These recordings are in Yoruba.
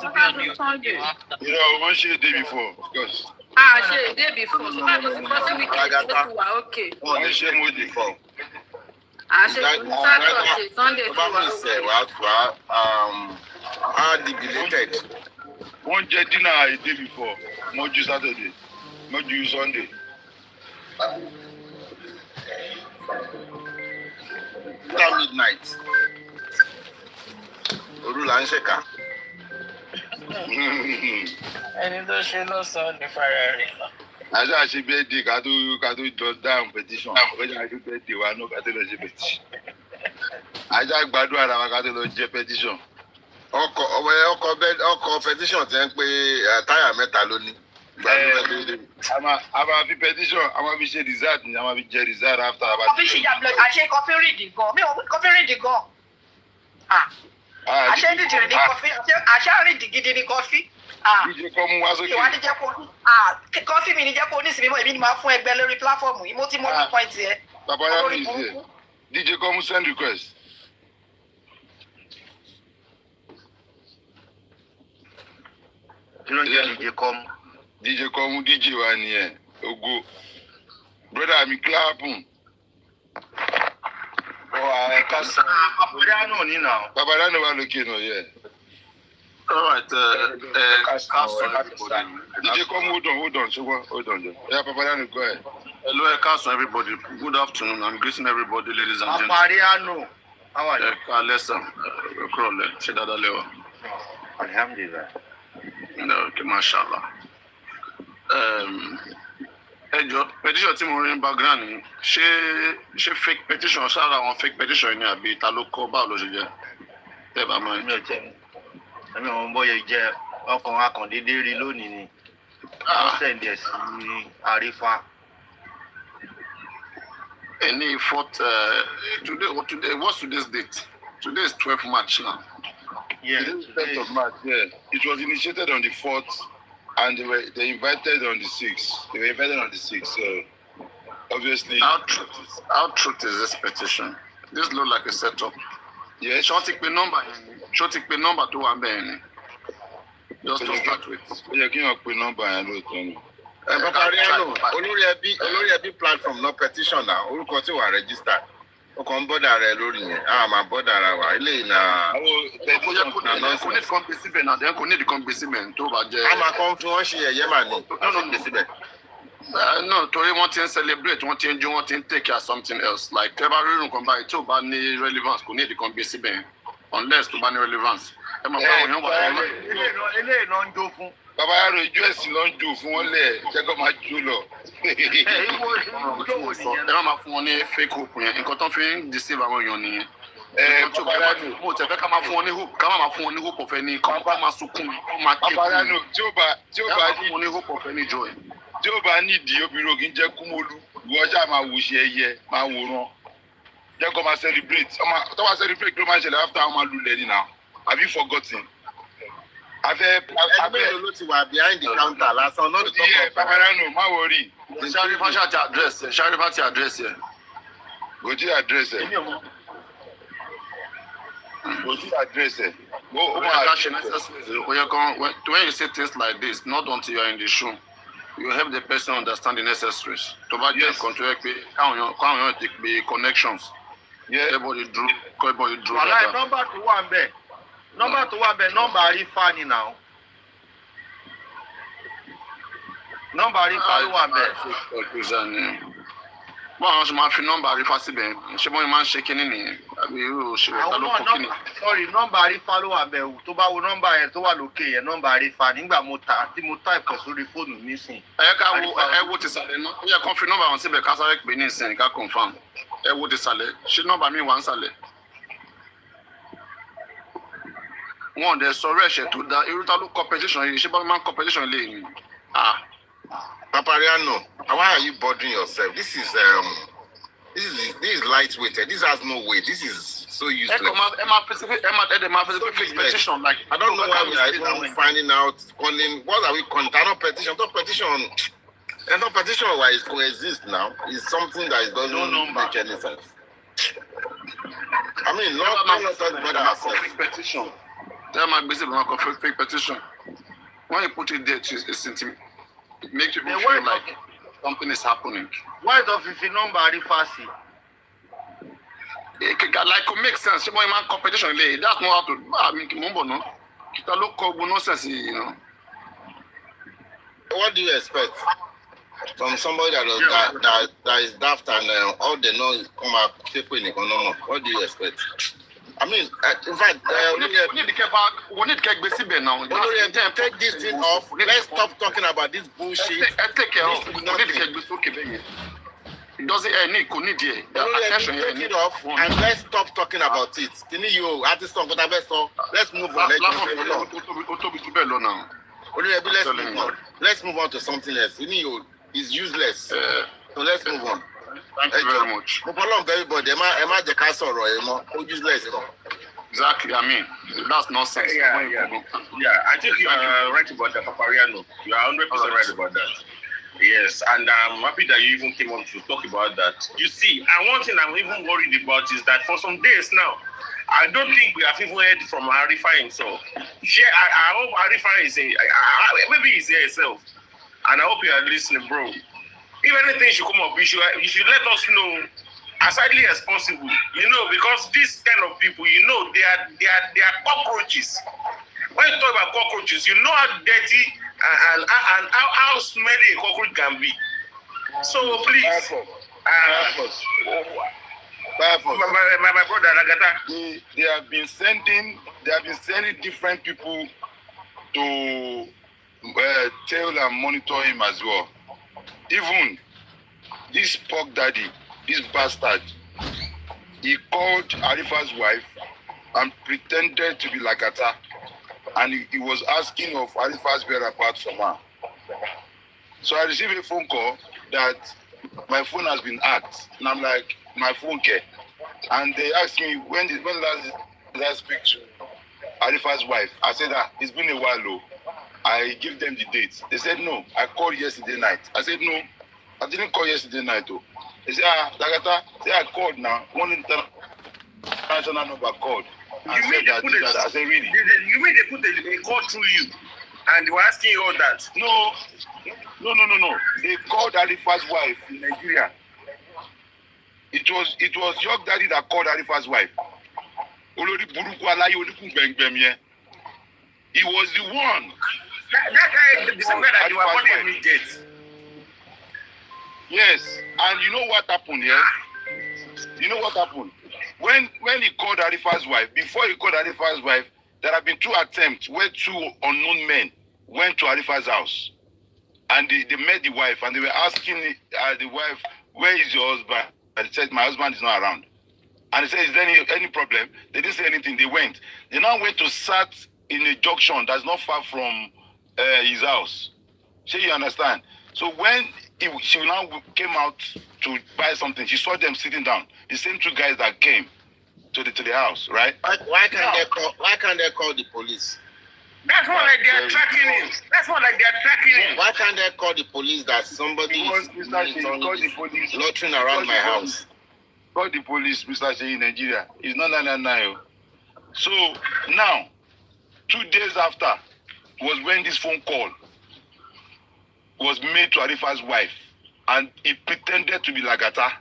to be on the Sunday. You know, one share day before, of course. Share day before. So that was the first weekend. Okay. One share more before. Sunday. Debilitated. One jet dinner a day before. More due Saturday. More due Sunday. Midnight. Orula Nsheka. And those she lost on the Ferrari. As I should be the Kadu just down petition. When I do the one, no Catholic petition. I just bad one, I got a petition. Ọkọ̀ petition ti ń pe táyà mẹ́ta lónìí. I'm a petition. I'm a be result. I'm a be result after about. Coffee she blood. I shake coffee ready go. Me coffee ready go. I shake the coffee. I shall read the coffee. DJ come was okay. Wọ́n ti jẹ́ kó coffee mi ni jẹ́ kó ní sinmi èmi ni máa fún ẹgbẹ́ lórí platform yìí mo ti mọ ní point yẹn. Papa Yami is here. DJ come send request. Kí ló ń jẹ́ DJ come? DJ come DJ wa nìyẹn. Ogo. Brother mi clap. I can't say. Papariano ni now. Papariano wa lókè náà yẹ. All right. DJ come hold on. So hold on. Yeah, Papariano go ahead. Hello, Council, everybody. Good afternoon. I'm greeting everybody, ladies and gentlemen. Papariano. How are you? Listen, Alhamdulillah. Okay, mashallah. Petition tí mo rí ní background ni ṣé fake petition ṣára àwọn fake petition ni àbí ta ló kọ báwo ló ṣe jẹ́ tẹ́ bá máa ń jẹ́. Èmi ò mọ̀ bóyá jẹ́ ọkàn akàndédé rí lónìí ni wọ́n sẹ̀ǹdì ẹ̀ sí Arifa. Any fourth today what's today's date? Today is 12th March now. Yeah, today is 12th of March. Yeah, it was initiated on the 4th. And they invited on the 6th. They were invited on the 6th, so obviously. How truth is this petition? This looks like a setup. Yes. Shall take the number to one ben. Just to start with. Yeah, give up the number and look. Papariano, olórí ẹbí platform no petition now. Orúkọ tí wà register. O kàn bọ́dà rẹ lórí yẹn. Máa bọ́dà ara wa. Ilé ìlà. Kò ní kan gbèsè bẹ̀ náà, then kò ní kan gbèsè bẹ̀ tó bá jẹ́. A máa kàn fi wọ́n ṣe ẹ̀yẹ́ mà ní. No, torí wọ́n ti ń celebrate, wọ́n ti ń jó, wọ́n ti ń take care of something else. Like tẹ́ bá rírun kan báyìí tó bá ní relevance, kò ní kan gbèsè bẹ̀ unless tó bá ní relevance. Ẹ máa bá àwọn èèyàn wà lọ́wọ́. Eléyìí náà ń jó fún. Bàbá yàrá ojú ẹ̀sìn ló ń jò fún wọn lẹ̀ jẹ́ kó máa jó lọ. Ẹ má máa fún wọn ní fake hope yẹn, nǹkan tó fi ń deceive àwọn èèyàn nìyẹn. Mo tẹ̀ fẹ́ ká máa fún wọn ní hope, ká máa fún wọn ní hope ọ̀fẹ́ ní kọ́ máa sunkún, kọ́ máa ké kú. Tí ó bá fún wọn ní hope ọ̀fẹ́ ní joy. Tí ó bá nídìí obìnrin ògì ń jẹ́ kúmọ́lú, ìwọ ṣáà máa wò ṣe ẹyẹ, máa wòran. Jẹ́ kó máa celebrate. Tó bá celebrate ló máa ṣẹlẹ̀ after àwọn máa lulẹ̀ nínú. Have you forgotten? Ẹgbẹ́ ló ti wà behind the counter lásán náà tó kọ́. Papariano, má worry. Sharifa ṣáà ti address ẹ̀. Sharifa ti address ẹ̀. Go to address ẹ̀. Go to address ẹ̀. When you say things like this, not until you are in the shoe, you help the person understand the necessaries. To bá jẹ́ nǹkan tó yẹ pé káwọn èèyàn ti pe connections. Everybody drew. Wàhálà nọ́mbà tó wà ń bẹ̀. Nọ́mbà tó wà bẹ́ẹ̀ nọ́mbà Arifa ni now. Nọ́mbà Arifa ló wà bẹ́ẹ̀. Bọ́n àwọn ṣe máa fi nọ́mbà Arifa síbẹ̀ ṣé bọ́n máa ń ṣe kínní nìyẹn àbí irú òṣèré ta ló kọ́ kínní. Sorry, nọ́mbà Arifa ló wà bẹ́ẹ̀ tó bá wo nọ́mbà yẹn tó wà lókè yẹn nọ́mbà Arifa nígbà mo type sórí fóònù nísìn. Ẹ wo ti sàlẹ̀ náà ó yẹ kán fi nọ́mbà wọn síbẹ̀ ká sáré pè ní ìsìn ká confam. Ẹ wo ti sàlẹ̀ ṣé nọ́mbà mi wà ń sàlẹ̀. Wọ́n dẹ̀ sọ̀rọ̀ ẹ̀ṣẹ̀ tó dá irú ta ló competition yìí ṣé bá máa ń competition lè ní. Papariano, why are you bothering yourself? This is lightweight. This has no weight. This is so useless. Petition, like, I don't know why we are even finding out calling. What are we calling? Petition. No petition. No petition why it coexist now. It's something that doesn't make any sense. I mean, not talking about ourselves. Petition. Tell my basic fake petition. When you put it there, it makes people feel like something is happening. Why does the number Arifa see? Like it makes sense. When man competition, that's not how to. I mean, no. Kita look nonsense, you know. What do you expect from somebody that is daft and all they know is come up people in economy? What do you expect? I mean, in fact, we need to get back. We need to get busy now. Take this thing off. Let's stop talking about this bullshit. Take care of. We need to get busy. It doesn't need here. Attention, take it off and let's stop talking about it. Let's move on. Let's move on to something else. It's useless. So let's move on. Thank you very much. Useless. Exactly, I mean, that's nonsense. Yeah, I think you are right about the Papariano. You are 100% right about that. Yes, and I'm happy that you even came on to talk about that. You see, and one thing I'm even worried about is that for some days now, I don't think we have even heard from Arifa himself. I hope Arifa is maybe he's here himself. And I hope you are listening, bro. If anything should come up, you should let us know as early as possible. You know, because these kind of people, you know, they are cockroaches. When you talk about cockroaches, you know how dirty and how smelly a cockroach can be. So please, my brother Lagata, they have been sending different people to tell and monitor him as well. Even this pork daddy, this bastard, he called Arifa's wife and pretended to be Lagata, and he was asking of Arifa's whereabouts from her. So I received a phone call that my phone has been hacked, and I'm like, my phone care. And they asked me when did I speak to Arifa's wife. I said, it's been a while though. I give them the dates. They said no. I called yesterday night. I said no. I didn't call yesterday night though. They said Lagata. Say I called now. One international number called. I said that. I said really. You mean they put a call through you, and they were asking you all that? No. They called Arifa's wife in Nigeria. It was your daddy that called Arifa's wife. He was the one. That guy, the same guy that you were calling me date. Yes, and you know what happened, yes? You know what happened? When he called Arifa's wife, before he called Arifa's wife, there have been 2 attempts where 2 unknown men went to Arifa's house. And they met the wife, and they were asking the wife, where is your husband? And he said, my husband is not around. And he said, is there any problem? They didn't say anything. They went. They now went to sat in a junction that's not far from his house. So you understand? So when she now came out to buy something, she saw them sitting down. The same 2 guys that came to the house, right? Why can't they call the police? That's what like they are tracking him. That's what like they are tracking him. Why can't they call the police that somebody is loitering around my house? Call the police, Mr. Sheyi, in Nigeria. It's not 999. So now, 2 days after was when this phone call was made to Arifa's wife, and he pretended to be Lagata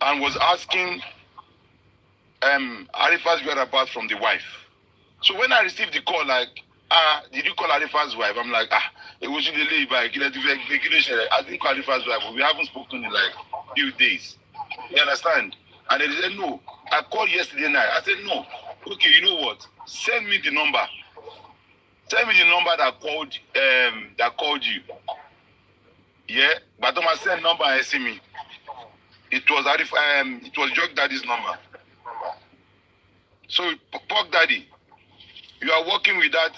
and was asking Arifa's whereabouts from the wife. So when I received the call, like, did you call Arifa's wife? I'm like, it was in the late by I didn't call Arifa's wife, but we haven't spoken in like a few days. You understand? And they said, no. I called yesterday night. I said, no. Okay, you know what? Send me the number. Send me the number that called you. Yeah, but don't send number and see me. It was Arifa, it was Jog Daddy's number. So Pork Daddy, you are working with that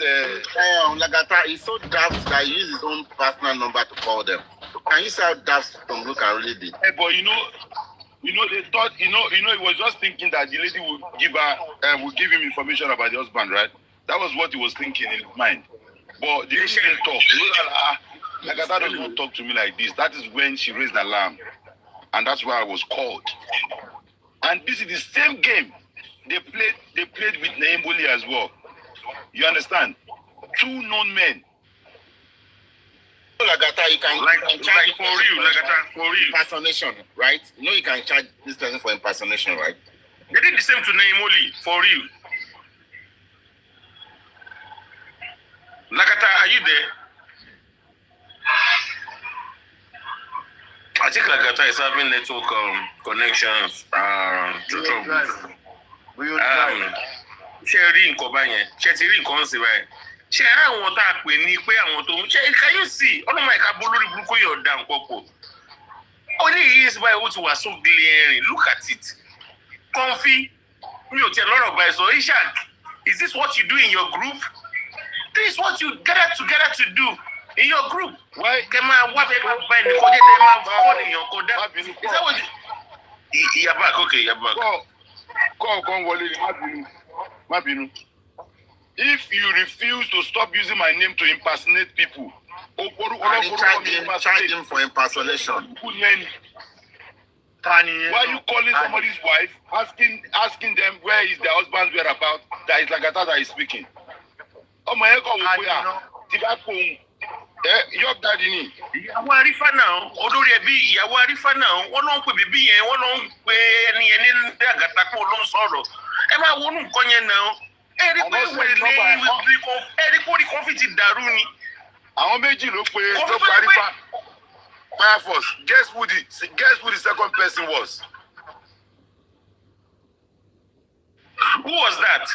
Lagata is so daft that he used his own personal number to call them. Can you see how daft some look and really did? Hey, but you know, they thought, he was just thinking that the lady would give him information about the husband, right? That was what he was thinking in his mind. But the lady didn't talk. Lagata does not talk to me like this. That is when she raised the alarm. And that's why I was called. And this is the same game they played with Naimboli as well. You understand? 2 known men. Lagata, you can like for real, Lagata, for real. Impersonation, right? You know you can charge this person for impersonation, right? They did the same to Naimoli, for real. Lagata, are you there? I think Lagata is having network connections. Ṣé rí nǹkan báyẹn? Ṣé ti rí nǹkan sí báyẹn? Ṣé àwọn tá a pè ní pé àwọn tó ń ṣe can you see? Ọlọ́mọ ìka bó lórí burúkú yóò dá nǹkan pọ̀. Only he is by what was so glaring. Look at it. Comfy. Mi ò tiẹ̀ lọ́rọ̀ báyìí sọ. Ishak, is this what you do in your group? This is what you gather together to do in your group. Why? Kẹ́ máa wá bẹ́ẹ̀ máa bá ẹnì kan jẹ́ tẹ́ máa fọ́ ènìyàn kan dá. Is that what you... You're back, okay, you're back. Come, Wale, Mabinu. If you refuse to stop using my name to impersonate people, charge him for impersonation. Why are you calling somebody's wife, asking them where is their husband's whereabouts? That is Lagata that is speaking. Oh my God, your daddy ni. Ìyàwó Arifa náà, olórí ẹbí ìyàwó Arifa náà, wọ́n ló ń pè bíbí yẹn, wọ́n ló ń pè ẹni dàgàtà kó ló ń sọ̀rọ̀. Ẹ máa wọnú nǹkan yẹn náà. Ẹ̀rí pé ẹ̀rí kó rí kọ́fì ti dàrú ni. Àwọn méjì ló pe Arifa. Fire Force. Guess who the second person was? Who was that?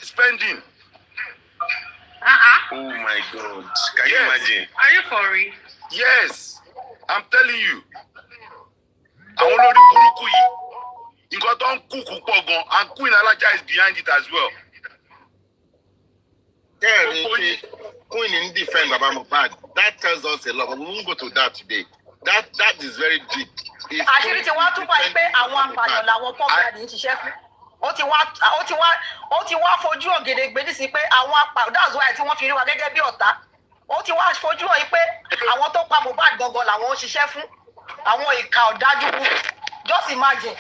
Spending. Oh my God. Can you imagine? Are you for real? Yes. I'm telling you. Àwọn olórí burúkú yìí. Nǹkan tó ń kúkú pọ̀ gan, and Queen Alaja is behind it as well. Queen in defense Baba Mohbad. That tells us a lot, but we won't go to that today. That is very deep. Àṣírí tí wọ́n tún bá pé àwọn apààyàn làwọn pọ́ńgà ní ṣiṣẹ́ fún. Ó ti wá fojú ògèdègbè ní sí pé àwọn apààyàn, that's why tí wọ́n fi rí wa gẹ́gẹ́ bí ọ̀tá. Ó ti wá fojú hàn pé àwọn tó pa Mohbad gangan làwọn ń ṣiṣẹ́ fún. Àwọn ìkà ọ̀dájú kú. Just imagine.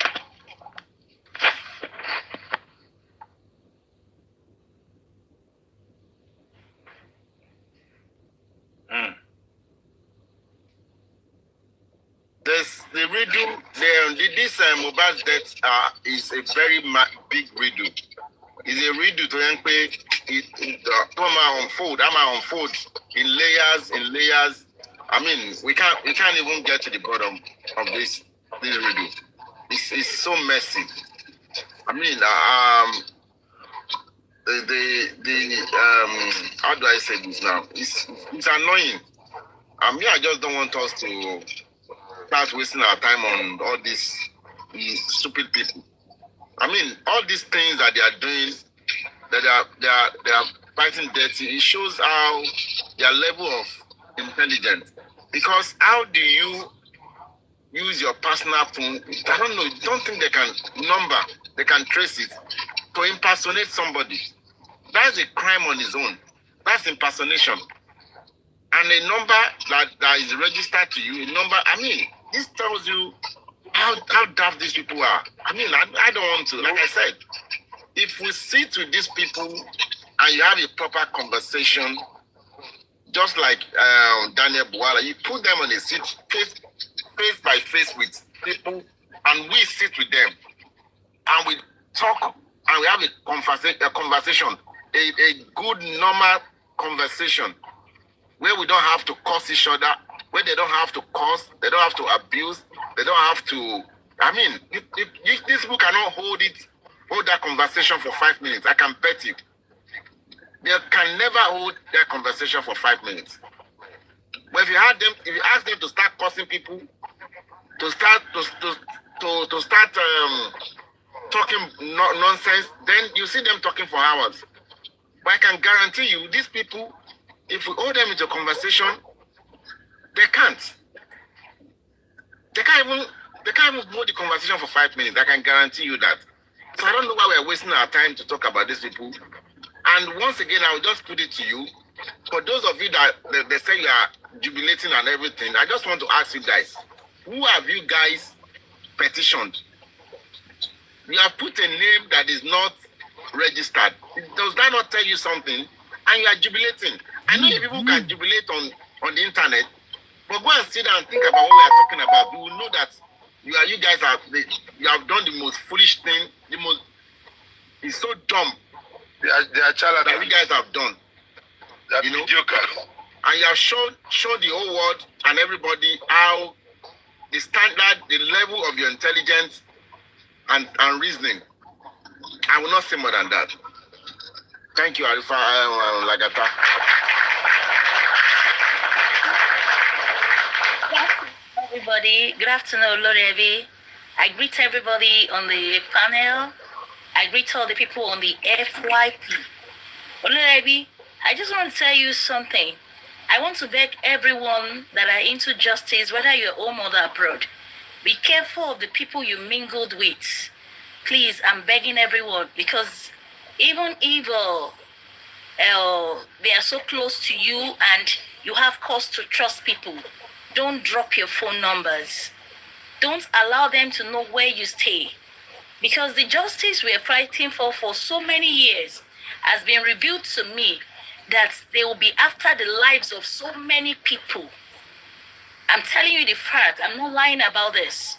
The riddle, this Mohbad's death is a very big riddle. It's a riddle to unfold in layers. I mean, we can't even get to the bottom of this riddle. It's so messy. I mean, how do I say this now? It's annoying. I just don't want us to start wasting our time on all these stupid people. I mean, all these things that they are doing, that they are fighting dirty, it shows how their level of intelligence. Because how do you use your personal phone? I don't know. Don't think they can trace it to impersonate somebody. That's a crime on its own. That's impersonation. And a number that is registered to you, this tells you how daft these people are. I mean, I don't want to. Like I said, if we sit with these people and you have a proper conversation, just like Daniel Bwala, you put them on a seat face by face with people, and we sit with them, and we talk, and we have a conversation, a good, normal conversation, where we don't have to curse each other, where they don't have to curse, they don't have to abuse, they don't have to. I mean, these people cannot hold that conversation for 5 minutes. I can bet you. They can never hold their conversation for 5 minutes. But if you ask them to start cursing people, to start talking nonsense, then you see them talking for hours. But I can guarantee you, these people, if we hold them into conversation, they can't. They can't even hold the conversation for 5 minutes. I can guarantee you that. So I don't know why we're wasting our time to talk about these people. And once again, I will just put it to you. For those of you that they say you are jubilating and everything, I just want to ask you guys, who have you guys petitioned? You have put a name that is not registered. Does that not tell you something? And you are jubilating. I know if people can jubilate on the internet, but go and sit down and think about what we are talking about. You will know that you have done the most foolish thing, it's so dumb. They are child that you guys have done. They are mediocre. And you have shown the whole world and everybody how the standard, the level of your intelligence and reasoning. I will not say more than that. Thank you, Arifa Lagata. Everybody, good afternoon, Lorevi. I greet everybody on the panel. I greet all the people on the FYP. Lorevi, I just want to tell you something. I want to beg everyone that are into justice, whether you're home or abroad, be careful of the people you mingled with. Please, I'm begging everyone, because even evil, they are so close to you and you have cause to trust people. Don't drop your phone numbers. Don't allow them to know where you stay. Because the justice we are fighting for so many years has been revealed to me that they will be after the lives of so many people. I'm telling you the fact, I'm not lying about this.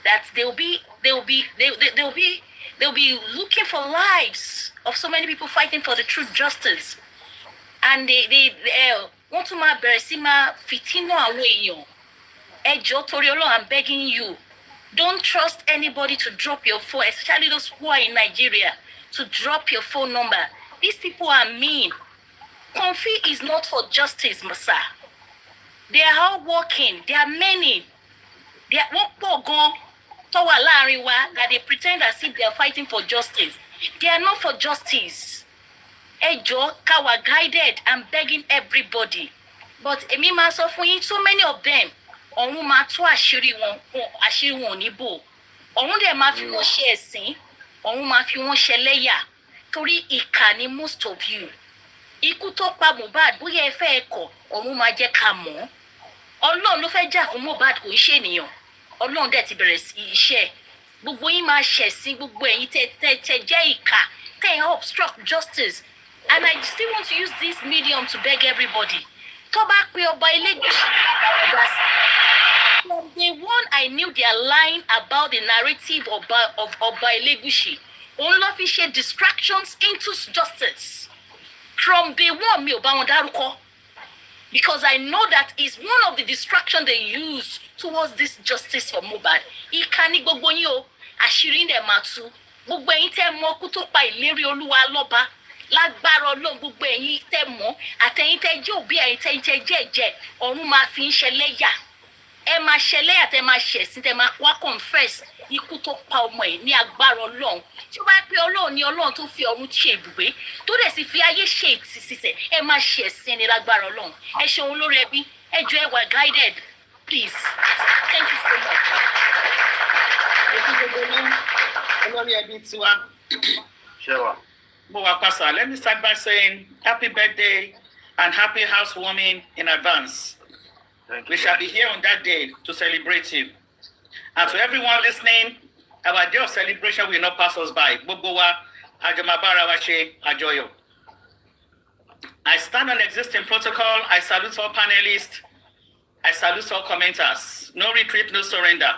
That they'll be looking for lives of so many people fighting for the true justice. And they want to fitino away. I'm begging you. Don't trust anybody to drop your phone, especially those who are in Nigeria, to drop your phone number. These people are mean. Confi is not for justice, Masa. They are hard working. There are many. They are that they pretend as if they are fighting for justice. They are not for justice. Ejo, Kawa guided and begging everybody. But Emima suffering, so many of them. Ọ̀run máa tú àṣírí wọn níbò. Ọ̀run dẹ̀ máa fi wọ́n ṣe ẹ̀sín. Ọ̀run máa fi wọ́n ṣe lẹ́yà. Torí ìkà ni most of you. Ikú tó pa Mohbad bóyá ẹ fẹ́ ẹ̀kọ́, ọ̀run máa jẹ́ ká mọ̀. Ọlọ́run ló fẹ́ jà fún Mohbad, kò ń ṣe ènìyàn. Ọlọ́run dẹ̀ ti bẹ̀rẹ̀ sí iṣẹ́. Gbogbo yín máa ṣẹ̀sín, gbogbo ẹ̀yin tẹ́ jẹ́ ìkà, tẹ́ ẹ̀ obstruct justice. And I still want to use this medium to beg everybody. Tó bá pe ọba Elégùṣì ọ̀dà sí. From day one, I knew they are lying about the narrative of Oba Elegushi. Only fi distractions into justice. From day one, mi ò bá wọn dárúkọ. Because I know that is one of the distractions they use towards this justice for Mohbad. Ìkànnì gbogbo yín o, àṣírí ndẹ̀ máa tú. Gbogbo ẹ̀yin tẹ́ mọ̀ kú tó pa ìlérí Olúwa lọ́ba. Lágbára Ọlọ́run gbogbo ẹ̀yin tẹ́ mọ̀, àtẹ̀yin tẹ́ jẹ́ òbí, ẹ̀yin tẹ́ jẹ́ ẹ̀jẹ̀, ọ̀run máa fi ń ṣẹlẹ́yà. Ẹ máa ṣẹlẹ̀ àti ẹ máa ṣẹ̀sìn tẹ máa wá confess ikú tó pa ọmọ ẹ̀ ní agbára Ọlọ́run. Tí ó bá pé Ọlọ́run ní Ọlọ́run tó fi ọ̀run ṣe ibùgbé tó dẹ̀ sì fi ayé ṣe ìtìsísẹ̀, ẹ máa ṣẹ̀sìn ní lágbára Ọlọ́run. Ẹ ṣeun lórí ẹbí, ẹ jọ̀ọ́ ẹ wà guided, please. Thank you so much. Olórí ẹbí tiwa. Ṣé mo wà pàṣà? Let me start by saying happy birthday and happy housewarming in advance. We shall be here on that day to celebrate you. And to everyone listening, our day of celebration will not pass us by. I stand on existing protocol. I salute all panelists. I salute all commenters. No retreat, no surrender.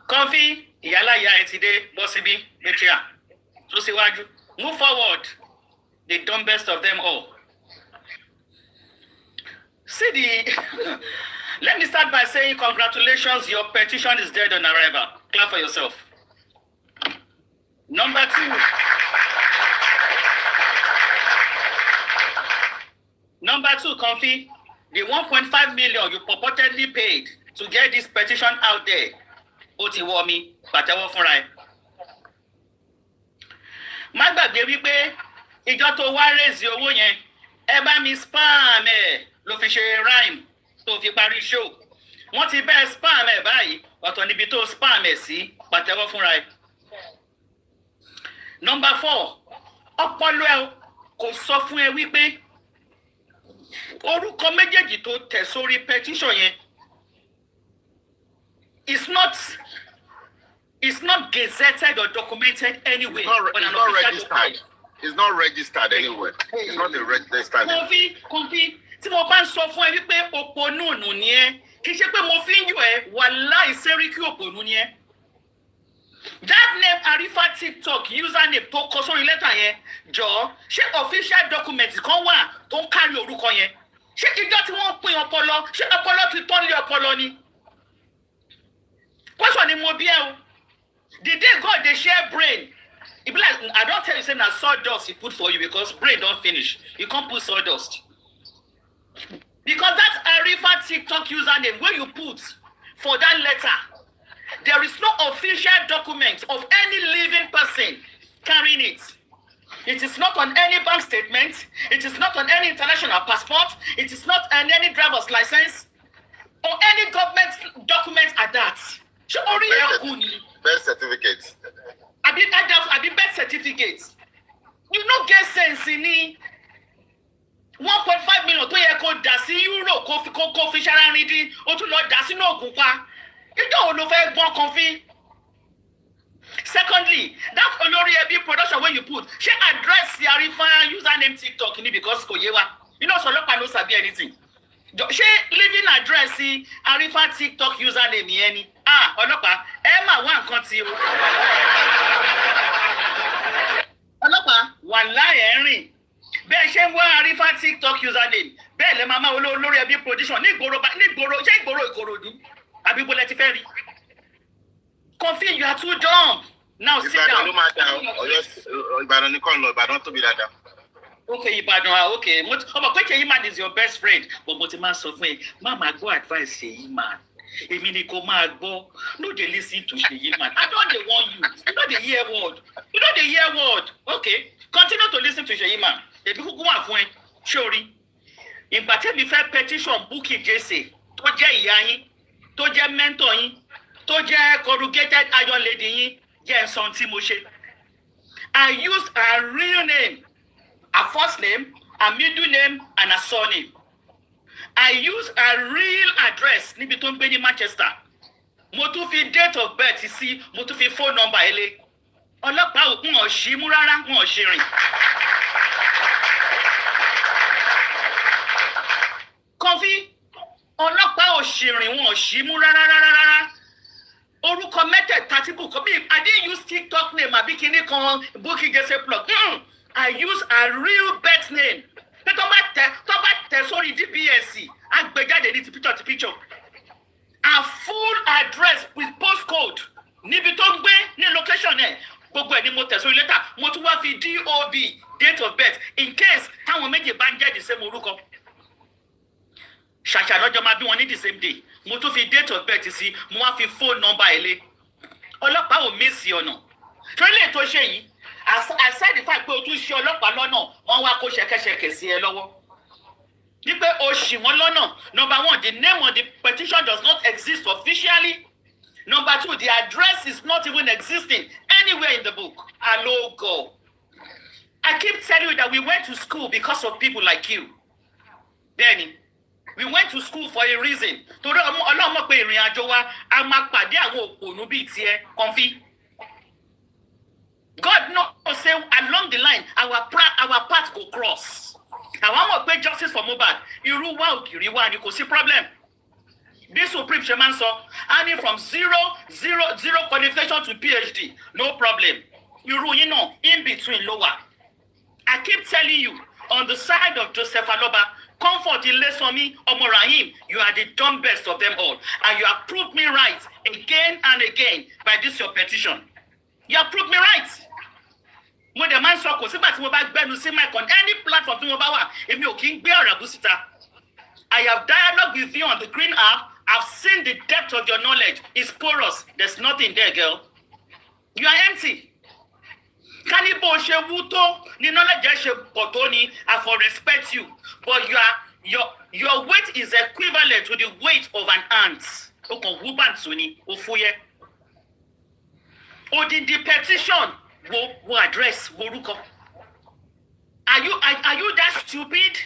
Coffee, yala ya etide, bosibi, metia. Move forward. The dumbest of them all. See let me start by saying congratulations, your petition is dead on arrival. Clap for yourself. Number 2. Number 2, Comfy, the 1.5 million you purportedly paid to get this petition out there. Otiwomi, Patewo Funrai. Má gbàgbé wípé ìjọ tó wá raise owó yẹn, ẹ bá mi spam ẹ. Ló fi ṣe rhyme tó fi parí show. Wọ́n ti bẹ́ẹ̀ spam ẹ̀ báyìí, ọ̀tọ̀ níbi tó spam ẹ̀ sí, pàtẹ́wọ́ fúnra ẹ̀. Number 4, ọpọlọ ẹ kò sọ fún ẹ wípé orúkọ méjèèjì tó tẹ̀ sórí petition yẹn is not It's not gazetted or documented anywhere. It's not registered. It's not registered anywhere. It's not a registered. Kọ́fí tí mo bá ń sọ fún ẹ wípé òpònú ni ẹ́ kì í ṣe pé mo fi ń yọ ẹ wàláì sẹ́ríkì òpònú ni ẹ́. That name Arifa TikTok username tó kọ sórí lẹ́tà yẹn jọ ṣé official document kan wà tó ń kárí orúkọ yẹn ṣé ìjọ tí wọ́n pín ọpọlọ ṣé ọpọlọ ti tán lé ọpọlọ ni. Question ni mo bí ẹ o. The day God dey share brain, e be like I don tell you say na sawdust he put for you because brain don finish. You can't put sawdust. Because that Arifa TikTok username wey you put for that letter, there is no official document of any living person carrying it. It is not on any bank statement. It is not on any international passport. It is not on any driver's license or any government document at that. Ṣé orí ẹ̀ kú ni? Birth certificate. Abi birth certificate. You no get sense ni. 1.5 million tó yẹ kó dà sí euro kó fi ṣara rin dín ó tún lọ dà sínú ògùn pa. Ìjọ wo ló fẹ́ gbọ́n kan fi? Secondly, that Olori Ebi production wey you put, ṣé address Arifa username TikTok ni because kò yé wa? You know Ọlọ́pàá no sabi anything. Ṣé living address Arifa TikTok username yẹn ni? Ọlọ́pàá ẹ máa wá nǹkan tí o. Ọlọ́pàá wàláhì ẹ̀ ń rìn. Bẹ́ẹ̀ ṣe ń wá Arifa TikTok username bẹ́ẹ̀ lẹ́ máa Olórí Ẹbí production ní ìgboro ṣé ìgboro Ìkòròdú àbí bó lẹ ti fẹ́ rí. Kọ́fí you are too dumb. Now sit down. Ìbàdàn ló máa dà Ìbàdàn ní kàn lọ Ìbàdàn tóbi dáadáa. Okay, Ìbàdàn okay. Ọmọ pé Ṣèyí man is your best friend. But mo ti máa sọ fún ẹ, má máa gbọ́ advice Ṣèyí man. Èmi ni kò máa gbọ́. No dey listen to Ṣèyí man. I don dey warn you. You no dey hear word. You no dey hear word. Okay, continue to listen to Ṣèyí man. Èmi kúkú wà fún ẹ. Sori. Ìgbà tẹ́mi fẹ́ petition Bukky Jesse tó jẹ́ ìyá yín, tó jẹ́ mentor yín, tó jẹ́ corrugated iron lady yín, jẹ́ ǹsán tí mo ṣe. I used her real name, her first name, her middle name, and her surname. I use her real address níbi tó ń gbé ní Manchester. Mo tún fi date of birth sí, mo tún fi phone number ele. Ọlọ́pàá wọn ò ṣí mú rárá, wọn ò ṣe rìn. Kọ́fí, ọlọ́pàá ò ṣe rìn, wọn ò ṣí mú rárá. Orúkọ mẹ́tẹ̀ẹ̀ta tí Bukky bí I didn't use TikTok name àbí kíní kan Bukky Jesse plug. I use her real birth name. Pé tó bá tẹ̀ sórí DBS, àgbéjáde ní ti picture. Her full address with postcode níbi tó ń gbé ní location ẹ̀. Gbogbo ẹ̀ ni mo tẹ̀ sórí lẹ́tà. Mo tún wá fi DOB date of birth in case táwọn méjì bá ń jẹ́ the same orúkọ. Ṣàṣà lọ́jọ́ máa bí wọn ní the same day. Mo tún fi date of birth sí, mo wá fi phone number ele. Ọlọ́pàá ò mísì ọ̀nà. Torí lè tó ṣe yìí. Aside the fact pé o tún ṣe ọlọ́pàá lọ́nà wọ́n wá kó ṣẹ̀kẹ̀ṣẹ̀kẹ̀ sí ẹ lọ́wọ́. Ní pé o ṣì wọ́n lọ́nà. Number one, the name of the petition does not exist officially. Number two, the address is not even existing anywhere in the book. Hello, God. I keep telling you that we went to school because of people like you. Benny, we went to school for a reason. Torí Ọlọ́run mọ̀ pé ìrìn àjò wa a máa pàdé àwọn òpònú bíi tiẹ̀ Kọ́fí. God knows say along the line our path go cross. Àwọn mọ̀ pé justice for Mohbad irú wa ògiri wa ni kò sí problem. This Supreme ṣe máa ń sọ and from zero qualification to PhD no problem. Irú yín náà in between ló wà. I keep telling you on the side of Joseph Aloba, Comfort Ilesanmi, Omo Rahim, you are the dumbest of them all. And you have proved me right again and again by this your petition. You have proved me right. Mo dẹ̀ máa ń sọ kò sígbà tí mo bá gbẹ́nu sí mic on any platform tí mo bá wà, èmi ò kí ń gbé ọ̀rọ̀ àbú síta. I have dialogue with you on the Green app. I've seen the depth of your knowledge. It's porous. There's nothing there, girl. You are empty. Kání bó ṣe wú tó ní knowledge ṣe pọ̀ tó ni I for respect you. But your weight is equivalent to the weight of an ant. O kàn wú bàǹtù ni, o fúyẹ́. Odindi petition wo address wo orúkọ. Are you that stupid?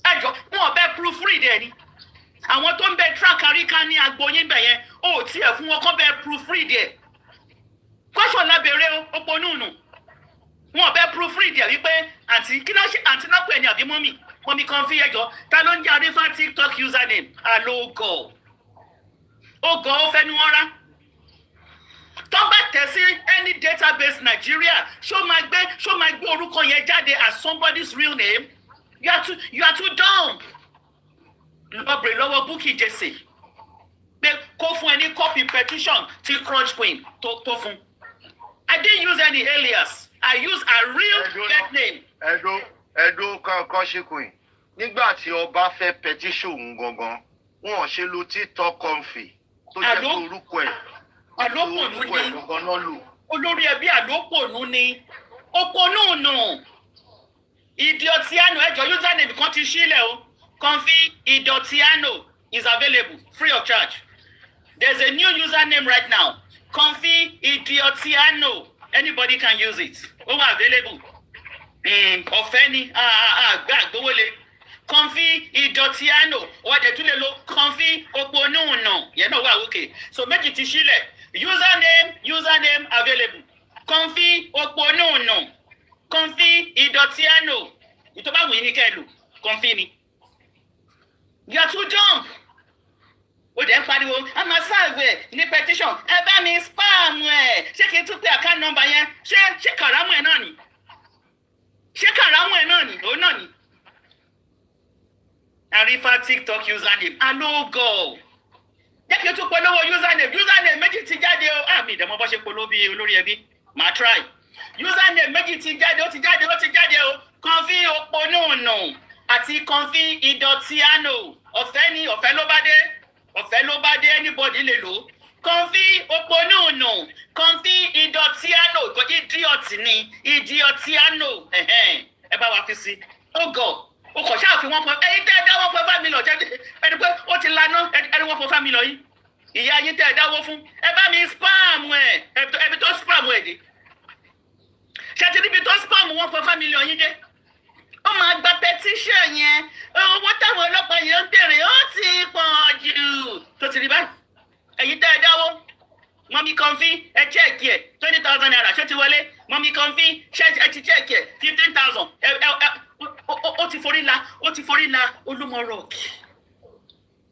Ẹjọ́ wọn bẹ proofread ẹ ni. Àwọn tó ń bẹ track àríkà ní agboyin bẹ̀ yẹn, ó tiẹ̀ fún wọn kọ́ bẹ proofread ẹ. caution lábẹ́rẹ́ òpónúùnù wọn bẹ proofread ẹ wípé àǹtí kí náà ṣe àǹtí náà pè ní àbí mọ́mì kan fi ẹjọ́ ta ló ń jẹ́ Arifa TikTok username àlógọ̀ ògọ̀ ó fẹ́ ni wọ́n rá tó bá tẹ̀ sí any database Nigeria ṣó máa gbé orúkọ yẹn jáde as somebody's real name you are too dumb lọ́bìnrin lọ́wọ́ Bukky Jesse pé kó fún ẹ ní copy petition ti Crunch Queen tó fún. I didn't use any alias. I use a real dead name. Ẹ̀dọ́ Crunch Queen. Nígbà tí ọba fẹ́ petition gangan, wọ́n ṣe lo TikTok comfy tó jẹ́ pé orúkọ ẹ̀. Àlópònú ni. Olórí ẹbí àlópònú ni. Òpònú. Idiotiano ẹjọ́ username kan ti sílẹ̀ o. Comfy Idiotiano is available free of charge. There's a new username right now. Comfy Idiotiano. Anybody can use it. Available. Ọ̀fẹ́ ni gbówólé. Comfy Idiotiano. Or the two little Comfy Oponuno. You know what? Okay. So make it sílẹ̀. Username available. Comfy Oponuno. Comfy Idiotiano. Ìtọ́ba wù ní kẹ́lù. Comfy ni. You are too dumb. Ó dẹ̀ ń pariwo, a máa sáàbẹ̀ ní petition, ẹ bá mi spam ẹ̀. Ṣé kí n tún pé account number yẹn? Ṣé kàrámù ẹ̀ náà ni? Òun náà ni. Arifa TikTok username, alógọ̀. Jẹ́ kí n tún polówó username méjì ti jáde o. Àmì ìdẹ̀mọ́ bọ́ ṣe polówó bí olórí ẹbí. Màá try. Username méjì ti jáde o. Comfy Oponuno àti Comfy Idiotiano. Ọ̀fẹ́ ló bá dé anybody lè lò. Comfy Oponuno, Comfy Idiotiano, idiot ni Idiotiano. Ẹ bá wa fi sí. Ògọ̀, o kò ṣáà fi wọ́n pọ̀. Ẹyin tẹ́ ẹ dáwọ́ fún family ọ̀jẹ́ ẹni pé ó ti laná ẹni wọ́n fún family yìí. Ìyá yín tẹ́ ẹ dáwọ́ fún. Ẹ bá mi spam ẹ̀. Ẹbí tó spam ẹ̀ dé. Ṣé ti níbi tó spam wọn fún family yín dé? Ó máa gba petition yẹn. Owó táwọn ọlọ́pàá yẹn ń bèrè ó ti pọ̀ jù. Tó ti rí báyìí. Ẹ̀yin tẹ́ ẹ dáwọ́. Mọ́mí Comfy ẹ chẹ́ẹ̀kì ẹ̀ 20,000 naira ṣé ti wọlé. Mọ́mí Comfy ẹ ti chẹ́ẹ̀kì ẹ̀ 15,000. Ó ti forí la Olúmọ rock.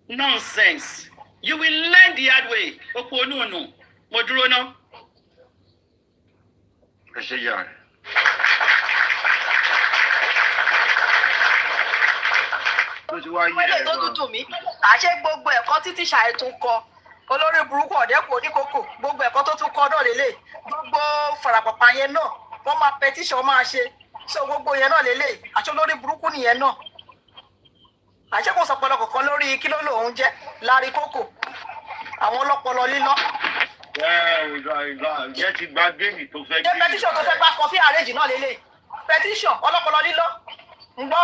Nonsense. You will learn the hard way. Òpònú. Mo dúró ná. Ẹ ṣe yà rẹ̀. Wẹ́lẹ̀ tó dúdú mi, àṣẹ gbogbo ẹ̀kọ́ títí ṣàìtún kọ olórí burúkú ọ̀dẹ́kùn oníkókò gbogbo ẹ̀kọ́ tó tún kọ náà lélẹ̀ gbogbo farapapa yẹn náà wọ́n máa petition máa ṣe so gbogbo yẹn náà lélẹ̀ àṣẹ olórí burúkú nìyẹn náà àṣẹ kò sọpọlọ kankan lórí kí ló lòun jẹ́ lárí kókò àwọn ọlọ́pọlọ lílọ́. Ǹjẹ́ ti gba géèmì tó fẹ́ jẹ́ petition tó fẹ́ gbà Comfy àrèjì náà lélẹ̀ petition ọlọ́pọlọ lílọ́ ń gbọ́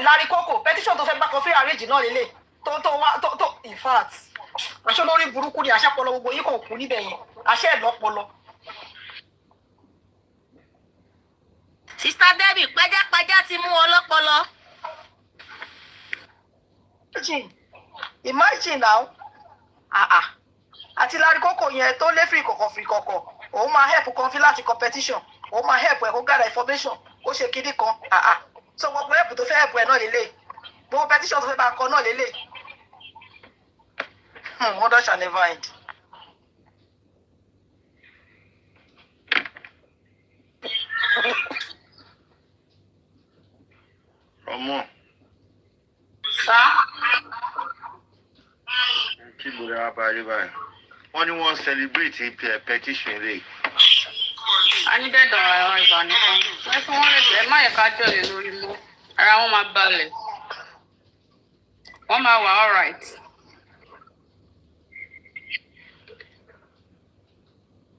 lárí kókò petition tó fẹ́ gbà Comfy àrèjì náà lélẹ̀ tó in fact àṣẹ lórí burúkú ni àṣẹ pọlọ gbogbo yìí kò kú níbẹ̀ yẹn àṣẹ ìlọpọlọ. Sista Debbie pajápajá ti mú ọlọ́pọlọ. Imagine now àti lárí kókò yẹn tó lé fìrì kọ̀kọ̀ òun máa help Comfy láti competition òun máa help ẹ̀ kó gather information ó ṣe kíní kan so gbogbo help tó fẹ́ help ẹ̀ náà lélẹ̀ gbogbo petition tó fẹ́ bá kọ náà lélẹ̀. Mother shall never end. Ọmọ. Sá. Kí ló rà báyìí báyìí? Wọ́n ní wọ́n celebrate petition rẹ̀. A ní bẹ́ẹ̀ dọ̀rọ̀ àwọn ìbànújẹ́. Wọ́n fún wọn lè bẹ̀rẹ̀ má yẹ ká jọ̀lẹ̀ lórí mú. Ara wọn máa balẹ̀. Wọ́n máa wà all right.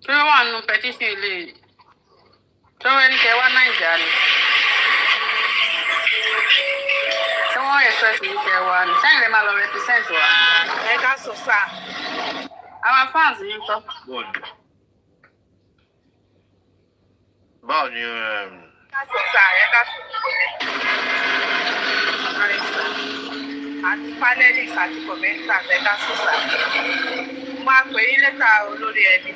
Kí ló wà nínú petition ilé yìí? Tí wọ́n ní kẹ́ wá Nàìjíríà ni. Tí wọ́n express ní kẹ́ wá ni. Sẹ́yìn lè máa lọ represent wa. Ẹ ká sọ sáà. Àwọn fans yìí ń tọ́. Báwo ni Ká sọ sáà ẹ ká sọ. Àti panelists àti commenters ẹ ká sọ sáà. Máa pè é lẹ́tà olórí ẹbí.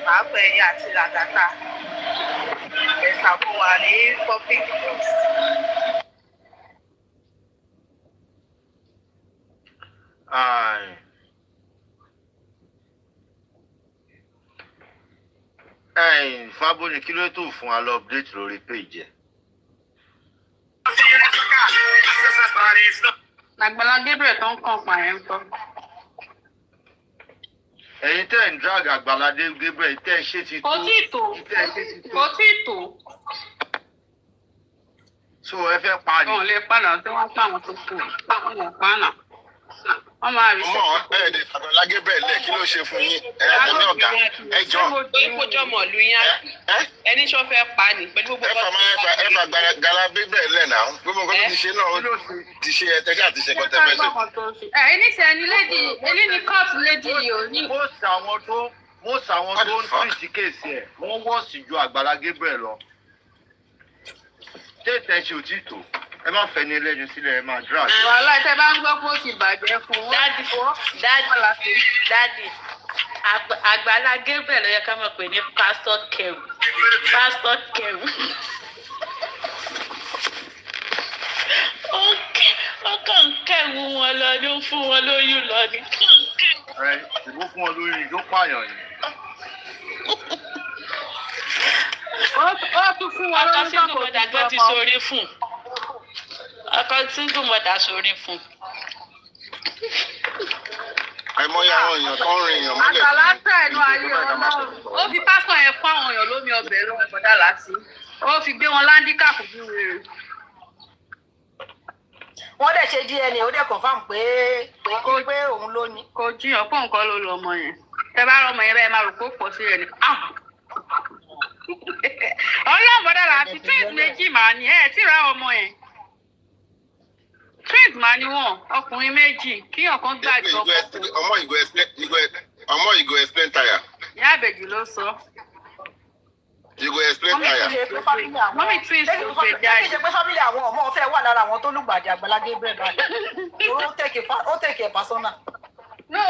pàápàá ẹ̀yìn àti làgàtà ẹ̀sàbọ̀ wà ní public trust. Fábóni kí ló tó fún wa lọ update lórí page ẹ. Àgbàlá Gabriel tó ń kàn pààyàn ń kọ́. Ẹ̀yin tẹ́ ń drag Àgbàlá Gabriel tẹ́ ẹ ṣe ti tó. Kò tí ì tó. Kò tí ì tó. So ẹ fẹ́ pa ni. Wọ́n lè padà tí wọ́n pa àwọn tó kù. Wọ́n lè pa náà. Wọ́n máa rí. Ọmọ ẹ̀ẹ́dẹ̀ Àgbàlá Gabriel lẹ̀ kí ló ṣe fún yín? Ẹ̀ẹ́dẹ̀ ní ọ̀gá ẹjọ́. Ìkójọ́ mọ̀ lù yín. Ẹni sọ fẹ́ pa ni pẹ̀lú gbogbo ẹfà Àgbàlá Gabriel lẹ̀ náà. Gbogbo nǹkan tó ti ṣe náà ó ti ṣe ẹtẹ́jà àti ṣe kọ́tẹ́ fẹ́ ṣe. Ẹni sẹ́ni lédi, èyí ni kóòtù lédi yìí ò ní. Most àwọn tó ń tìrìtì kéèsì ẹ̀ wọ́n wọ́ọ̀sì ju Àgbàlá Gabriel lọ. Tètè ṣe òtítọ́ ẹ má fẹ́ ní ẹlẹ́nu sílẹ̀ ẹ máa drag. Wàhálà ìtẹ́ bá ń gbọ́ pé ó ti bàjẹ́ fún wọn. Dádì Àgbàlá Gabriel ló yẹ ká mọ̀ pé ní pásítọ̀ kẹrù. Ó kàn ń kẹrù wọn lọ ní ó fún wọn lóyún lọ ní. Ìbú fún wọn lórí ìjó pààyàn yìí. Ó tún fún wọn lórí single mother gan ti sórí fún. Ọkọ single mother sórí fún. Àìmọye àwọn èèyàn tó ń rin èèyàn mọ́lẹ̀. Àgbàlá tẹ̀ ẹnu ayé Ọlọ́run. Ó fi pásítọ̀ yẹn fún àwọn èèyàn lómi ọbẹ̀ lọ́wọ́ bọ́dá láti. Ó fi gbé wọn láńdíkàpù bí wèrè. Wọ́n dẹ̀ ṣe DNA ó dẹ̀ confirm pé òun ló ní. Kò jiyàn pé nǹkan ló lọ ọmọ yẹn. Tẹ bá rọmọ yẹn bẹ́ẹ̀ máa rò pé ó pọ̀ sí rẹ̀ ni. Ọlọ́run bọ́dá láti twins méjì màá ní ẹ̀ tí ra ọmọ yẹn. Twins máa ní wọn ọkùnrin méjì kí ọ̀kan gbà jọ. Ọmọ ìgò explain tire. Ìyá àbẹ̀jì ló sọ. You go explain tire. Mọ́mí twins ló gbé jáde. Kí ṣe pé fámìlì àwọn ọmọ ọ̀fẹ́ wà lára àwọn tó lùgbàdì Àgbàlá Gabriel báyìí. Ó take a persona. No,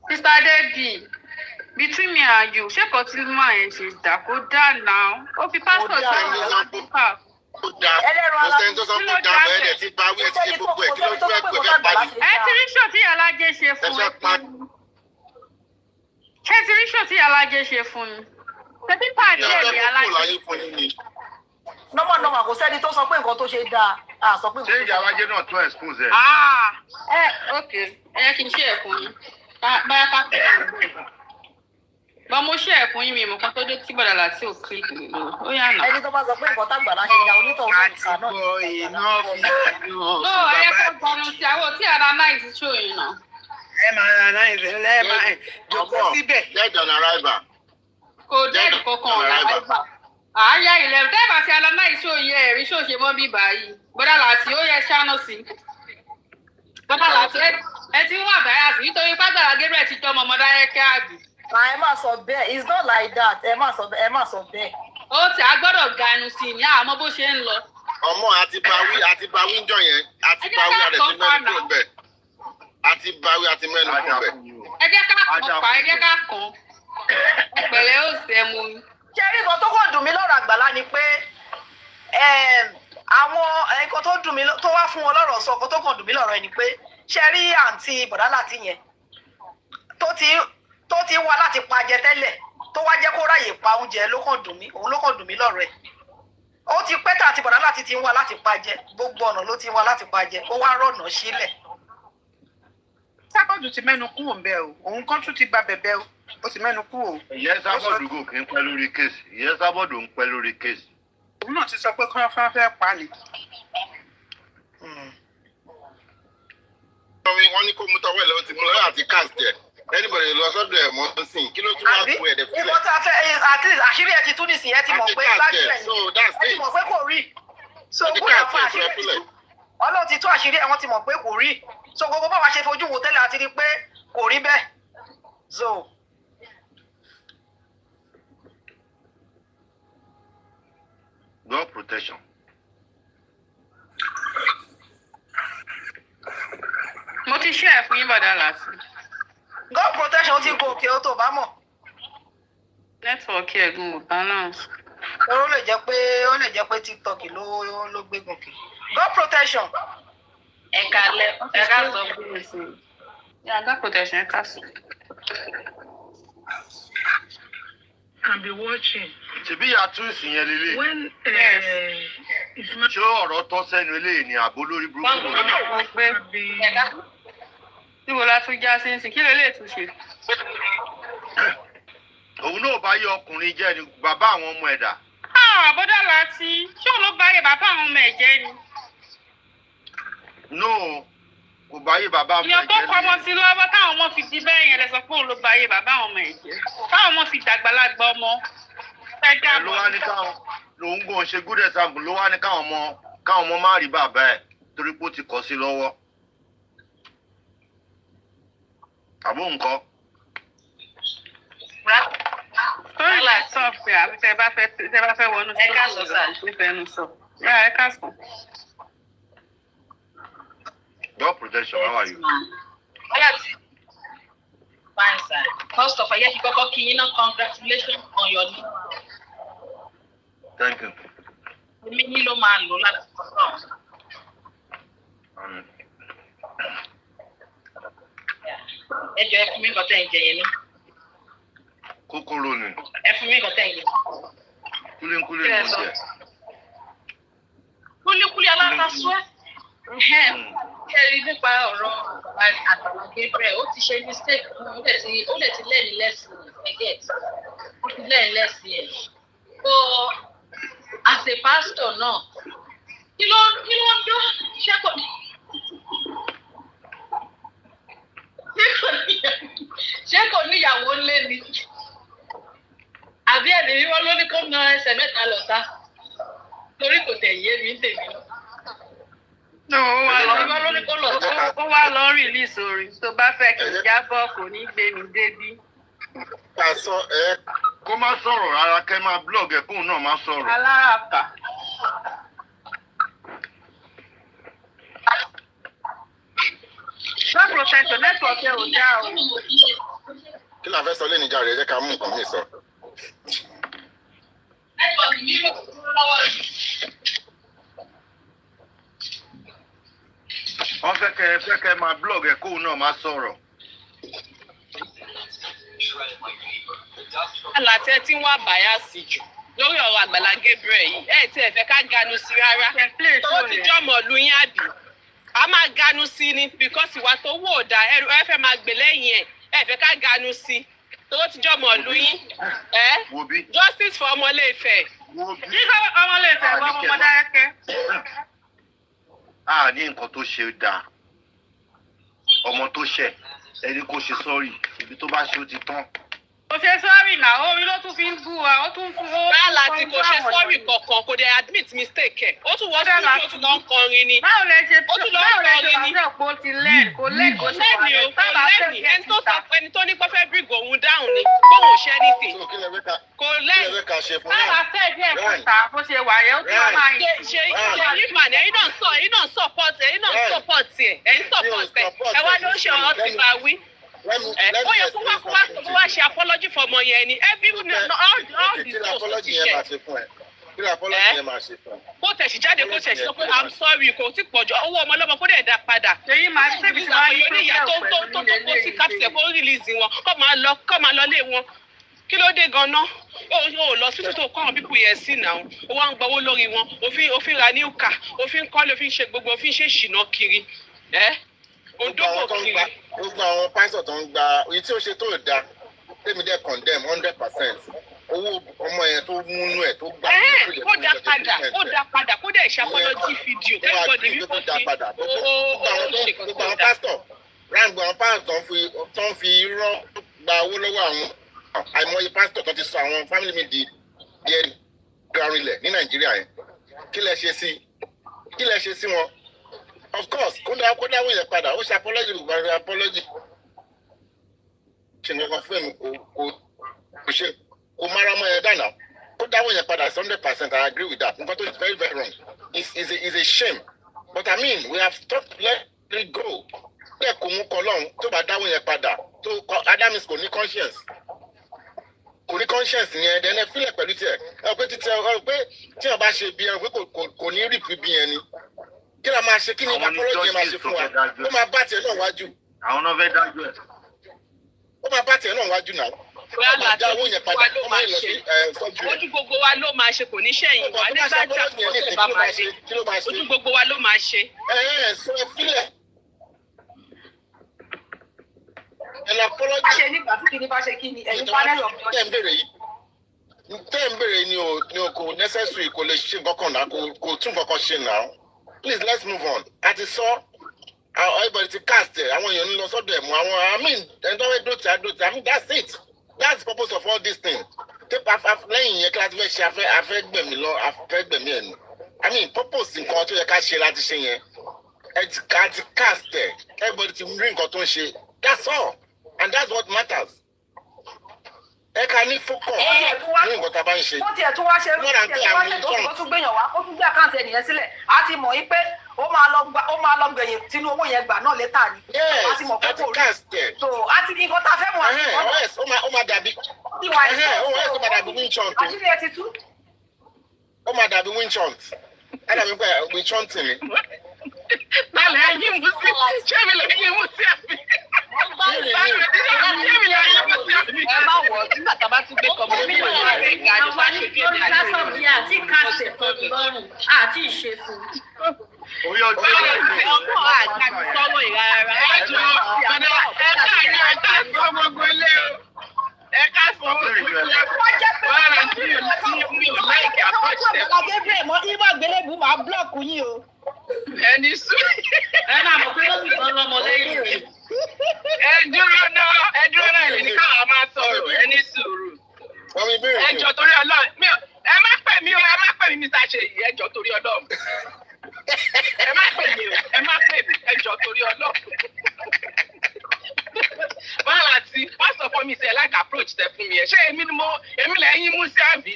Mr. Debbie, between me and you, ṣé kò tí mà ẹ̀ ṣe dà kó dà náà? Ó fi pásítọ̀ sí ọ̀rọ̀ lápá. Mo sẹ́ni tó sọ pé dà bẹ́ẹ̀ dẹ̀ ti bá wíwẹ̀ sí gbogbo ẹ̀ kí ló fẹ́ pé fẹ́ parí. Ẹ ti rí ṣò tí Alájẹ ṣe fún ẹ. Ṣé ti rí ṣò tí Alájẹ ṣe fún mi? Tẹ́bí pàdé ẹ̀mí Alájẹ. Nọ́mọ̀ kò sẹ́ni tó sọ pé nǹkan tó ṣe dáa. Ṣé ìyá Alájẹ náà tó expose ẹ? Ok, ẹ yẹ kí n ṣe ẹ̀kún yín. Báyá ká pè é. Bọ́ mo ṣe ẹ̀kún yín mi mọ̀ kan tó dé tí bọ̀dà láti ò kílìkì lò. Ó yà nà. Ẹni tó bá sọ pé nǹkan t'Àgbàlá ṣe dáa onítọ̀ náà nìkan náà. No, ẹ yẹ kó gbọ́nù sí àwọn tí analyze show yìí náà. Ẹ máa analyze ẹ máa jókòó síbẹ̀. Dead on arrival. Kò dead kankan on arrival. Àáyá ilẹ̀ tẹ́ bá ti analyze show yẹ ẹ̀rí show ṣe mọ́ bí báyìí. Bọ́dà láti ó yẹ ṣáná sí. Bọ́dà láti ẹ ti ń wà báyà sí nítorí Àgbàlá Gabriel ti jọ ọmọ ọmọdé ayẹ́kẹ́ àbí. Ẹ má sọ bẹ́ẹ̀, it's not like that. Ẹ má sọ bẹ́ẹ̀. Ó ti agbọ́dọ̀ ganu sí i ní àmọ́ bó ṣe ń lọ. Ọmọ àti bawí ń jọ yẹn àti bawí àrẹ ti mẹ́nu kúrò bẹ́ẹ̀. Àti bawí àti mẹ́nu kúrò bẹ́ẹ̀. Ẹ jẹ́ ká kàn pa ẹ jẹ́ ká kàn. Pẹ̀lẹ́ ó sẹ́ mu. Ṣé rí nǹkan tó kàn dùn mí lọ́rọ̀ Àgbàlá ni pé àwọn nǹkan tó dùn mí tó wá fún wọn lọ́rọ̀ sọ nǹkan tó kàn dùn mí lọ́rọ̀ ni pé ṣé rí àǹtí bọ̀dá Láti yẹn tó ti wá láti pajẹ tẹ́lẹ̀ tó wá jẹ́ kó ráyè pa oúnjẹ ló kàn dùn mí lọ́rọ̀ ẹ̀. Ó ti pẹ́ tà àti bọ̀dá Láti ti ń wá láti pajẹ gbogbo ọ̀nà ló ti ń wá láti pajẹ ó wá rọ̀nà sílẹ̀. Sábọ̀dù ti mẹ́nu kú òun bẹ́ẹ̀ o òun kan tún ti gba bẹ̀bẹ̀ o ó ti mẹ́nu kú o. Ìyẹn Sábọ̀dù kò kí ń pẹ́ lórí kéèsì. Ìyẹn Sábọ̀dù ń pẹ́ lórí kéèsì. Òun náà ti sọ pé kọ́ fẹ́ pa ni. Wọ́n ní kó mú tọwọ́ ẹ̀ lọ́wọ́ ti mú lọ́wọ́ àti káàsì ẹ̀. Anybody lọ sọ́dọ̀ ẹ̀ mọ́ sí kí ló tún wá kú ẹ̀ dẹ̀ fúnlẹ̀. Ìwọ́n tá a fẹ́ at least àṣírí ẹ̀ ti tú nísìnyí ẹ ti mọ̀ pé gbájú ẹ̀ ni ẹ ti mọ̀ pé kò rí. So bóyá fún àṣírí ẹ̀ ti tú. Ọlọ́run ti tú àṣírí ẹ̀ wọ́n ti mọ̀ pé kò rí. So gbogbo báwa ṣe fojú wo tẹ́lẹ̀ àti rí pé kò rí bẹ́ẹ̀. So. God protection. Mo ti ṣe ẹ̀ fún yín bọ̀dá Láti. God protection ti gòkè ó tó bá mọ̀. Network here good balance. Ó lè jẹ́ pé TikTok ló gbé gòkè. God protection. Eka sọ fún mi sí. Yeah, God protection eka sọ. Can be watching. Ṣebí ya tún ìsìn yẹn lélẹ̀. When ṣé ọ̀rọ̀ tọ́ sẹ́nu eléyìí ni àbó lórí burúkú lórí? Níbo la tún já sí ń sìn? Kí lè tún ṣe? Òun náà bá yẹ ọkùnrin jẹ́ ni bàbá àwọn ọmọ ẹ̀dá. Bọ́dà Lati, ṣé òun ló bá yẹ bàbá àwọn ọmọ ẹ̀ jẹ́ ni? No, kò bá yẹ bàbá ọmọ ẹ̀ jẹ́ ni. Ìyàn tó kọ́ ọmọ sí lọ́wọ́ táwọn ọmọ fi di bẹ́ẹ̀ yẹn lẹ sọ pé òun ló bá yẹ bàbá àwọn ọmọ ẹ̀ jẹ́. Táwọn ọmọ fi dàgbàlagbà ọmọ. Ló wá ní káwọn lòun gbọ́n ṣe good example ló wá ní káwọn ọmọ má rí bàbá ẹ̀ torí pé ó ti kọ́ sí lọ́wọ́. Àbó nǹkan. Torí là sọ pé àbí tẹ bá fẹ́ wọnú sí ọ̀rọ̀ ìfẹ́nu sọ. Yá ẹ ká sọ. God protection, how are you? Fine, sir. First of all, yes, you kọ́kọ́ kí yín náà congratulations on your new. Thank you. Èmi ní ló máa lò láti sọ̀rọ̀. Ẹ jọ̀ọ́ ẹ fún mi nǹkan tẹ́ ń jẹ yẹn ní. Kókóró ni. Ẹ fún mi nǹkan tẹ́ ń jẹ. Kúlíkúlí ni mo jẹ. Kúlíkúlí aláta súẹ́. Kí ẹ rí nípa ọ̀rọ̀ Àgbàlá Gabriel, ó ti ṣe mistake fún un, ó lè ti lẹ́ẹ̀ni lẹ́sìn ẹ̀gẹ́t. Ó ti lẹ́ẹ̀ni lẹ́sìn ẹ̀. So, as a pastor náà, kí ló ń dún? Ṣé kò níyàwó ńlé ni? Àbí ẹ̀mí wíwọ́ ló ní kó na ẹsẹ̀ mẹ́ta lọ́ta? Torí kò tẹ̀ yé mi ń tèmi. Ó wá lọ release orin tó bá fẹ́ kí n jábọ̀ kò ní gbé mi débí. Pàṣọ kó má sọ̀rọ̀ rárá kẹ́ máa blog ẹ̀ fóun náà má sọ̀rọ̀. Aláràkà. God protection network ẹ ò dá o. Kí la fẹ́ sọ lé níjà rẹ̀ jẹ́ ká mú nǹkan mi sọ. Network mi ló lọ́wọ́ rẹ̀. Wọ́n fẹ́ kẹ́ máa blog ẹ̀ kóun náà má sọ̀rọ̀. Àlàtẹ tí wọ́n àbáyá sí jù lórí ọ̀rọ̀ Àgbàlá Gabriel yìí tí ẹ fẹ́ ká ganu sí rárá tó ti jọmọ lu yín àbí a máa ganu sí ni because ìwà tó wò dá ẹ fẹ́ máa gbè lẹ́yìn ẹ fẹ́ ká ganu sí tó ti jọmọ lu yín justice for Ọmọléèfẹ̀. Nígbà Ọmọléèfẹ̀ wọ́n ọmọ Mọdákẹ́kẹ́. Ní nǹkan tó ṣe dáa ọmọ tó ṣẹ̀ ẹni kò ṣe sọ́ọ̀rì ibi tó bá ṣe ó ti tán. Kò ṣe sọ́ọ̀rì náà orí ló tún fi ń bú wa ó tún fún ó. Bá Láti kò ṣe sọ́ọ̀rì kankan kò dé admit mistake ẹ̀ ó tún wọ́n sí ó tún lọ ń kọrin ni. Báwo lẹ ṣe ó tún lọ ń kọrin ni. Báwo lẹ ṣe lẹ́ẹ̀ni kò lẹ́ẹ̀ni kò ṣe wà lẹ́ẹ̀ni ẹni tó sọ ẹni tó ní pọ́fẹ́ bírígì òun dáhùn ni bóun ò ṣe anything. Kò lẹ́ẹ̀ni báwa fẹ́ díẹ̀ kúta bó ṣe wà yẹn ó tún wọ́n máa yìn. ṣe yíman ẹ̀yin náà support ẹ̀ ẹ̀yin support ẹ̀ ẹ wá ló ń ṣe ọ̀rọ̀ ti bá wí. Ó yẹ kó wá ṣe apology for ọmọ yẹn ni all the souls ti ṣe. Kó tẹ̀sí jáde kó tẹ̀sí sọ pé I'm sorry kò tí pọ̀jù owó ọmọ ọlọ́mọ kó dẹ̀ dá padà. Èyí máa ń tẹ̀sí wá ní ìyá tó kó sí capsule kó release wọn kó máa lọ lé wọn. Kí ló dé gan-an? Ó lọ sí tó kọ́ àwọn pípù yẹn sí náà. Ó wá ń gbowó lórí wọn. Òfin ra new car, òfin kọ́lé, òfin ṣe gbogbo, òfin ṣe ṣìnà kiri. Gbogbo àwọn pásítọ̀ tó ń gba èyí tí ó ṣe tó dáa tèmi dẹ̀ condemn 100%. Owó ọmọ yẹn tó múnú ẹ̀ tó gbà. Ó dá padà kó dẹ̀ ṣàpọ́lọ́jì fídíò everybody rí kó sí. Gbogbo àwọn pásítọ̀ ráńgbò àwọn pásítọ̀ tó ń fi irọ́ gba owó lọ́wọ́ àwọn àìmọye pásítọ̀ tó ti sọ àwọn family mi di ẹ̀rí garinlẹ̀ ní Nàìjíríà yẹn. Kí lẹ ṣe sí wọn? Of course, kó dáwọ́ yẹn padà, ó ṣe apology gbogbo apology. Ṣé nǹkan fún èmi kò mára mọ́ ẹ dáná? Kó dáwọ́ yẹn padà 100%, I agree with that. Nǹkan tó is very very wrong. It's a shame. But I mean, we have to let it go. Bẹ́ẹ̀ kò mú kọ lọ́hùn tó bá dáwọ́ yẹn padà tó Adamis kò ní conscience. kò ní conscience yẹn then ẹ fílẹ̀ pẹ̀lú tiẹ̀ ẹ pé títí ẹ pé tí ẹ bá ṣe bí ẹ pé kò ní rí bí yẹn ni kí la máa ṣe kí ni apology máa ṣe fún wa ó máa bá tiẹ̀ náà wájú. àwọn náà fẹ́ dájú ẹ̀. ó máa bá tiẹ̀ náà wájú náà. Ojú gbogbo wa ló máa ṣe kò ní ṣẹ̀yìn wá nígbà tí àkọsílẹ̀ bá máa ṣe. Ojú gbogbo wa ló máa ṣe. Sọ ẹ fílẹ̀. Ẹ lọ apology. A ṣe nígbà tí kìíní bá ṣe kí ni ẹ̀yin panel of judges. Tẹ́ ń bèrè ni o kò necessary kò lè ṣe nǹkan kan náà kò tún nǹkan kan ṣe náà. Please let's move on. A ti sọ everybody ti cast ẹ̀ àwọn èèyàn ń lọ sọ́dọ̀ ẹ̀ mú àwọn ẹni tó fẹ́ dòtí I mean that's it. That's the purpose of all this thing. Lẹ́yìn yẹn kí láti fẹ́ ṣe afẹ́ gbẹ̀mí ẹ̀ nù. I mean purpose nǹkan tó yẹ ká ṣe láti ṣe yẹn. Ẹ ti cast ẹ̀ everybody ti rí nǹkan tó ń ṣe. That's all and that's what matters. Ẹ ká ní focus ní nǹkan tá a bá ń ṣe. Ó tiẹ̀ tún wá ṣe tó tún gbèyàn wá ó tún gbé àkáǹtì ẹnìyẹn sílẹ̀ á ti mọ̀ yín pé ó máa lọ gbẹ̀yìn tínú owó yẹn gbà náà létà ni. Yes, a ti cast ẹ̀. So a ti ní nǹkan tá a fẹ́ mọ̀ àti ó máa dàbí winch hunt. Àṣírí ẹ ti tú. Ó máa dàbí winch hunt. Ẹ dàbí pé winch hunt ni. Báyọ̀ ẹyin mú sí ṣé mi lè yín mú sí àbí? Ẹ má wọ̀ nígbà tá a bá tún gbé kọ́mọ mi wọ̀ láti ìgbà ní bá ṣe kéde àti àti káṣẹ̀ tọ́jú lọ́rùn àti ìṣesùn. Ọmọ àgbà sọ́wọ́ ìrara. Ẹjọ́ ẹ̀ka sọ gbogbo ilé o. Ẹ̀ka sọ gbogbo ilé o. Bára mi ò láìkí àpọ̀jù. Gabriel mọ ibà gbélébù máa blọọkù yín o. Ẹni sùn. Ẹ máa mọ̀ pé lóbi kan lọ́mọ lẹ́yìn rẹ̀. Ẹ dúró náà lè ní káwọn máa sọ̀rọ̀ ẹni sùúrù. Ẹjọ́ torí Ọlọ́run ẹ má pè mí Mr. Ṣèyí ẹjọ́ torí Ọlọ́run. Ẹ má pè mí ẹjọ́ torí Ọlọ́run. Báwo àti pásítọ̀ fún mi ṣe like approach tẹ fún mi ẹ ṣé èmi lẹ́yìn mú sí àbí?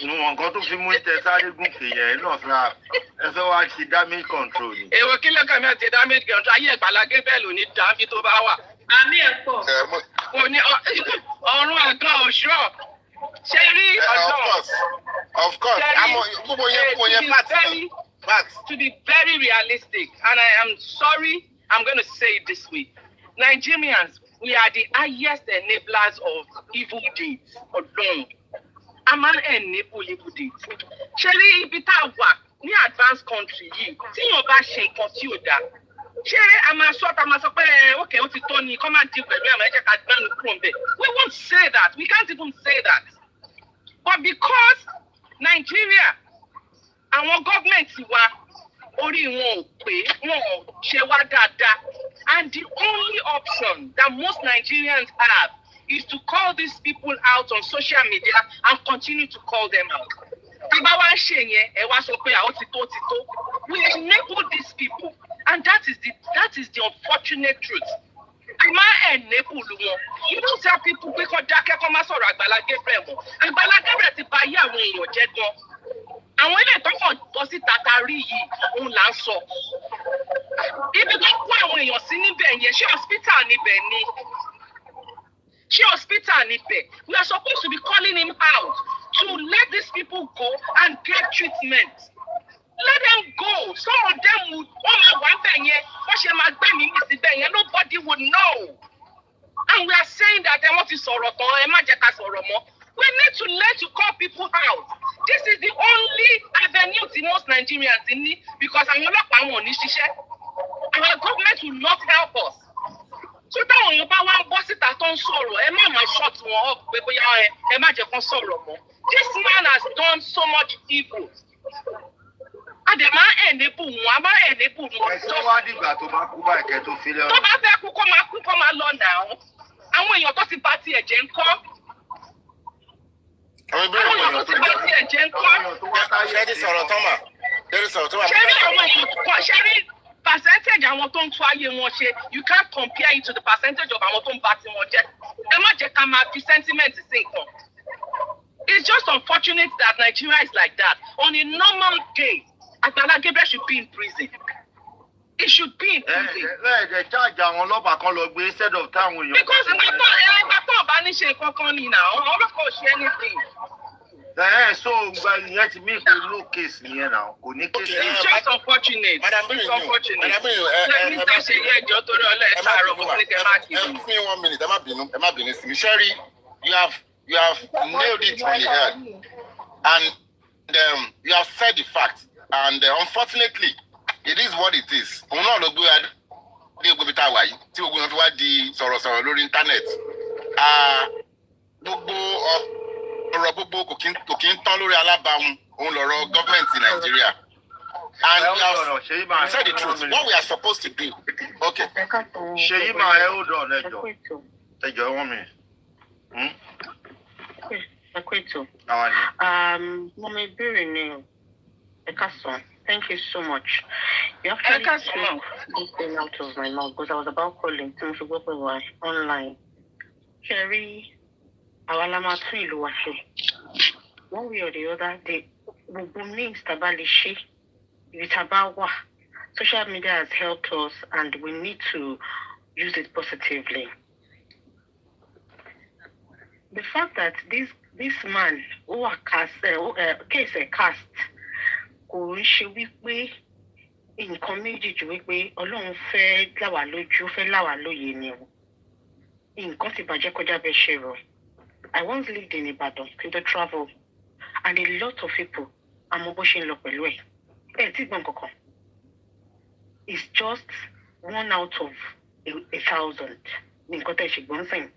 Inú wọn kan tó fi mú tẹ sáré gùnkè yẹn náà fúnra ẹ fẹ́ wá ṣe damage control ni. Èwo kí lókàn mi àti damage control ayé ìgbàlagé bẹ́ẹ̀ ló ní dábí tó bá wà. Àmì ẹ̀ pọ̀. Òní ọ̀run àgàn òṣùọ̀ ṣe rí ọ̀dọ́. Of course, gbogbo yẹn to be very realistic, and I am sorry, I'm going to say it this way. Nigerians, we are the highest enablers of evil deeds alone. A máa ń enable evil deeds. Ṣé rí ibi tá a wà ní advanced country yìí tí yóò bá ṣe nǹkan tí ò dáa? Ṣé a máa sọ pé okay ó ti tó ni kọ́ máa di pẹ̀lú ẹ̀mọ́ ẹ̀jẹ̀ ká gbẹ́nu kúrò ń bẹ̀? We won't say that. We can't even say that. But because Nigeria, àwọn gọ́ọ̀mẹ̀ntì wa orí wọn ò pé wọn ò ṣe wá dáadáa, and the only option that most Nigerians have is to call these people out on social media and continue to call them out. Tábà wá ṣe yẹn, ẹ wá sọ pé àwọn ti tó. We enable these people, and that is the unfortunate truth. A máa enable wọn. You don't tell people pé kọ́ dákẹ́ kọ́ máa sọ̀rọ̀ Àgbàlá Gabriel mọ́. Àgbàlá Gabriel ti bà ayé àwọn èèyàn jẹ́ gan. Àwọn ilé ìtọ́kàn bọ́ sí tatari yìí, òun là ń sọ. Ibi tó kó àwọn èèyàn sí níbẹ̀ yẹn, ṣé hospital níbẹ̀ ni? Ṣé hospital níbẹ̀? We are supposed to be calling him out to let these people go and get treatment. Let them go. Some of them would nobody would know. And we are saying that they want to we need to learn to call people out. This is the only avenue to most Nigerians in need because our government will not help us. So táwọn èèyàn bá wá ń bọ́ síta tó ń sọ̀rọ̀ ẹ má máa shut wọn up pé bóyá ẹ má jẹ́ kán sọ̀rọ̀ mọ́. This man has done so much evil. Adé máa enable wọn, a máa enable wọn. Ẹ̀sìn wá dìgbà tó bá kú báyìí kẹ́ tó fi lẹ́wọ̀n. Tó bá fẹ́ kú kó máa lọ nà án. Àwọn èèyàn tó ti bá tiẹ̀ jẹ́ ń kọ́. Àwọn èèyàn tó ti bá tiẹ̀ jẹ́ ń kọ́. Ṣé ní sọ̀rọ̀ tán mà? Ṣé ní sọ̀rọ̀ tó wà? Ṣé ní àwọn èèyàn kan ṣé ní percentage àwọn tó ń tún ayé wọn ṣe, you can't compare it to the percentage of àwọn tó ń bá tiwọn jẹ́. Ẹ má jẹ́ ká máa fi sentiment sí nǹkan. It's just unfortunate that Nigeria is like that. On a normal day, Agbala Gabriel should be in prison. It should be in prison. They charge àwọn ọlọ́pàá kan lọ gbé instead of táwọn èèyàn. Because ìgbà tó bá ní ṣe kankan ni now, ọlọ́pàá ò ṣe anything. So ìyẹn ti mí kò no case nìyẹn náà, kò ní case. It's just unfortunate. It's unfortunate. Let me just say yeah, jọ torí ọlọ́ ẹ̀ ṣàárọ̀ mo ní kẹ́ máa kí mi. Give me 1 minute, ẹ má bínú sí mi. Sherry, you have nailed it on the head. And you have said the fact. And unfortunately, it is what it is. Òun náà ló gbé adé gbogbo tá a wà yìí tí gbogbo wọn fi wá di sọ̀rọ̀sọ̀rọ̀ lórí internet. Gbogbo ọ̀rọ̀ gbogbo kò kí ń tán lórí alábàáhùn òun lọ̀rọ̀ gọ́ọ̀mẹ̀ntì Nàìjíríà. And we have said the truth. What we are supposed to do. Okay. Ṣèyí máa hold on ẹjọ́ 1 minute. Mommy Birini, thank you so much. You actually took this thing out of my mouth because I was about calling to work with online. Sherry, Awalama Twiluwashi. One way or the other, the means Tabalishi, Vitabawa. Social media has helped us and we need to use it positively. The fact that this man who are cast kò ń ṣe wípé nǹkan méjì ju wípé Ọlọ́run fẹ́ là wá lójú fẹ́ là wá lóye ni o. Nǹkan ti bàjẹ́ kọjá bẹ́ẹ̀ ṣe rò. I once lived in Ibadan, to travel, and a lot of people àmọ́ bó ṣe ń lọ pẹ̀lú ẹ̀. Tí gbọ́n kankan. It's just 1 out of 1,000. Ní nǹkan tẹ̀ ṣe gbọ́n sẹ́yìn.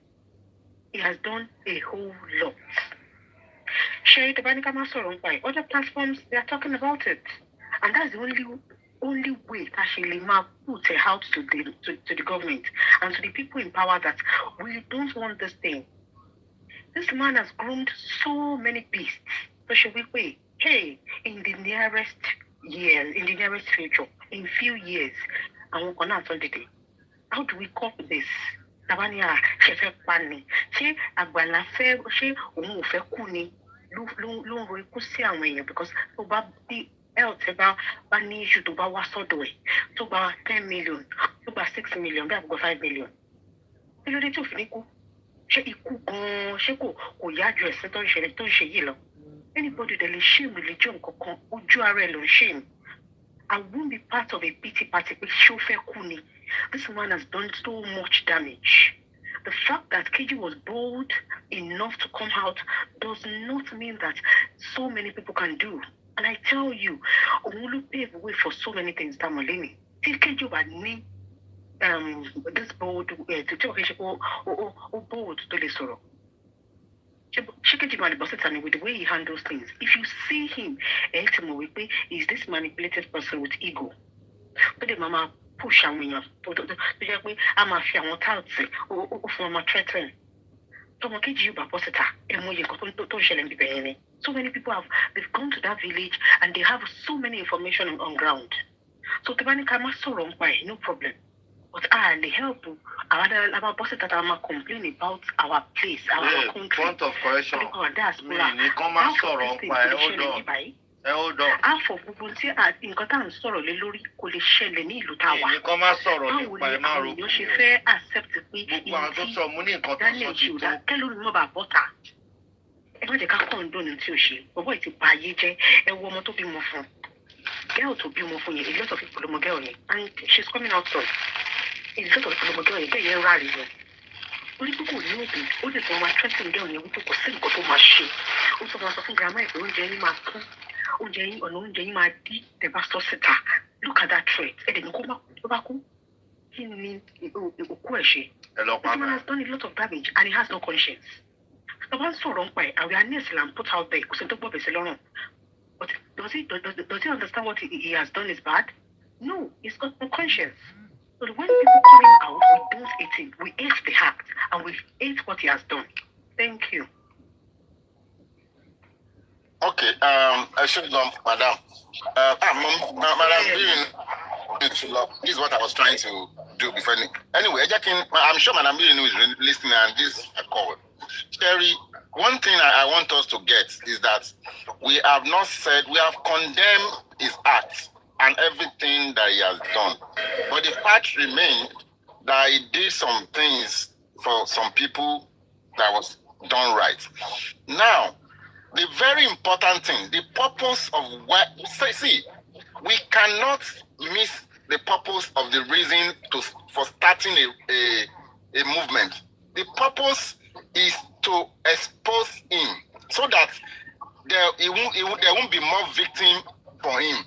He has done a whole lot. Sherry, the Banikama Sorompai, other platforms, they are talking about it. And that's the only way actually put a out to the government and to the people in power that we don't want this thing. This man has groomed so many beasts. So should we wait? Hey, in the nearest years, in the nearest future, in few years, I won't go on today. How do we cope with this? Tabania, ṣe pani, ṣe àgbàlá fẹ́, ṣe òun ò fẹ́ kú ni, ló ń ro ikú sí àwọn èèyàn because tó bá bí health bá ní issue tó bá wá sọ́dọ̀ ẹ̀, tó bá 10 million, tó bá 6 million, bí àbúkọ 5 million. Kí ló dé tí ò fi ní kú? Ṣé ikú gan-an, ṣé kò yá ju ẹ̀sìn tó ń ṣe yìí lọ? Anybody that is shame religion kankan, ojú ara ẹ̀ ló ń shame. I won't be part of a pity party with chauffeur Kuni. This man has done so much damage. The fact that KG was bold enough to come out does not mean that so many people can do. And I tell you, Omulu paved the way for so many things, Tamolini. Till KG had need this bold to tell KG bold to the sorrow. With the way he handles things, if you see him, is this manipulated person with ego. But the mama push and win. I'm a fear on Tautsi or from a threaten. So many people they've gone to that village and they have so many information on ground. So the money can no problem. But they help our bosses that are complaining about our place, our country. Point of correction. Hold on. For people tí nǹkan tá à ń sọ̀rọ̀ lé lórí kò lè ṣẹlẹ̀ ní ìlú tá a wà. Nǹkan máa sọ̀rọ̀ nípa ẹ̀ máa rò. Báwo ni àwọn èèyàn ṣe fẹ́ accept pé gbogbo àwọn tó sọ mú ní nǹkan tó sọ ti tó. Kẹ́lórí mọ́ bá bọ́ta. Ẹ má jẹ́ ká kọ́ńdónù tí ò ṣe. Bọ̀bọ̀ ì ti ba ayé jẹ́. Ẹ wo ọmọ tó bímọ fún. Girl tó bímọ fún yẹn, a lot of people ló mọ girl yẹn. And she's coming out soon. A lot of people ló mọ girl yẹn. Bẹ́ẹ̀ yẹn rárẹ̀ yẹn. Orí púpọ̀ ní òbí, ó lè sọ wọn trusting girl yẹn wípé kò sí nǹkan tó máa ṣe. Ó sọ wọn sọ fún grandma ẹ̀ pé oúnjẹ yín máa tún. Look at that trait. This man has done a lot of damage and he has no conscience. The one so wrong by awareness and put out there. But does he understand what he has done is bad? No, he's got no conscience. So when people call him out, we don't hate him. We hate the act and we hate what he has done. Thank you. Okay, I should go, madam. Madam, this is what I was trying to do before. Anyway, I'm sure Madam Birin is listening and this call. Sherry, one thing I want us to get is that we have not said, we have condemned his act. and everything that he has done. But the fact remains that he did some things for some people that was done right. Now, the very important thing, the purpose of what, see, we cannot miss the purpose of the reason for starting a movement. The purpose is to expose him so that there won't be more victim for him.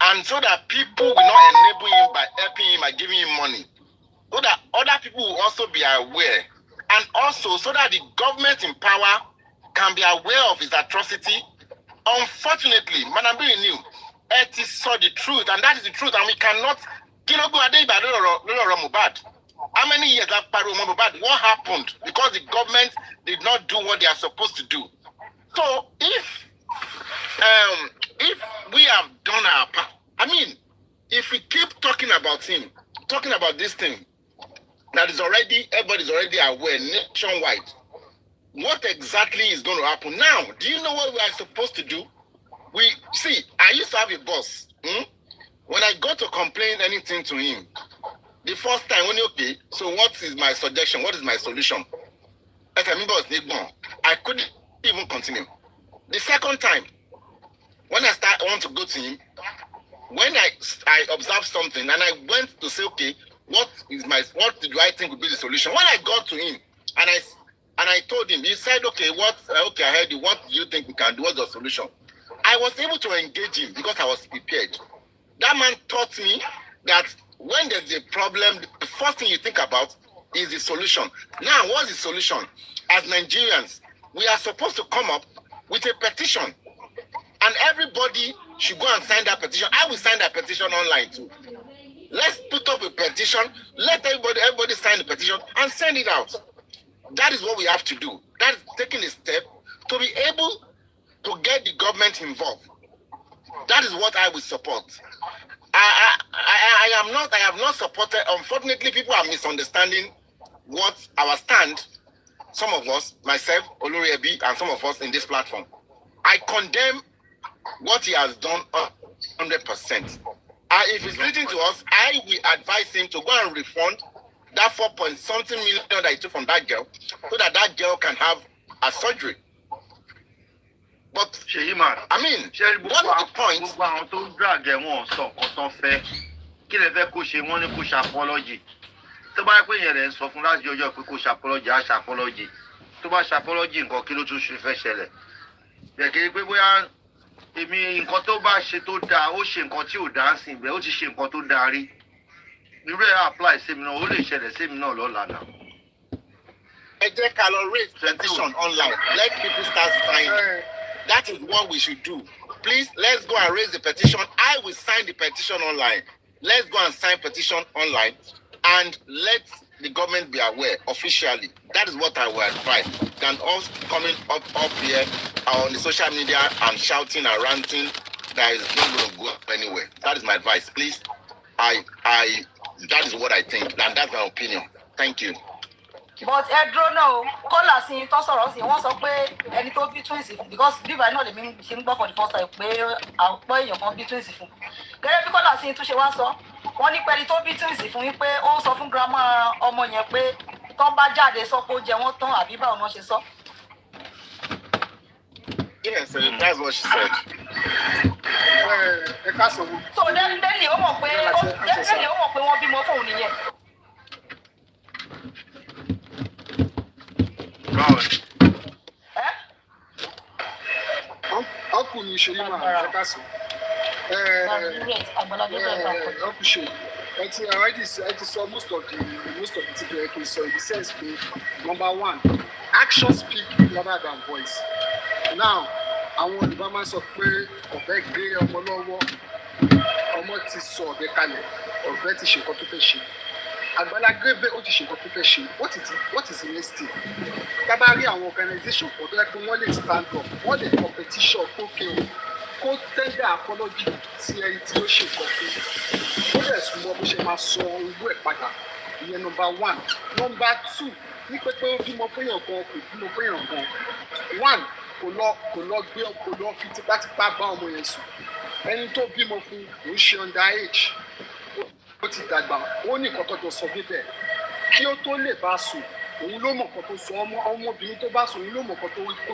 And so that people will not enable him by helping him, by giving him money. So that other people will also be aware. And also so that the government in power can be aware of his atrocity. Unfortunately, Madam Billy knew, it is so the truth, and that is the truth, and we cannot. Mohbad. How many years have Mohbad? What happened? Because the government did not do what they are supposed to do. So if we have done our part, I mean, if we keep talking about him, talking about this thing, that is already, everybody's already aware nationwide, what exactly is going to happen? Now, do you know what we are supposed to do? We see, I used to have a boss. When I go to complain anything to him, the first time, when okay, so what is my suggestion? What is my solution? I couldn't even continue. The second time, when I want to go to him, when I observed something and I went to say, okay, what do I think would be the solution? When I got to him and I told him, he said, okay, okay, I heard you. What do you think we can do? What's the solution? I was able to engage him because I was prepared. That man taught me that when there's a problem, the first thing you think about is the solution. Now, what's the solution? As Nigerians, we are supposed to come up with a petition. And everybody should go and sign that petition. I will sign that petition online too. Let's put up a petition. Let everybody sign the petition and send it out. That is what we have to do. That is taking a step to be able to get the government involved. That is what I will support. I have not supported. Unfortunately, people are misunderstanding what our stand. Some of us, myself, Olori Ebi, and some of us in this platform. I condemn what he has done 100%. If he's listening to us, I will advise him to go and refund that 4-point-something million that he took from that girl, so that that girl can have a surgery. But I mean, what is the point? Apology. Tó bá pé yẹn rẹ̀ ń sọ fún láti ọjọ́ pé kó ṣàpọ́lọ́jì á ṣàpọ́lọ́jì. Tó bá ṣàpọ́lọ́jì nǹkan kí ló tún ṣe fẹ́ ṣẹlẹ̀. Bẹ̀kẹ́ pé bóyá èmi nǹkan tó bá ṣe tó dáa ó ṣe nǹkan tí ò dáa sí ibẹ̀ ó ti ṣe nǹkan tó dáa rí. Irú ẹ̀ apply sí mi náà ó lè ṣẹlẹ̀ sí mi náà lọ́la náà. Ẹ jẹ́ ká lọ raise petition online. Let people start signing. That is what we should do. Please, let's go and raise the petition. I will sign the petition online. Let's go and sign petition online and let the government be aware officially. That is what I will advise. Than us coming up here on the social media and shouting and ranting that is not going to go anywhere. That is my advice. Please, that is what I think, and that's my opinion. Thank you. But Edro no, caller sí tó sọ̀rọ̀ sí wọ́n sọ pé ẹni tó bí twins fún because bíbá náà lèmi ṣe ń gbọ́ for the first time pé àpọ̀ èèyàn kan bí twins fún. Gẹ́gẹ́ bí caller sí tún ṣe wá sọ, wọ́n ní pé ẹni tó bí twins fún yín pé ó sọ fún grandma ọmọ yẹn pé tó bá jáde sọ pé ó jẹ wọ́n tán àbí báwo náà ṣe sọ. Yes, that's what she said. So definitely ó mọ̀ pé wọ́n bímọ fóun nìyẹn. Ọkùnrin ṣe yín máa fẹ́ ká sọ. Ọkùnrin ṣe ẹ ti sọ most of the things ẹ kì í sọ in the sense pé number one, actions speak louder than voice. Now, àwọn Yorùbá máa ń sọ pé ọ̀bẹ gbé ọmọ lọ́wọ́, ọmọ ti sọ ọ̀bẹ kalẹ̀, ọ̀bẹ ti ṣe nǹkan tó fẹ́ ṣe. Àgbàlá Gabriel ó ti ṣe nǹkan tó fẹ́ ṣe. What is the next thing? Tábà rí àwọn organisation kan tó yẹ kí wọ́n lè stand up, wọ́n lè competition kó tender apology sí ẹni tí ó ṣe nǹkan fún. Ó lè súnmọ́ bó ṣe máa sọ owó ẹ̀ padà. Ìyẹn number one. Number two, ní pépé ó bímọ fẹ́yàn kan kò bímọ fẹ́yàn kan. One, kò lọ fi tipátipá bá ọmọ yẹn sùn. ẹni tó bímọ fún kò ń ṣe underage ó ti dàgbà ó ní nǹkan tó jọ sọ bíbẹ̀ kí ó tó lè bá sùn òun ló mọ̀ nǹkan tó sọ ọmọbìnrin tó bá sùn òun ló mọ̀ nǹkan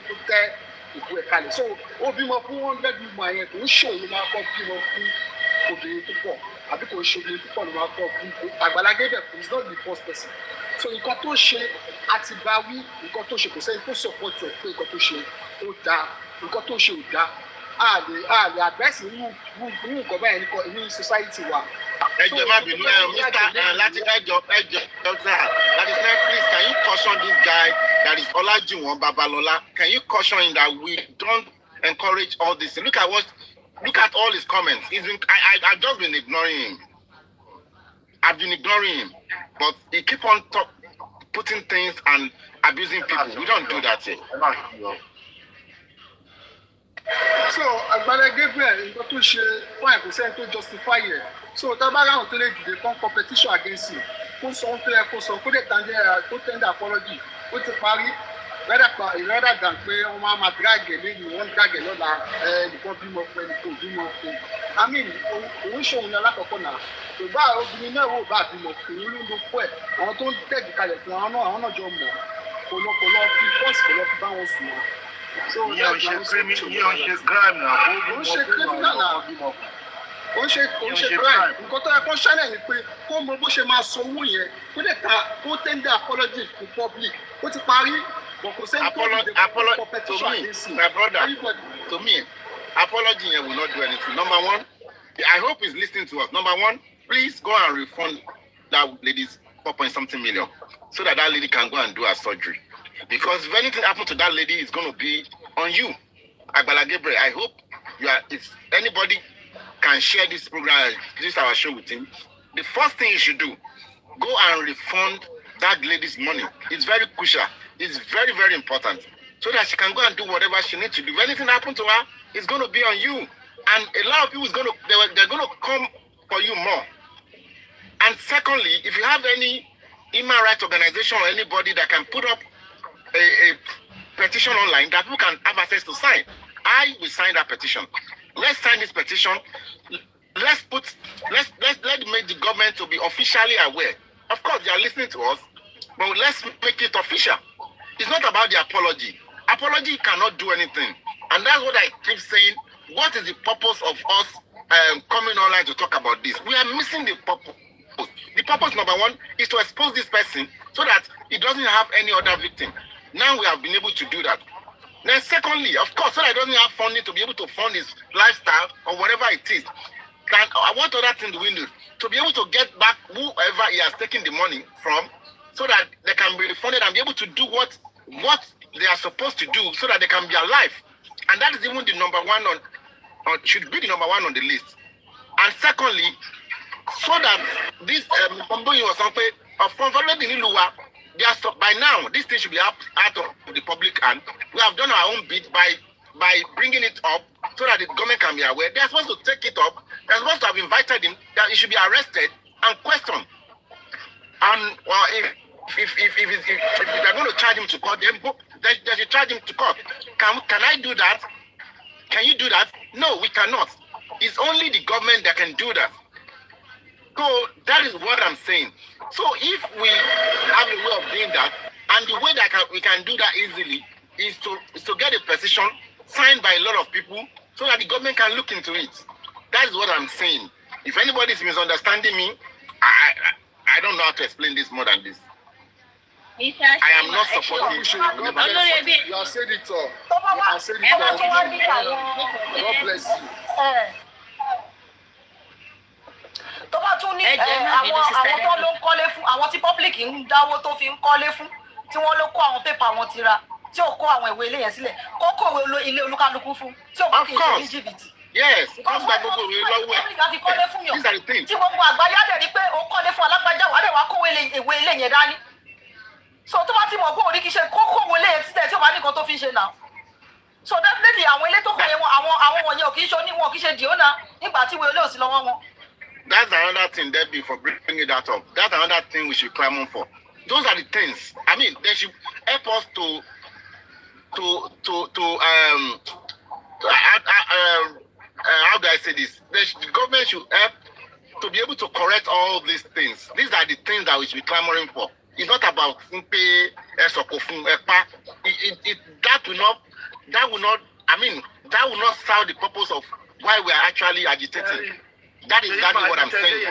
tó tẹ́ ìbú ẹ̀ kalẹ̀ so ó bímọ fún 100 woman yẹn kò ń ṣe òun ló máa kọ́ bímọ fún obìnrin tó pọ̀ àbí kò ń ṣe obìnrin tó pọ̀ ló máa kọ́ fún Àgbàlá Gabriel is not the first person so nǹkan tó ṣe àti bá wí nǹkan tó ṣe kò sẹ́ni tó support ẹ̀ pé nǹkan tó ṣe ó dáa nǹkan tó ṣe ò dáa a lè àgbẹ̀sì nínú nǹkan báyìí ní society wa. Ẹjọ́ má bínú Mr. Lati ẹjọ́ that is not please can you caution this guy that is Olajuwon Babalola can you caution him that we don't encourage all this look at all his comments I've just been ignoring him but he keep on putting things and abusing people we don't do that here. So Àgbàlá Gabriel nǹkan tó ṣe fún àìkúsẹ́ tó justify ẹ̀ so tábàrà àwọn tó lè dìde fún competition against him kó sọ ohun tó yẹ kó sọ kó lè tender apology ó ti parí rather than pé wọ́n máa drag ẹ̀ lẹ́yìn wọ́n drag ẹ̀ lọ́la nìkan bímọ fún ẹnìkan bímọ fún I mean òun ṣòun ní alákọ̀ọ́kọ́ náà ṣùgbọ́n obìnrin náà wò bá bímọ fún un ló fún ẹ̀ àwọn tó ń tẹ̀gì kalẹ̀ fún àwọn náà jọ mọ̀ kò lọ fi first kò lọ fi bá wọn sùn wọn. Ìyẹn ò ṣe crime náà ó ń ṣe criminal náà ó ń ṣe crime nǹkan tó yẹ kó ṣẹlẹ̀ ni pé kó mọ bó ṣe máa san owó yẹn kó lè kó tender apology fún public ó ti parí but kò sẹ́ni tó lè dé competition against him. My brother to me apology yẹn will not do anything. Number one I hope he's listening to us. Number one please go and refund that lady's 4.something million so that lady can go and do her surgery. Because if anything happens to that lady, it's going to be on you. Àgbàlá Gabriel, I hope if anybody can share this program, this our show with him, the first thing you should do, go and refund that lady's money. It's very crucial. It's very, very important. So that she can go and do whatever she needs to do. If anything happens to her, it's going to be on you. And a lot of people they're going to come for you more. And secondly, if you have any human rights organization or anybody that can put up a petition online that people can have access to sign, I will sign that petition. Let's sign this petition. Let's make the government to be officially aware. Of course, they are listening to us, but let's make it official. It's not about the apology. Apology cannot do anything, and that's what I keep saying. What is the purpose of us coming online to talk about this? We are missing the purpose. The purpose number one is to expose this person so that he doesn't have any other victim. Now we have been able to do that. Then secondly, of course, so that he doesn't have funding to be able to fund his lifestyle or whatever it is. And what other thing do we do? To be able to get back whoever he has taken the money from so that they can be refunded and be able to do what they are supposed to do so that they can be alive. And that is even the number one should be the number one on the list. And secondly, so that this by now this thing should be out of the public hand. We have done our own bit by bringing it up so that the government can be aware. They are supposed to take it up. They are supposed to have invited him that he should be arrested and questioned. And well, if they're going to charge him to court, then they should charge him to court. Can I do that? Can you do that? No, we cannot. It's only the government that can do that. So that is what I'm saying. So if we have a way of doing that, and the way that we can do that easily is to get a petition signed by a lot of people so that the government can look into it. That is what I'm saying. If anybody is misunderstanding me, I don't know how to explain this more than this. I am not supporting you. You have said it all. You have said it all. God bless you. Tó bá tún ní àwọn tó ló ń kọ́lé fún àwọn tí public ń dáwó tó fi ń kọ́lé fún tí wọ́n ló kó àwọn pépà wọn ti ra tí ò kó àwọn ìwé ilé yẹn sílẹ̀ kó kòwé ilé olúkálukú fún tí ò bá fi ṣe ní jìbìtì. Yes, come back gbogbo ìwé lọ́wọ́ ẹ̀. These are the things. Tí gbogbo àgbáyé á dẹ̀ rí pé ó kọ́lé fún alágbájá wà á dẹ̀ wá kówé ìwé ilé yẹn dání. So tó bá ti mọ̀ pé orí kìí ṣe kó kówé ilé yẹn sílẹ̀ tí ò bá ní nǹkan tó fi ń ṣe náà. So definitely àwọn ilé tó kọ̀ yẹn àwọn wọ̀nyẹn ò kìí ṣe dìónà nígbà tí ìwé ilé ò sí lọ́wọ́ wọn. That's another thing, Debbie, for bringing that up. That's another thing we should clamor for. Those are the things. I mean, they should help us how do I say this? The government should help to be able to correct all these things. These are the things that we should be clamoring for. It's not about that will not serve the purpose of why we are actually agitating. That is exactly what I'm saying.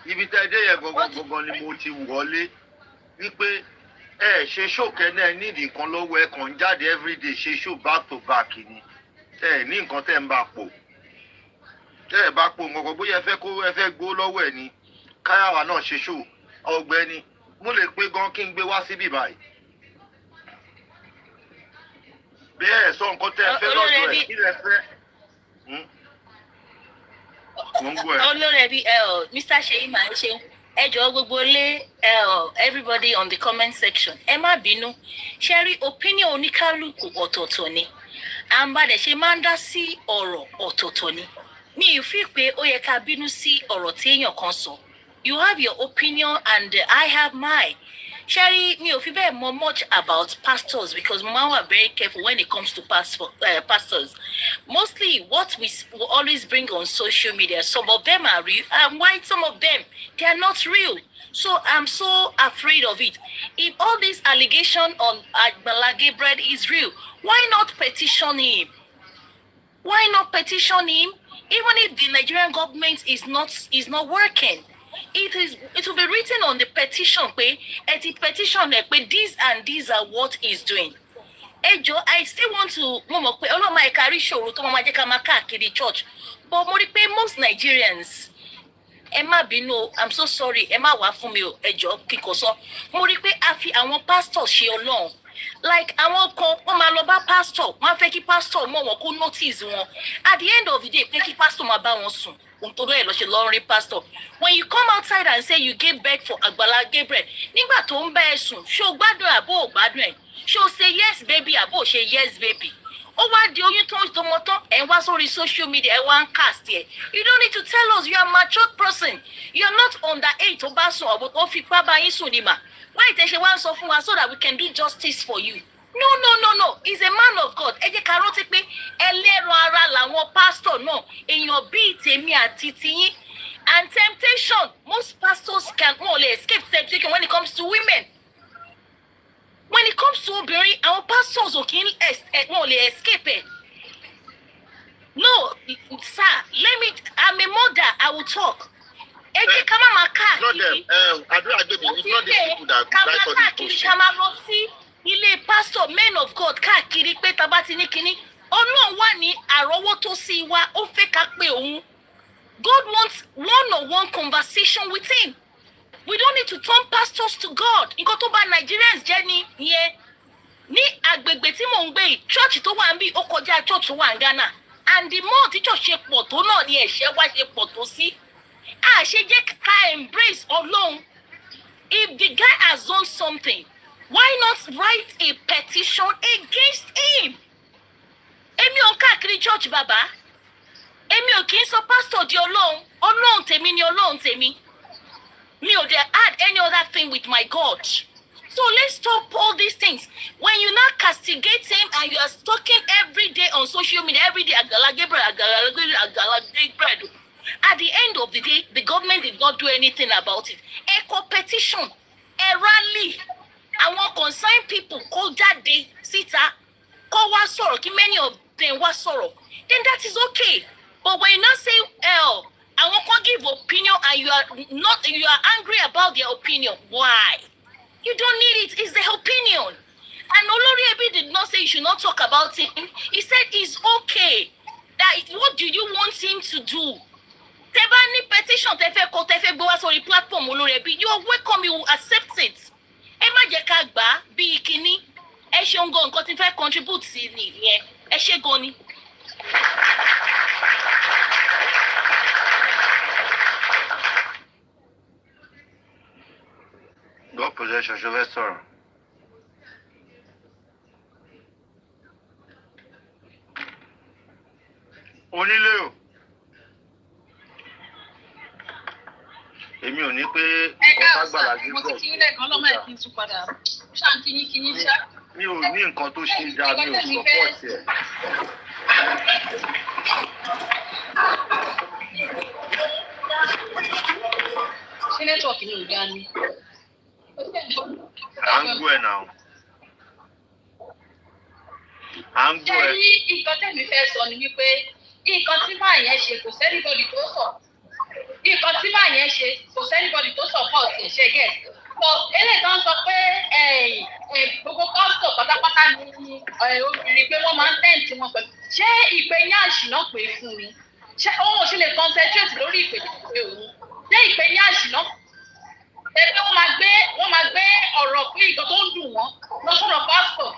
Ibi tẹ́ dé yẹn gangan ni mo ti wọlé wípé ṣe show kẹ́nẹ́ need nǹkan lọ́wọ́ ẹ kàn jáde everyday ṣe show back to back ni ní nǹkan tẹ́ ń bá pò tẹ́ ẹ bá pò nǹkan bóyá ẹ fẹ́ gbó lọ́wọ́ ẹ ni káyàwá náà ṣe show ọ̀gbẹ́ni mo lè pé gan kí n gbé wá síbí báyìí bẹ́ẹ̀ sọ nǹkan tẹ́ ẹ fẹ́ lọ́dọ̀ ẹ̀ kí lẹ fẹ́. Olórí ẹbí Mr. Seyi máa ń ṣe ẹjọ́ gbogbo lé everybody on the comment section ẹ má bínú ṣe rí opinion oníkálukú ọ̀tọ̀ọ̀tọ̀ ni àǹbàdẹ̀ ṣe máa ń dá sí ọ̀rọ̀ ọ̀tọ̀ọ̀tọ̀ ni mi ò fi pé ó yẹ ká bínú sí ọ̀rọ̀ tí èèyàn kan sọ you have your opinion and I have mine. Sherry, me if you more much about pastors because Mama are very careful when it comes to pastors. Mostly what we always bring on social media, some of them are real, and why some of them they are not real. So I'm so afraid of it. If all this allegation on Agbala Gabriel is real, why not petition him? Why not petition him? Even if the Nigerian government is not working. It will be written on the petition these and these are what he's doing. Ejo, I still want to my carry show to church. But most Nigerians Emma Bino, I'm so sorry, Emma Wafumio, Ejo, Kikoso, Moripe Afi, and one pastor she alone. Like I won't call Omaloba pastor, one feki pastor, Momo could notice one. At the end of the day, feki pastor Mabaonsu. Pastor. When you come outside and say you give back for Agbala Gabriel, Nimba to Mbesun, show badun abo badun. Show say yes baby abo say yes baby. Over the you touch the motor and was on social media one cast here. You don't need to tell us you are a mature person. You are not under 8 or basso about Ofi Baba Insunima. Why take one so that we can do justice for you? No. He's a man of God. Eje karote pe elero ara lawon pastor no. Eyan bi temi ati tiyin. And temptation, most pastors can only escape temptation when it comes to women. When it comes to obìnrin, our pastors only escape it. No, sir, I'm a mother, I will talk. Eje kama makaki. Not them. I do it's not the people that write for this bullshit. Ilé pastor men of God káàkiri pé taba ti ní kíní Ọlọ́run wà ní àrọ́wọ́tó sí wa ó fẹ́ ká pé òun. God wants one-on-one conversation with him. We don't need to turn pastors to God. Nǹkan tó bá Nigerians jẹ́ nìyẹn. Ní agbègbè tí mò ń gbé church tó wà níbí ó kọjá church tó wà ní Ghana. And the more tí church ṣe pọ̀ tó náà ni ẹ̀ṣẹ̀ wá ṣe pọ̀ tó sí. A ṣe jẹ́ ká embrace Ọlọ́run. If the guy has done something, why not write a petition against him? Èmi ò káàkiri church baba. Èmi ò kì í sọ pastor di Ọlọ́run tèmi ni Ọlọ́run tèmi. Mi ò dẹ̀ add any other thing with my God. So let's stop all these things. When you now castigate him and you are talking every day on social media, every day Agbala Gabriel. At the end of the day, the government did not do anything about it. A competition, a rally. Àwọn concerned people kó jáde síta kó wá sọ̀rọ̀ kí many of them wá sọ̀rọ̀ then that is okay. But when you now say àwọn kan give opinion and you are angry about their opinion, why? You don't need it. It's their opinion. And Olori Ebi did not say you should not talk about him. He said it's okay. What do you want him to do? Tẹ́bá ní petition tẹ́fẹ́ kó tẹ́fẹ́ gbé wá sórí platform Olori Ebi, you are welcome, you will accept it. Ẹ má jẹ́ ká gbà bí kíní ẹ ṣeun gan nǹkan tí fẹ́ contribute sí nìyẹn ẹ ṣe gan ni. God possession ṣe fẹ́ sọ̀rọ̀. Onílé o. Èmi ò ní pé nǹkan tá gbàlá gbé bọ̀. Mo ti kí ilé kan lọ́mọ ẹ̀ kí n tún padà. Ṣáà kí ní ṣá. Mi ò ní nǹkan tó ṣe dáa, mi ò support ẹ̀. gan ni. À ń gbọ́ ẹ̀ náà. À ń gbọ́ ẹ̀. Ṣé rí nǹkan tẹ̀mí fẹ́ sọ ni wípé nǹkan tí máa yẹn ṣe kò sẹ́nibọ̀dì tó sọ. Nǹkan tí máa yẹn ṣe kò sẹ́nibọ̀dì tó sọ fọ́ ọ̀tẹ̀ ṣe gẹ̀. Lọ eléyìí tó ń sọ pé gbogbo pásítọ̀ pátápátá ni obìnrin pé wọ́n máa ń tẹ̀ǹtì wọn pẹ̀lú. Ṣé ìpè ní àṣìná pè fún mi? Ṣé òun ò ṣe lè concentrate lórí ìpè pé òun? Ṣé ìpè ní àṣìná? Ẹgbẹ́ wọ́n máa gbé ọ̀rọ̀ pé ìkan tó ń dùn wọ́n lọ sọ̀rọ̀ pásítọ̀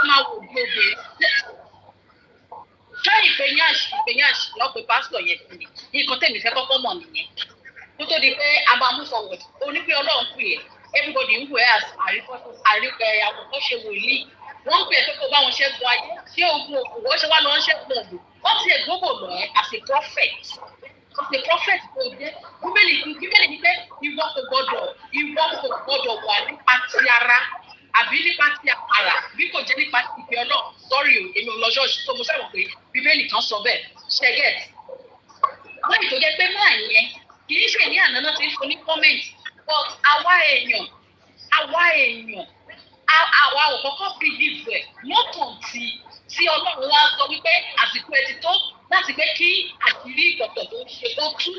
máa wò gbogbo. Ṣé ìpè ní àṣìná pé pásítọ̀ yẹn fún mi? Nǹkan tèmi fẹ́ kọ́kọ́ mọ̀ nìyẹn. Kó tó di pé a máa mú forward. Onípé Ọlọ́run pè é. Everybody ń wò ẹ́ àríkọ́ àwọn tó ṣe wòlíì. Wọ́n ń pè é pé kó bá wọn ṣẹ́gun ayé. Ṣé ogun òkú wọ́n ṣe wá lọ ń ṣẹ́gun ògùn? Wọ́n ti ègbógbò lọ ẹ́ as a prophet. As a prophet tó jẹ́. Bíbélì ní pé ìwọ kò gbọdọ̀ wà nípa ti ara àbí nípa ti àpàrà bí kò jẹ́ nípa ti ìfẹ́ Ọlọ́run. Sọ́rí o, èmi ò lọ ṣọ́ọ̀ṣì tó mo fẹ́ràn pé Bíbélì kan sọ bẹ́ẹ̀. Ṣẹ́gẹ̀t. Wọ́n ì tó jẹ́ pé máa yẹn kì í ṣe ní àná náà ti ń fún ní kọ́mẹ̀ntì. But àwa èèyàn àwa ò kọ́kọ́ believe ẹ̀ lọ́kàn tí Ọlọ́run wá sọ wípé àsìkò ẹ ti tó láti pé kí àṣírí ìkọ̀tọ̀ tó ṣe tó tú.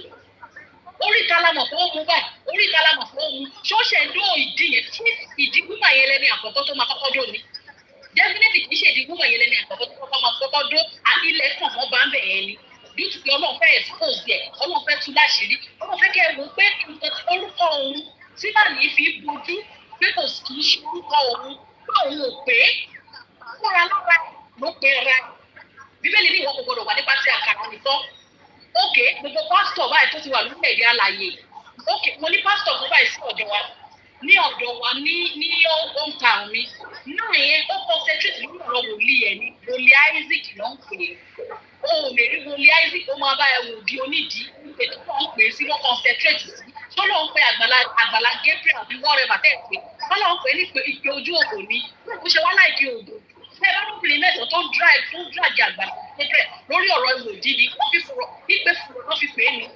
Orí kálámọ̀ fún òun báyìí, orí kálámọ̀ fún òun. Ṣọ́ọ̀ṣẹ̀ ń dó ìdí yẹn tí ìdí gbígbà yẹn lẹ́ni àkọ́kọ́ tó máa kọ́kọ́ dó ni. Definitely kì í ṣe ìdí gbígbà yẹn lẹ́ni àkọ́kọ́ tó máa kọ́kọ́ dó ilẹ̀ kàn mọ́ bá ń bẹ̀ yẹn ni. Bí ti Ọlọ́run fẹ́ expose ẹ̀, Ọlọ́run fẹ́ tú láṣìírí, Ọlọ́run fẹ́ kẹ́ ẹ wò pé orúkọ òun tí náà ní fi bojú pé kò kì í ṣe orúkọ òun pé òun ò pé fúnra lọ́ra ló pe ra. Bíbélì ní ìwọ kò gbọdọ̀ wà nípa tí àkàrà nìkan. Ókè gbogbo pásítọ̀ báyìí tó ti wà lórílẹ̀ èdè alàyè. Ókè mo ní pásítọ̀ kan báyìí sí ọ̀dọ̀ wa ní hometown mi. Náà yẹn ó concentrate lórí ọ̀rọ̀ wòlíì ẹ̀ ní wòlíì Isaac ló ń pè é. O ò lè rí wòlíì Isaac ó máa bá ẹ wò di onídìí ètò tó ń pè é sí wọ́n concentrate sí. Tọ́lọ́ ń pe àgbàlá Gabriel àbí whatever tẹ̀ pé. Tọ́lọ́ ń pè ní ìpè ojú ògò ni. Bó ṣe wá láìpẹ́ ògò. Ṣé ẹ bá lóbìnrin mẹ́sàn-án tó ń drag àgbàlá Gabriel lórí ọ̀rọ̀ ìwòdì ni wọ́n fi fúrọ̀ ló fi pè é ni.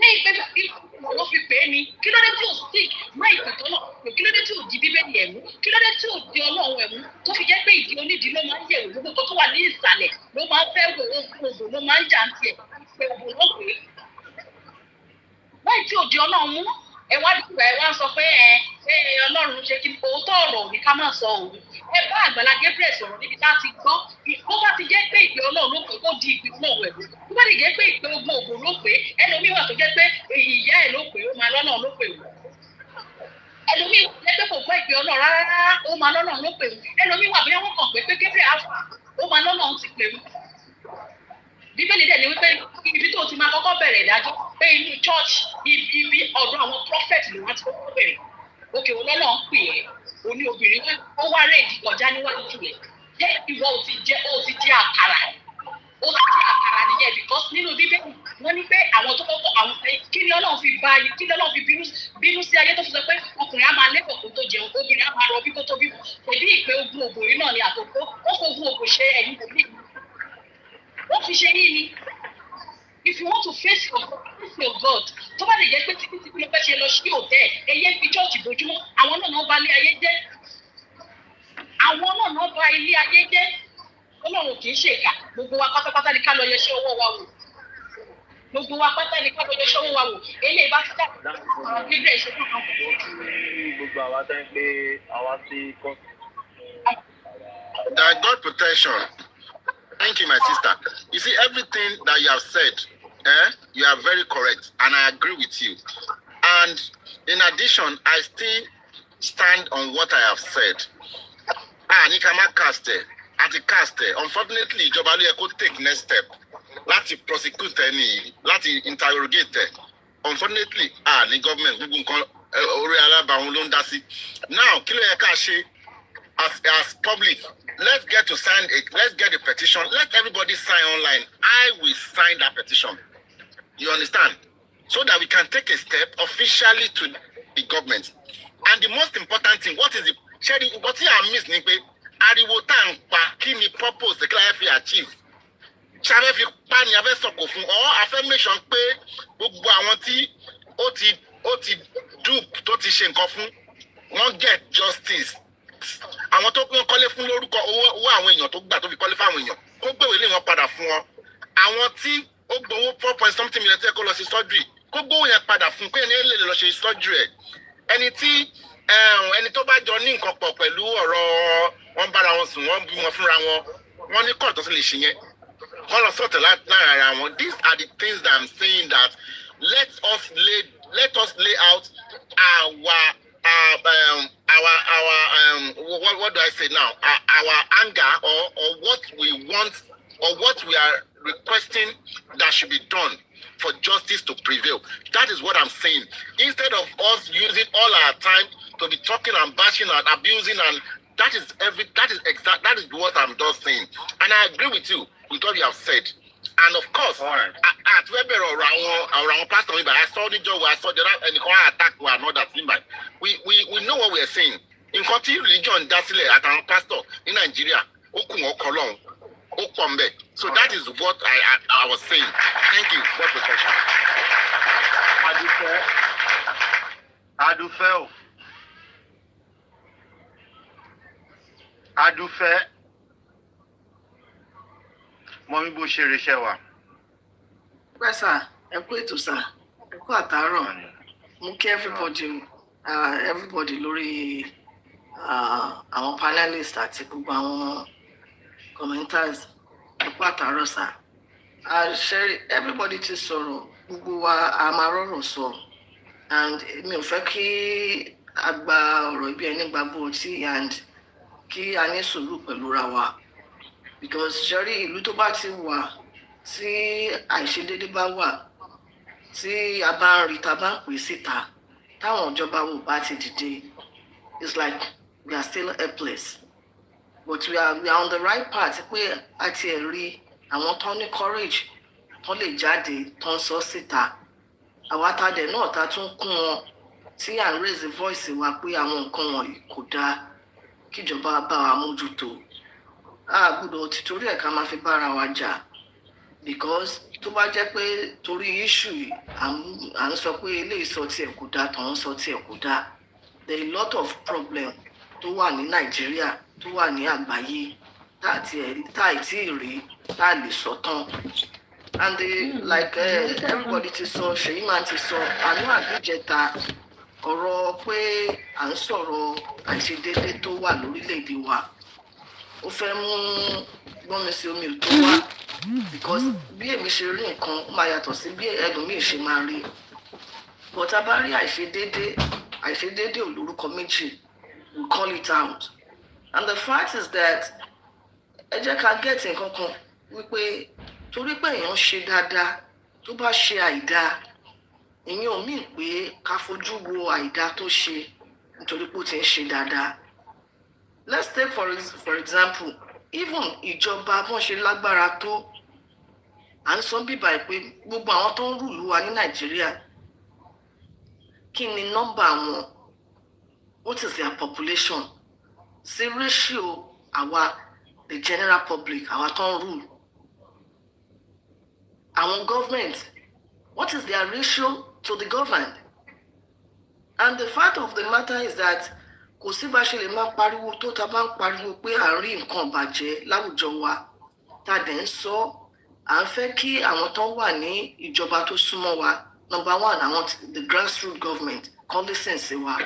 Ní ìpè fúrọ̀ ló fi pè é ni. Kí ló dé tí ò stick má ìpè tọ́lọ̀? Kí ló dé tí ò di Bíbélì ẹ̀mú? Kí ló dé tí ò di Ọlọ́run ẹ̀mú? Tó fi jẹ́ pé ìdí onídìí ló máa ń yẹ̀wò gbogbo tó wà ní ìsàlẹ̀ ló máa ń fẹ́ wò ògùn ló máa ń jà ń tiẹ̀ pé ògùn ló pè é. Láì tí ò di Ọlọ́run mú ẹ wá sọ pé Ọlọ́run ṣe kí òótọ́ ọ̀rọ̀ ní ká má sọ òun. Ẹ bá Àgbàlá Gabriel sọ̀rọ̀ níbi tá a ti gbọ́. Bó bá ti jẹ́ pé ìpè Ọlọ́run ló pè kó di ìpè fún òun ẹ̀rù. Bó bá ti jẹ́ pé ìpè ogun ògùn ló pè ẹlòmíì wà tó jẹ́ pé ìyá ẹ̀ ló pè ó máa lọ́nà ló pè ó. Ẹlòmíì jẹ́ pé kò gbọ́ ìpè Ọlọ́run rárá ó máa lọ́nà ló pè ó. Ẹlòmíì wà bóyá wọ́n kàn pé Gabriel á fà ó máa lọ́nà ti pè ó. Bíbélì dẹ̀ ni wípé ibi tó ti máa kọ́kọ́ bẹ̀rẹ̀ ìdájọ́ pé inú church ibi ọ̀dọ̀ àwọn prophet ló wá ti kọ́kọ́ bẹ̀rẹ̀. Òkè Ọlọ́run ń pè ẹ́ oní obìnrin ó wá rèédì kọjá níwájú rẹ̀. Jẹ́ ìwọ ò ti jẹ́ àkàrà. Ó ti jẹ́ àkàrà nìyẹn because nínú Bíbélì wọ́n ní pé àwọn tó kọ́kọ́ àwọn kí ni Ọlọ́run fi bínú sí ayé tó fi sọ pé ọkùnrin á máa lẹ́kọ̀ọ́ kó tó jẹun obìnrin á máa rọbí kó tó bímọ. Èdè ìpè ogun ògbò yìí náà ni àtòkó ó fogun ògbò ṣe ẹ̀yìn kò ní. Wọ́n fi ṣe yín ni. If you want to face your God, tó bá lè jẹ́ pé títí ló fẹ́ ṣe lọ sí òtẹ́ ẹ̀yẹ fi chọ́ọ̀chì bójúmọ́ àwọn náà bá ilé ayé jẹ́. Àwọn náà bá ilé ayé jẹ́. Ọlọ́run kì í ṣèkà gbogbo wa pátápátá ni ká lọ yẹ ṣé ọwọ́ wa wò. Gbogbo wa pátá ni ká lọ yẹ ṣé ọwọ́ wa wò. Eléyìí bá ti dà nígbà ìṣẹ́jú kan. Gbogbo àwa tẹ́ ń pé àwa sí kọ́. God protection. Thank you, my sister. You see, everything that you have said, you are very correct, and I agree with you. And in addition, I still stand on what I have said. Nikama Caste, at the Caste, unfortunately, ìjọba ló yẹ kó take next step. Láti prosecute ẹni, láti interrogate. Unfortunately, the government, gbogbo nǹkan orí alábàáwọn ló ń dá sí. Now, kí ló yẹ ká ṣe as public? Let's get the petition. Let everybody sign online. I will sign that petition. You understand? So that we can take a step officially to the government. And the most important thing, what is the sharing? What you are missing? Ariwo tanpa kini purpose the client fi achieve. Ṣàfẹ́ fi pa ni afẹ́ sọ̀kò fún ọ afẹ́ make sure pé gbogbo àwọn tí ó ti dupe tó ti ṣe nǹkan fún wọ́n get justice. Àwọn tó wọ́n kọ́lé fún lórúkọ owó àwọn èèyàn tó gbà tó fi kọ́lé fáwọn èèyàn kó gbèwé lé wọn padà fún wọn. Àwọn tí ó gbowó 4.something million tẹ́ kó lọ sí surgery kó gbówó yẹn padà fún pé ẹni lè lọ ṣe surgery ẹ̀. Ẹni tó bá jọ ní nǹkan pọ̀ pẹ̀lú ọ̀rọ̀ wọn bára wọn sùn wọ́n bímọ fúnra wọn ní kọ́ọ̀tù tó sì lè ṣe yẹn. Wọ́n lọ sọ̀tẹ̀ láàrin ara wọn. These are the things that I'm saying that let us lay out what do I say now? Our anger or what we want or what we are requesting that should be done for justice to prevail. That is what I'm saying. Instead of us using all our time to be talking and bashing and abusing, and that is what I'm just saying. And I agree with you with what you have said. And of course, at Weber or around Pastor, I saw the job, I saw the and attack or another thing. We know what we are saying. In continue religion, that's at our pastor in Nigeria. So that is what I was saying. Thank you. What protection? Adúfẹ́. Mọ́mí bó ṣe ríṣẹ́ wa. Pẹ́sà, ẹ kú ètò sà, ẹ kú àtàárọ̀. Mo kí everybody lórí àwọn panelists àti gbogbo àwọn commenters. Ẹ kú àtàárọ̀ sà. Everybody ti sọ̀rọ̀, gbogbo wa a máa rọ̀rọ̀ sọ. And mi ò fẹ́ kí a gba ọ̀rọ̀ ibi ẹni gbàgbọ́ ọtí and kí a ní sùúrù pẹ̀lú ra wa. Because ṣẹ́rí ìlú tó bá ti wà tí àìṣedédé bá wà tí a bá ń rí ta bá ń pè síta táwọn ìjọba wò bá ti dìde, it's like we are still helpless. But we are on the right path pé a ti ẹ̀ rí àwọn tó ní courage tó lè jáde tó ń sọ síta. Àwa tadẹ̀ náà ta tún kún wọn tí à ń raise voice wa pé àwọn nǹkan wọ̀nyí kò dáa kíjọba bá wa mójútó. Gbọ́dọ̀ títorí ẹ̀ ká máa fi bára wa jà, because tó bá jẹ́ pé torí issue à ń sọ pé eléyìí sọ tí ẹ̀ kò dáa tọ̀hún sọ tí ẹ̀ kò dáa. There are a lot of problem tó wà ní Nàìjíríà tó wà ní àgbáyé tá ì tí ì rí tá a lè sọ tán. And like everybody ti sọ, Ṣèyí máa ti sọ, àánú àbíjẹta ọ̀rọ̀ pé à ń sọ̀rọ̀ àìṣedédé tó wà lórílẹ̀‐èdè wa. Ó fẹ́ mú gbọ́nmi sí omi ò tó wá, because bí èmi ṣe rí nǹkan ó máa yàtọ̀ sí bí ẹlòmíì ṣe máa rí. But a bá rí àìṣedédé ò lórúkọ méjì, we call it out. And the fact is that ẹ jẹ́ ká get nǹkan kan wípé torí pé èèyàn ṣe dáadáa tó bá ṣe àìdáa, ìyẹn ò mí pé ká fojú wo àìdáa tó ṣe nítorí pé ó ti ń ṣe dáadáa. Let's take for example, even ìjọba bọ́n ṣe lágbára tó, à ń sọ bíbá ẹ̀ pé gbogbo àwọn tó ń rúlu wa ní Nàìjíríà, kí ni nọ́mbà wọn? What is their population? Sí ratio àwa the general public, àwa tó ń rule. Àwọn government, what is their ratio to the governed? And the fact of the matter is that kò sí bá ṣe lè máa pariwo tó ta bá ń pariwo pé à ń rí nǹkan bàjẹ́ láwùjọ wa, ta dẹ̀ ń sọ, à ń fẹ́ kí àwọn tó wà ní ìjọba tó súnmọ́ wa, number one, àwọn the grassroots government kan listen sí wa,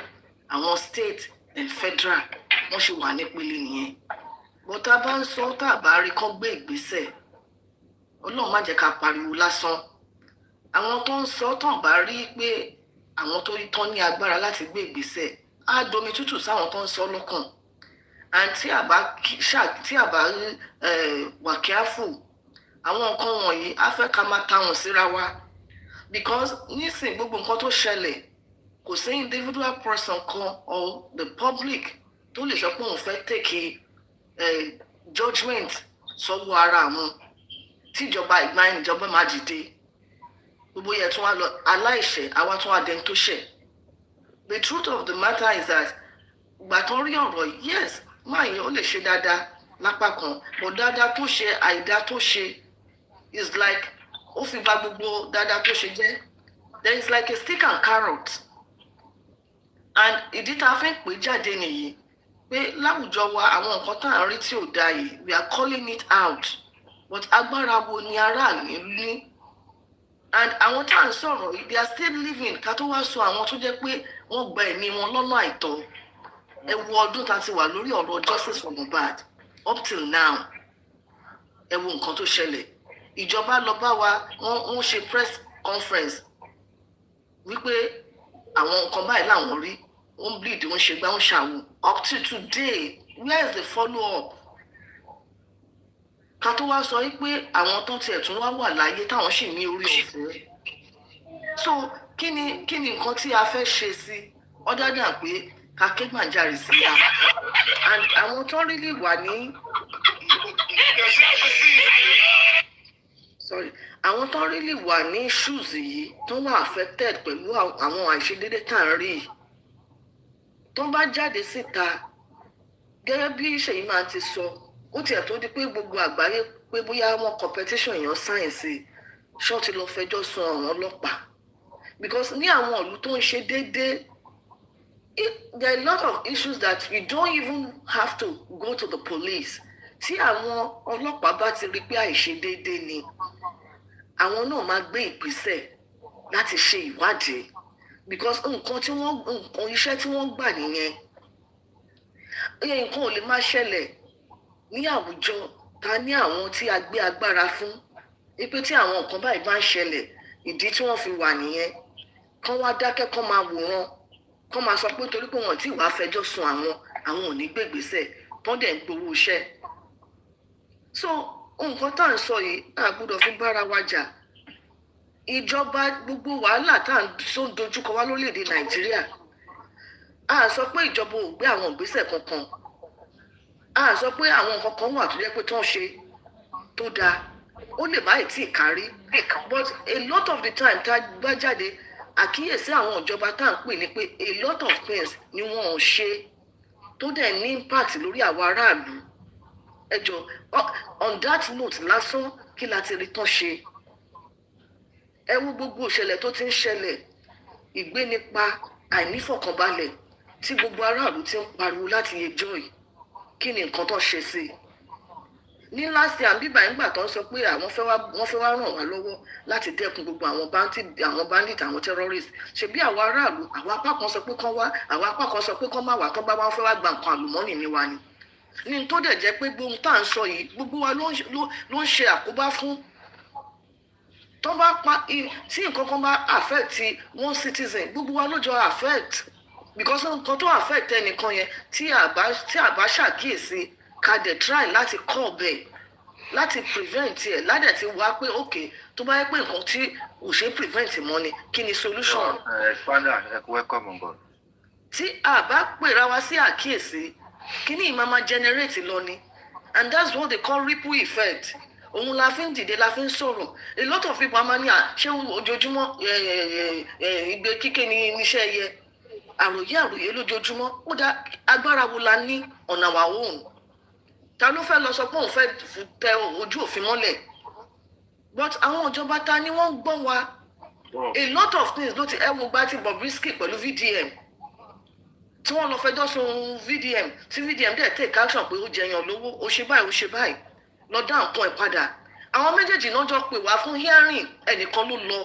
àwọn state and federal wọ́n ṣe wà nípele nìyẹn. But ta bá ń sọ tá a bá rí kán gbé ìgbésẹ̀, Ọlọ́run má jẹ́ ká pariwo lásán. Àwọn tó ń sọ tán bá rí pé àwọn tó tán ní agbára láti gbé ìgbésẹ̀ á domi tútù sáwọn tó ń sọ lọ́kàn. And tí a bá wà careful, àwọn nǹkan wọ̀nyí á fẹ́ ká máa táwọn síra wa. Because nísìn gbogbo nǹkan tó ṣẹlẹ̀, kò sí individual person kan or the public tó lè sọ pé òun fẹ́ take judgment sọ́wọ́ ara wọn. Tíjọba ìgbà ìjọba máa dìde, gbogbo yẹn tún wá lọ aláìṣẹ̀ àwa tún wá dẹni tó ṣẹ̀. The truth of the matter is that ìgbà tó rí ọ̀rọ̀, yes, máa yẹn ó lè ṣe dáadáa lápá kan, but dáadáa tó ṣe àìdá tó ṣe is like ó fi bà gbogbo dáadáa tó ṣe jẹ́. There is like a stick and carrot. and ìdí tá a fẹ́ pè jáde nìyí pé láwùjọ wa àwọn nǹkan tá à ń rí tí ò dáa yìí we are calling it out but agbára wo ni aráàlú ní and àwọn tá à ń sọ̀rọ̀ yìí they are still living ká tó wá sọ àwọn tó jẹ́ pé wọ́n gba ẹ̀mí wọn lọ́nà àìtọ́ ẹ wo ọdún tá a ti wà lórí ọ̀rọ̀ justice for Mohbad up till now ẹ wo nǹkan tó ṣẹlẹ̀ ìjọba lọ bá wa wọ́n ṣe press conference wípé àwọn nǹkan báyìí làwọn rí wọ́n bleed wọ́n ṣe gbá wọ́n ṣàwò up to today where is the follow up ká tó wá sọ wípé àwọn tó tiẹ̀ tún wá wà láyé táwọn sì ní orí ọ̀fẹ́ so kí ni nǹkan tí a fẹ́ ṣe sí ọ̀dàdà pé ká ké gbàjarè sí i and àwọn tó rí lè wà ní àwọn tó rí lè wà ní shoes yìí tó wà affected pẹ̀lú àwọn àìṣedédé tá à ń rí tó bá jáde síta gẹ́gẹ́ bí Ṣèyí máa ti sọ ó tiẹ̀ tó di pé gbogbo àgbáyé pé bóyá wọn competition èèyàn sáyẹ̀nsì ṣọ́ọ̀tì lọ fẹjọ́ sùn àwọn ọlọ́pàá because ní àwọn ìlú tó ń ṣe déédéé there are a lot of issues that you don't even have to go to the police tí àwọn ọlọ́pàá bá ti rí pé àìṣedéédéé ni àwọn náà máa gbé ìgbésẹ̀ láti ṣe ìwádìí because nǹkan iṣẹ́ tí wọ́n gbà nìyẹn nǹkan ò lè máa ṣẹlẹ̀ ní àwùjọ ta ní àwọn tí a gbé agbára fún wípé tí àwọn nǹkan báyìí bá ń ṣẹlẹ̀ ìdí tí wọ́n fi wà nìyẹn kán wá dákẹ́ kán máa wòran kán máa sọ pé torí pé wọ́n ti wàá fẹjọ́ sùn àwọn ò ní gbègbèsẹ̀ tán dẹ̀ ń gbowó iṣẹ́ so nǹkan tá à ń sọ yìí a gbọ́dọ̀ fi bára wa jà ìjọba gbogbo wàhálà tá à ń dojúkọ wá lórílẹ̀‐èdè Nàìjíríà a sọ pé ìjọba ò gbé àwọn ìgbésẹ̀ kankan a sọ pé àwọn nǹkan kan wà tó yẹ pé tó ń ṣe tó dáa ó lè má tí ì kárí but a lot of the time tá a gbá jáde àkíyèsí àwọn ìjọba tá à ń pè ní pé a lot of things ni wọn ò ṣe tó dẹ̀ ní impact lórí àwọn aráàlú ẹjọ on that note lásán kí la ti rí tán ṣe ẹ wo gbogbo ìṣẹ̀lẹ̀ tó ti ń ṣẹlẹ̀ ìgbénipa àìnífọ̀kànbalẹ̀ tí gbogbo aráàlú ti ń pariwo láti yẹjọ́ yìí kí ni nǹkan tó ṣe sí i ní last year bíbá ìgbà tó ń sọ pé wọ́n fẹ́ wá ràn wá lọ́wọ́ láti dẹ́kun gbogbo àwọn bandit àwọn terrorist ṣebí àwọn aráàlú àwọn apá kan sọ pé kán wá àwọn apá kan sọ pé kán má wá kán bá wá fẹ́ wá gba nǹkan àlùmọ́ọ́nì ní wa ni ní tó dẹ̀ jẹ́ pé gbóhun tá à ń sọ yìí gbogbo wa ló ń ṣe àkóbá fún tó bá pa tí nǹkan kan bá affect one citizen gbogbo wa ló jọ affect because nǹkan tó affect ẹnìkan yẹn tí a bá ṣàkíyèsí ká dẹ̀ try láti kọ́ ọ̀bẹ láti prevent ẹ̀ ládẹ̀ ti wá pé ok tó bá yẹ pé nǹkan tí ò ṣe prevent mọ́ ni kí ni solution. tí a bá pèrà wá sí àkíyèsí kí ni ìmáa máa generate lọ ni and that's what they call ripple effect òun la fi ń dìde la fi ń sọ̀rọ̀ a lot of people máa ní ṣé ojoojúmọ́ ìgbé kíké ní iṣẹ́ yẹ àròyé lójoojúmọ́ ó dá agbára wo la ní on our own ta ló fẹ́ lọ sọ pé òun fẹ́ tẹ ojú òfin mọ́lẹ̀ but àwọn ìjọba ta ni wọ́n gbọ́ wa a lot of things ló ti wo gbá ti Bobrisky pẹ̀lú VDM tí wọ́n lọ fẹjọ́ sun VDM tí VDM dẹ̀ take action pé ó jẹyàn lówó ó ṣe báyìí lọ dá nǹkan ẹ̀ padà àwọn méjèèjì náà jọ pè wá fún hearing ẹnìkan ló lọ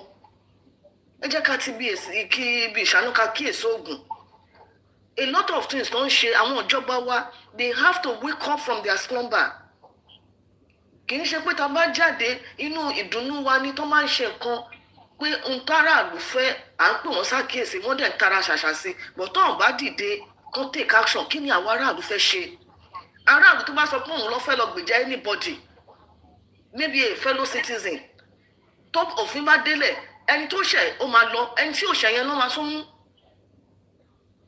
ẹ jẹ́ ká ti kí bí ìṣàánú ká kíyèsí oògùn a lot of things tó ń ṣe àwọn ìjọba wa they have to wake up from their slumber kì í ṣe pé tá a bá jáde inú ìdùnnú wa ni tó máa ń ṣe nǹkan pé aráàlú fẹ́ à ń pè wọ́n ṣàkíyèsí wọ́n dẹ̀ ń tara ṣàṣà sí but tó ń bá dìde kán take action kí ni àwọn aráàlú fẹ́ ṣe aráàlú tó bá sọ pé òun lọ fẹ́ lọ gbèjà anybody maybe a fellow citizen tó òfin bá délẹ̀ ẹni tó ṣẹ̀ ó máa lọ ẹni tí ò ṣẹ̀ yẹn ló máa tún mú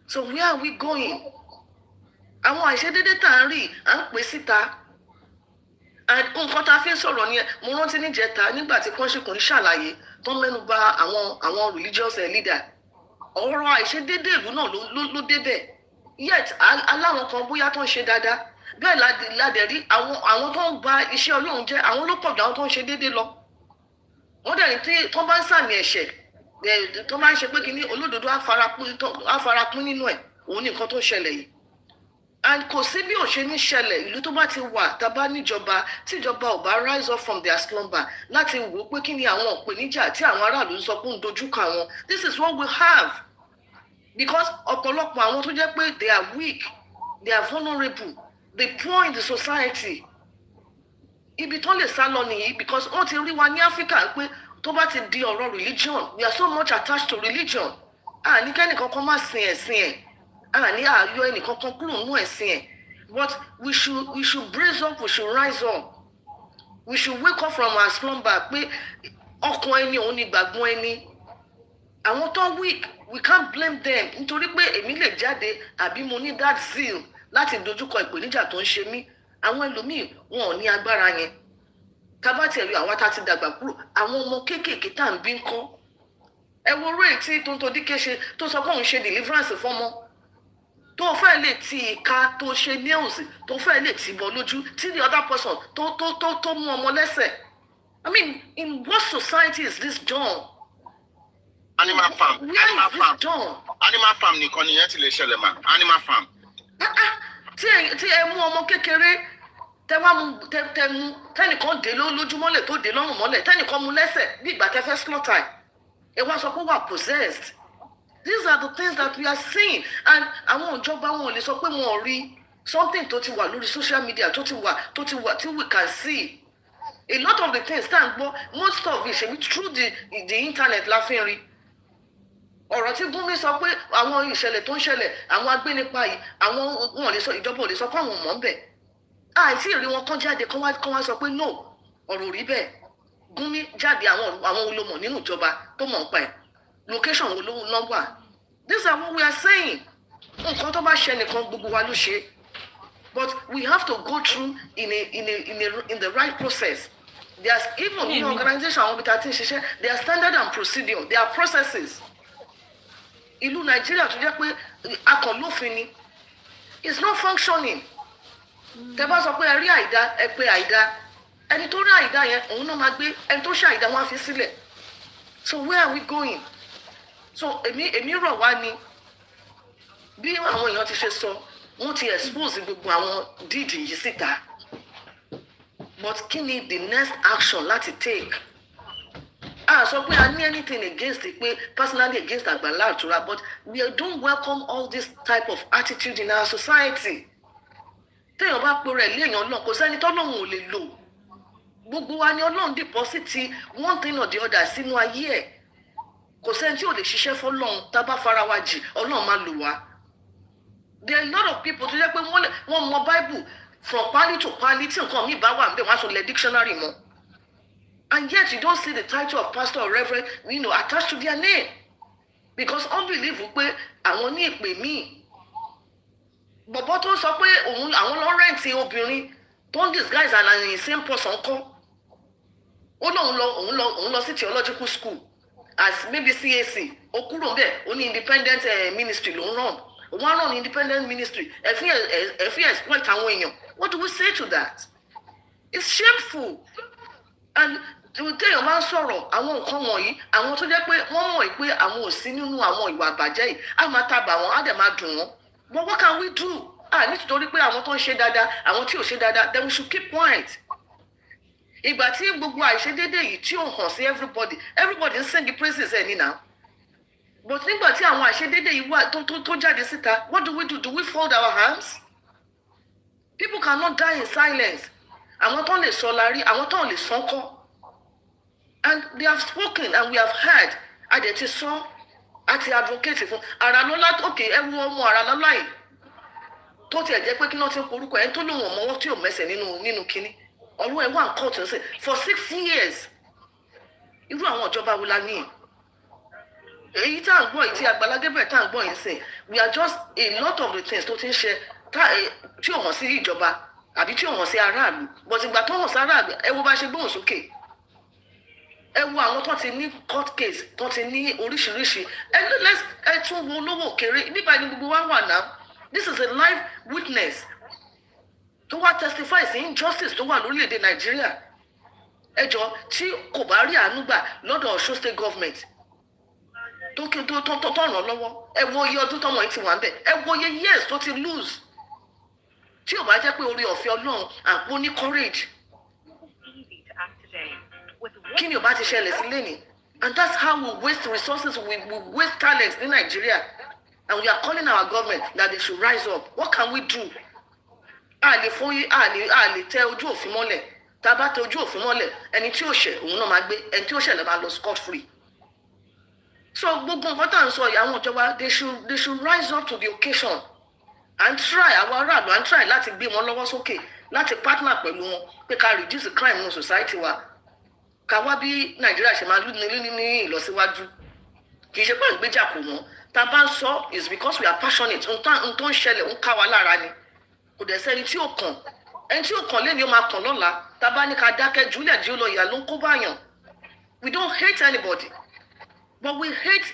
so where are we going àwọn àìṣedédé tá à ń rí à ń pè síta and nǹkan tá a fi ń sọ̀rọ̀ ni mo rántí níjẹta nígbà tí kọ́ńṣìkùnrin ṣàlàyé tó mẹ́nu bà àwọn religious leader ọ̀rọ̀ àìṣedédé ìlú náà ló débẹ̀ yet aláwọn kan bóyá tó ń ṣe dáadáa bẹ́ẹ̀ ládẹ̀ rí àwọn tó ń ba iṣẹ́ Ọlọ́run jẹ́ àwọn ló pọ̀ jù àwọn tó ń ṣe déédéé lọ wọ́n dẹ̀ ní tí wọ́n bá ń sàmì ẹ̀ṣẹ̀ tó máa ń ṣe pé kí ní olódodo afarapín nínú ẹ̀ òun ní nǹkan tó ṣẹlẹ̀ yìí and kò sí bí ò ṣe ní ṣẹlẹ̀ ìlú tó bá ti wà tá a bá níjọba tíjọba ò bá rise up from their slumber láti wò ó pé kí ni àwọn ìpèníjà tí àwọn aráàlú ń sọ pé ń dojúkọ àwọn this is what we have because ọ̀pọ̀lọpọ̀ àwọn tó jẹ́ pé they are weak they are vulnerable they poor in the society ibi tó lè sá lọ nìyí because wọ́n ti rí wa ní Áfíríkà pé tó bá ti di ọ̀rọ̀ religion we are so much attached to religion ní kẹ́nìkan kan má sin ẹ̀sìn ẹ̀ ní ààyò ẹnìkan kan kúrò nínú ẹ̀sìn ẹ̀ but we should brace up we should rise up we should wake up from our slumber pé ọkàn ẹni òun ni gbàgbọ́ ẹni àwọn tó weak we can't blame them nítorí pé èmi lè jáde àbí mo ní that zeal láti dojúkọ ìpèníjà tó ń ṣe mí àwọn ẹlòmíì wọn ò ní agbára yẹn tabati ẹ̀rí àwa tá ti dàgbà kúrò àwọn ọmọ kéékèèké tá à ń bí ń kọ́ ẹ wo orí tí tó ń tó díkẹ́ ṣe tó sọ pé òun ṣe deliverance fọ́mọ tó fẹ́ lè ti ìka tó ṣe nails tó fẹ́ lè ti bọ́ lójú tí the other person tó mú ọmọ lẹ́sẹ̀ I mean in what society is this done? Animal farm animal farm nìkan nìyẹn ti lè ṣẹlẹ̀ mà animal farm. tí ẹ mú ọmọ kékeré tẹnìkan dé lójúmọ́lẹ̀ tó dé lọ́rùn mọ́lẹ̀ tẹnìkan mú lẹ́sẹ̀ bí ìgbà tẹ́fẹ́ slaughter ẹ wá sọ pé wà possessed these are the things that we are seeing and àwọn ìjọba wọn ò lè sọ pé wọn ò rí something tó ti wà lórí social media tó ti wà tí we can see a lot of the things tá à ń gbọ́ most of it ṣe through the internet la fi ń rí ọ̀rọ̀ tí Gúnmi sọ pé àwọn ìṣẹ̀lẹ̀ tó ń ṣẹlẹ̀ àwọn agbénipa yìí àwọn wọn ò lè sọ ìjọba ò lè sọ pé àwọn mọ̀ ń bẹ̀ àìsí ìrí wọn kán jáde kán wá sọ pé no ọ̀rọ̀ rí bẹ́ẹ̀ Gúnmi jáde àwọn olómọ̀ nínú ìjọba tó mọ̀ ń pa ẹ̀ location wo ló nọ́mbà these are what we are saying nǹkan tó bá ṣe nìkan gbogbo wa ló ṣe but we have to go through in the right process there's even in organization àwọn bíi thirteen ṣiṣẹ́ there are standard and procedure there are processes ìlú Nàìjíríà tó jẹ́ pé akọ̀lófin ni it's not functioning tẹ́ bá sọ pé ẹ rí àìdá ẹ pé àìdá ẹni tó rí àìdá yẹn òun náà máa gbé ẹni tó ṣe àìdá wọn á fi sílẹ̀ so where are we going so èmi rọ̀ wá ni bí àwọn èèyàn ti ṣe sọ wọ́n ti expose gbogbo àwọn díìdì yìí síta but kí ni the next action láti take sọ pé I ní anything against it pé personally against Àgbàlá Àtúrà but we don't welcome all this type of attitude in our society téèyàn bá pe rẹ̀ léèyàn náà kò sẹ́ni tọ́lọ́run ò lè lò gbogbo wa ni Ọlọ́run deposit one thing or the other sínú ayé ẹ̀ kò sẹ́ni tí ò lè ṣiṣẹ́ fọ́lọ́run tá a bá fara wa jì Ọlọ́run máa lò wá there are a lot of people tó jẹ́ pé wọ́n mọ Bible from pali to pali tí nǹkan míì bá wà níbẹ̀ wọ́n á sọ lẹ dictionary mọ́ and yet you don't see the title of pastor or reverend attached to their name because unbelief pé àwọn ní ìpè míì bọ̀bọ̀ tó sọ pé àwọn lọ rẹ́ǹtì obìnrin tó ń disguise and the same person kọ́ ó lóun lọ sí theological school as maybe CAC ó kúrò bẹ́ẹ̀ ó ní independent ministry ló ń run òun á run independent ministry ẹ̀fí exploit àwọn èèyàn what do we say to that? It's shameful and téèyàn máa ń sọ̀rọ̀ àwọn nǹkan wọ̀nyí àwọn tó jẹ́ pé wọ́n mọ̀ pé àwọn ò sí nínú àwọn ìwà àbàjẹ́ yìí á máa tabà wọ́n á dẹ̀ máa dùn wọ́n but what can we do? Nítorí pé àwọn tó ń ṣe dáadáa àwọn tí ò ṣe dáadáa then we should keep quiet. Ìgbà tí gbogbo àìṣedéédé yìí tí ò hàn sí everybody ń sing praises ẹ̀ nínà but nígbà tí àwọn àìṣedéédé yìí wà tó jáde síta what do? Do we fold our hands? People cannot die in silence. Àwọn tó lè sọ la rí àwọn tó lè sọ kọ́ and they have spoken and we have heard adẹ̀ ti sọ àti advocate fún ara lọ́lá òkè ẹ wo ọmọ ara lọ́lá yìí tó tiẹ̀ jẹ́ pé kí náà ti ń porúkọ ẹ̀ tó lóun ọmọ tí ò mẹ́sẹ̀ nínú kínní ọ̀rọ̀ ẹ̀ wà ń kọ́ tó ń sè for 6 years irú àwọn ìjọba wo la ní èyí tá à ń gbọ́ yìí tí Àgbàlá Gabriel tá à ń gbọ́ yìí sìn we are just a lot of the things tó ti ń ṣe tí ò hàn sí ìjọba àbí tí ò hàn sí aráàlú but ìgbà tó hàn sí aráàlú ẹ wo bá ṣe gbóhùn sókè ẹ wo àwọn tó ti ní court case tó ti ní oríṣiríṣi ẹ tún wo olówó kéré nígbà ní gbogbo wa wà náà this is a live witness tó wá testify sí injustice tó wà lórílẹ̀‐èdè Nàìjíríà ẹjọ́ tí kò bá rí àánú gbà lọ́dọ̀ Ọ̀ṣun state government tó ràn lọ́wọ́ ẹ wo iye ọdún tọmọ yìí ti wà ń bẹ̀ ẹ wo iye years tó ti lose tí ò bá jẹ́ pé orí ọ̀fẹ́ Ọlọ́run àpò ní courage kí ni ò bá ti ṣẹlẹ̀ sí lẹ́nìí and that's how we waste resources we waste talent in Nigeria and we are calling our government that they should rise up. What can we do? A lè tẹ ojú òfin mọ́lẹ̀ tá a bá tẹ ojú òfin mọ́lẹ̀ ẹni tí ó ṣẹ̀ òun náà máa gbé ẹni tí ó ṣẹ̀ lè máa lọ scot free. So gbogbo nǹkan tá à ń sọ yìí àwọn ìjọba they should rise up to the occasion and try àwọn aráàlú and try láti gbé wọn lọ́wọ́ sókè láti partner pẹ̀lú wọn pé ká reduce crime in society wa ká wá bí Nàìjíríà ṣe máa ní ìlọsíwájú kì í ṣe pé ìgbéjà kò wọ́n tá a bá ń sọ is because we are passionate n tó ń ṣẹlẹ̀ ń ká wa lára ni kò dẹ̀ sẹ́ni tí ò kàn ẹni tí ò kàn lé ni ó máa kàn lọ́la tá a bá ní ká dákẹ́ jùlẹ̀ jí ó lọ ìyá ló ń kó báyàn we don't hate anybody but we hate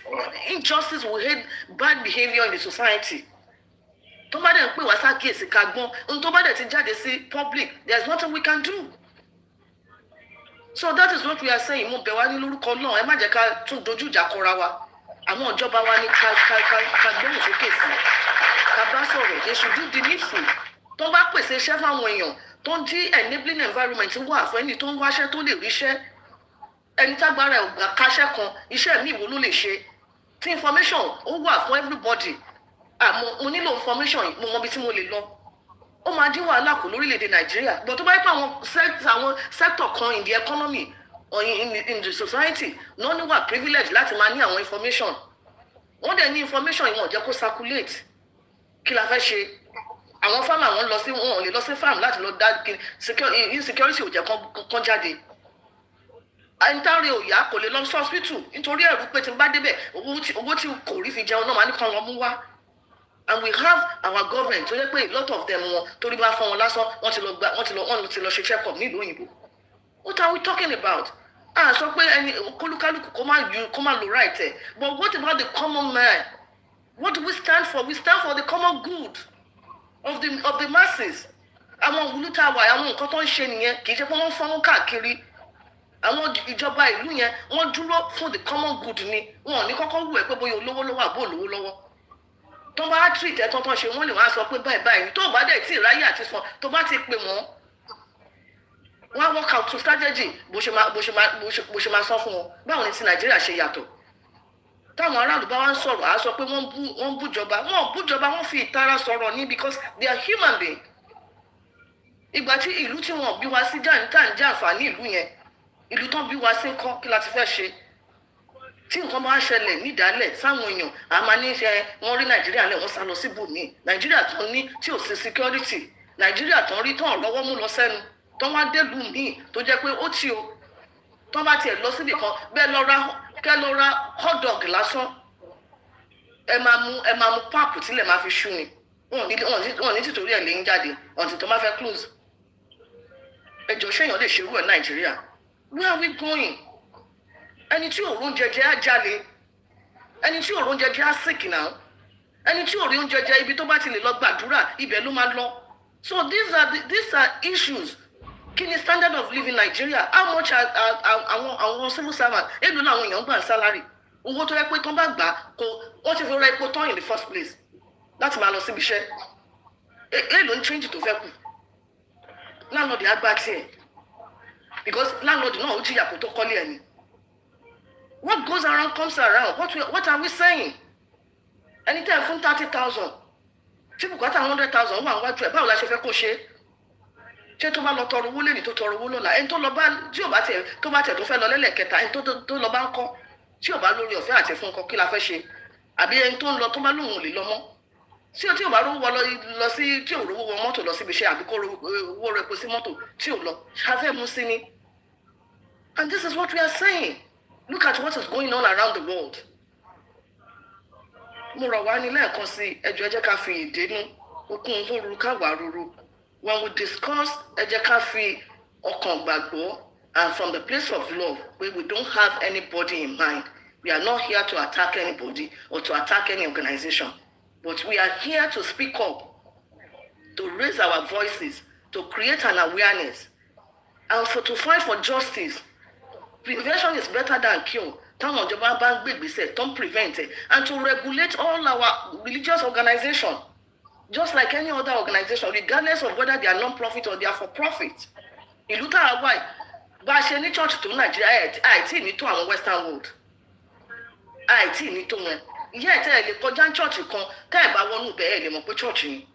injustice we hate bad behaviour in the society tó bá dẹ̀ ń pè wá sákìyèsí ká gbọ́n n tó bá dẹ̀ ti jáde sí public there is nothing we can do so that is what we are saying mo bẹ̀ wá ní lórúkọ náà ẹ má jẹ́ ká tún dojú ìjà kọra wa àwọn ìjọba wa ní ká gbóhùn sókè sí ká bá sọ̀rọ̀ they should do the needful tó bá pèsè iṣẹ́ fáwọn èèyàn tó ń dí enabling environment wà fún ẹni tó ń wáṣẹ́ tó lè ríṣẹ́ ẹni tágbára ẹ̀ gbà káṣẹ́ kan iṣẹ́ míì wo ló lè ṣe tí information ó wà fún everybody mo nílò information mo mọ ibi tí mo lè lọ ó máa dín wàhálà kù lórílẹ̀‐èdè Nàìjíríà but tó bá yẹ pé àwọn sector kan in the economy or in the society no ní wà privilege láti máa ní àwọn information wọ́n dẹ̀ ní information yìí wọ́n jẹ́ kó circulate kí la fẹ́ ṣe àwọn farmer wọn lè lọ sí farm láti lọ dá insecurity ò jẹ́ kán jáde àìntàrí òyà kò lè lọ sí hospital nítorí ẹ̀rù pé tí n bá débẹ̀ owó tí kò rí fi jẹun náà máa ní kàn lọ mú wá and we have our government tó yẹ pé a lot of them wọn torí bá fọ wọn lásán wọ́n ti lọ ṣe check up nílùú òyìnbó what are we talking about? Sọ pé ẹni kólúkálùkù kó má lo right ẹ̀ but what about the common man? What do we stand for? We stand for the common good of the masses. Àwọn òwúlú tá a wà àwọn nǹkan tó ń ṣe nìyẹn kì í ṣe pé wọ́n fọ́n káàkiri àwọn ìjọba ìlú yẹn wọ́n dúró fún the common good ni wọn ò ní kọ́kọ́ wù ẹ́ pé bóyá olówó lọ́wọ́ àbó olówó lọ́wọ́ tó bá treat ẹ̀ tán ṣe wọ́n lè wá sọ pé báyìí báyìí tó bá dẹ̀ tí ìráyè àti sàn tó bá ti pè wọ́n wọ́n work out to strategy bó ṣe máa sọ fún wọn báwo ni ti Nàìjíríà ṣe yàtọ̀ táwọn aráàlú bá wá ń sọ̀rọ̀ á sọ pé wọ́n bújọba wọ́n fi ìtara sọ̀rọ̀ ní because they are human being ìgbà tí ìlú tí wọ́n bí wa sí jàǹtà ń jẹ àǹfààní ìlú yẹn ìlú tán bí wa sí ń kọ́ kí la ti fẹ́ ṣe tí nǹkan bá ṣẹlẹ̀ nídàálẹ̀ sáwọn èèyàn a máa ní ṣe wọ́n rí Nàìjíríà lẹ̀ wọ́n sá lọ síbòmíì Nàìjíríà tán ní tí ò sí security Nàìjíríà tán rí tán lọ́wọ́ mú lọ sẹ́nu tó wá délùú míì tó jẹ́ pé ó tí o tó bá tiẹ̀ lọ síbì kan kẹ́ lọ ra hot dog lásán ẹ máa mú páàpù tílẹ̀ máa fi ṣú ni wọn ní tìtorí ẹ̀ lè ń jáde ọ̀tí tó máa fẹ́ close ẹjọ́ ṣéèyàn lè ṣerú ẹ̀ Nàìjíríà where are we going? Ẹni tí òórùn jẹjẹ á jalè ẹni tí òórùn jẹjẹ á sick now ẹni tí òórùn jẹjẹ ibi tó bá ti lè lọ gbàdúrà ibẹ̀ ló máa lọ so these are issues. Kí ni standard of living Nigeria? How much àwọn civil servant èlò làwọn èèyàn gbà salary owó tó yẹ pé tán bá gbà kó wọ́n ti fi ra epo tán in the first place láti máa lọ síbi iṣẹ́ èlò ń change tó fẹ́ kù láńlọ́ọ̀dì á gbá tiẹ̀ because láńlọ́ọ̀dì náà ó jìyà kó tó kọ́lé ẹni what goes around comes around what are we saying? Ẹni tẹ́ ẹ fún 30,000 tí bùkátà 100,000 wà níwájú ẹ̀ báwo la ṣe fẹ́ kó ṣe é? Ṣé tó bá lọ tọrọ owó lẹ́ni tó tọrọ owó lọ́la ẹni tó lọ bá tí ò bá tẹ̀ tó fẹ́ lọ lẹ́lẹ̀kẹta ẹni tó lọ bá ń kọ́ tí ò bá lórí ọ̀fẹ́ àti fún nǹkan kí la fẹ́ ṣe àbí ẹni tó ń lọ tó bá lóun ò lè lọ mọ́ tí ò bá rówó lọ sí tí ò rówó wọ mọ́tò lọ síbi iṣẹ́ àbí kó owó rẹ̀ pé sí mọ́tò tí ò lọ ṣáfẹ́ mú sí ni. And this is what we are saying. Look at what is going on around the world. Mo rọ̀ wá ní lẹ́ẹ̀kan sí ẹjọ́ ẹ jẹ́ ká fi ìdénú okun hóró káwá rúru. When we discuss ẹ jẹ́ ká fi ọkàn gbàgbọ́ and from the place of love where we don't have anybody in mind. We are not here to attack anybody or to attack any organization, but we are here to speak up, to raise our voices, to create an awareness, and to fight for justice. Prevention is better than cure. táwọn ìjọba bá ń gbé ìgbésẹ̀ tó ń prevent it, and to regulate all our religious organization just like any other organization regardless of whether they are non-profit or they are for profit. Ìlú tá a wà bá a ṣe ní church tó Nàìjíríà àìtí ní tó àwọn western world àìtí ní tó wọn ìyá ẹ̀ tẹ́ ẹ lè kọjá church kan tẹ́ ẹ bá wọnú bẹ́ẹ̀ lè mọ̀ pé church ni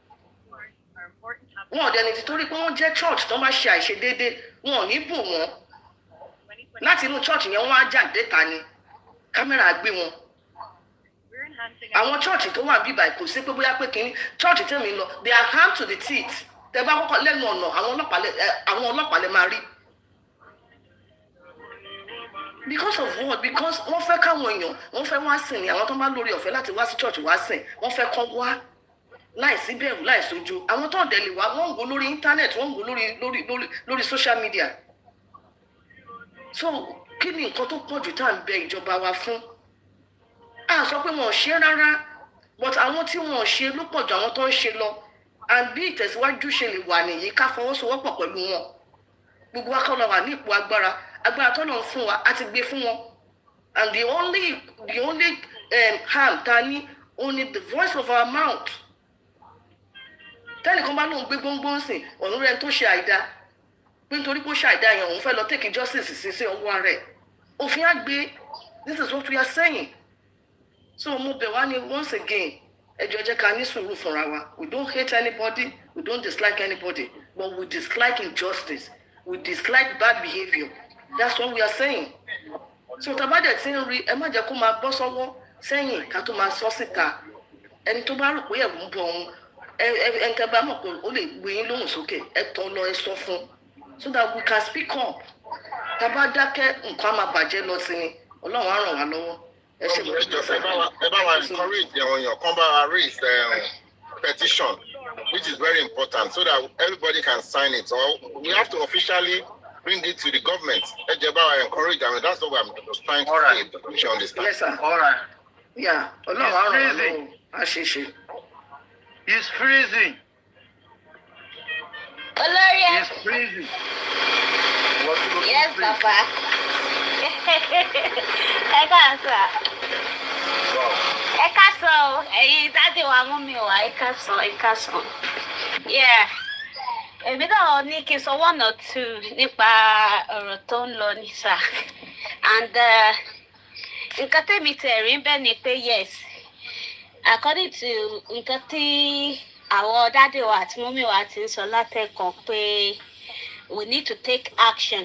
wọn ò dẹni títorí pé wọ́n jẹ́ church tó bá ṣe àìṣedéédé wọn ò ní bò wọ́n láti inú church yẹn wọ́n á jà déta ni kámẹ́rà gbé wọn àwọn church tó wà bíbà kò sí pé bóyá pé kínní church tẹ̀mí lọ they are armed to the teeth tẹ bá kọ́kọ́ lẹ́nu ọ̀nà àwọn ọlọ́pàá lè máa rí because of what because wọ́n fẹ́ káwọn èèyàn wọ́n fẹ́ wá sìn ní àwọn tó bá lórí ọ̀fẹ́ láti wá sí church wá sìn wọ́n fẹ́ kọ́ wá láìsí bẹ̀rù láìsójú àwọn tó ń dẹ̀lẹ̀ wá wọ́n ń wò lórí internet wọ́n ń wò lórí social media so kí ni nǹkan tó pọ̀ jù tá à ń bẹ ìjọba wa fún a sọ pé wọn ò ṣe rárá but àwọn tí wọn ò ṣe ló pọ̀ jù àwọn tó ń ṣe lọ and bí ìtẹ̀síwájú ṣe lè wà nìyí ká fọwọ́sowọ́pọ̀ pẹ̀lú wọn gbogbo wa kọ́ la wà ní ipò agbára tó lọ fún wa á ti gbé fún wọn and the only harm ta ní only the voice of our mouth tẹ́nìkan bá lóun gbé gbóngbóng sìn ọ̀run rẹ̀ tó ṣe àìdá pé nítorí pé ó ṣe àìdá yẹn òun fẹ́ lọ take justice sí ọwọ́ rẹ̀ òfin á gbé this is what we are saying so mo bẹ̀ wá ní once again ẹ jọ̀ọ́ jẹ́ ká ní sùúrù fúnra wa we don't hate anybody we don't dislike anybody but we dislike injustice we dislike bad behaviour that's what we are saying so tabadẹ tí ń rí ẹ má jẹ́ kó máa bọ́ sọ́wọ́ sẹ́yìn ká tó máa sọ síta ẹni tó bá rò pé ẹ̀rù ń bọ̀ òun ẹ tẹ́ bá mọ̀ pé ó lè gbé yín lóhùn sókè ẹ tọ́ lọ ẹ sọ fún so that we can speak up tábà dákẹ́ nǹkan máa bàjẹ́ lọ sí ni Ọlọ́run á ràn wá lọ́wọ́. ẹ bá wa encourage àwọn èèyàn kan bá wa raise petition which is very important so that everybody can sign it or we have to officially bring it to the government. Ẹ jẹ́ bá wa encourage them that's what I'm just trying to say. You understand? Yes sir. All right. Yeah. Ọlọ́run á ràn wá lọ́wọ́ àṣeṣe. It's freezing. Olórí ẹ. It's freezing. Yes, Papa. Ẹ káàsán. Ẹ káàsán. Ẹ̀yin dáàdì wa mú mi wá. Ẹ káàsán. Yeah. Èmi náà ní kí n sọ one or two nípa ọ̀rọ̀ tó ń lọ ní sà. And nǹkan tẹ́mi tẹ̀rí ń bẹ́ ni pé yes. According to nǹkan tí àwọn dáàdì wa àti mọ́mí wa ti ń sọ látẹ̀kàn pé we need to take action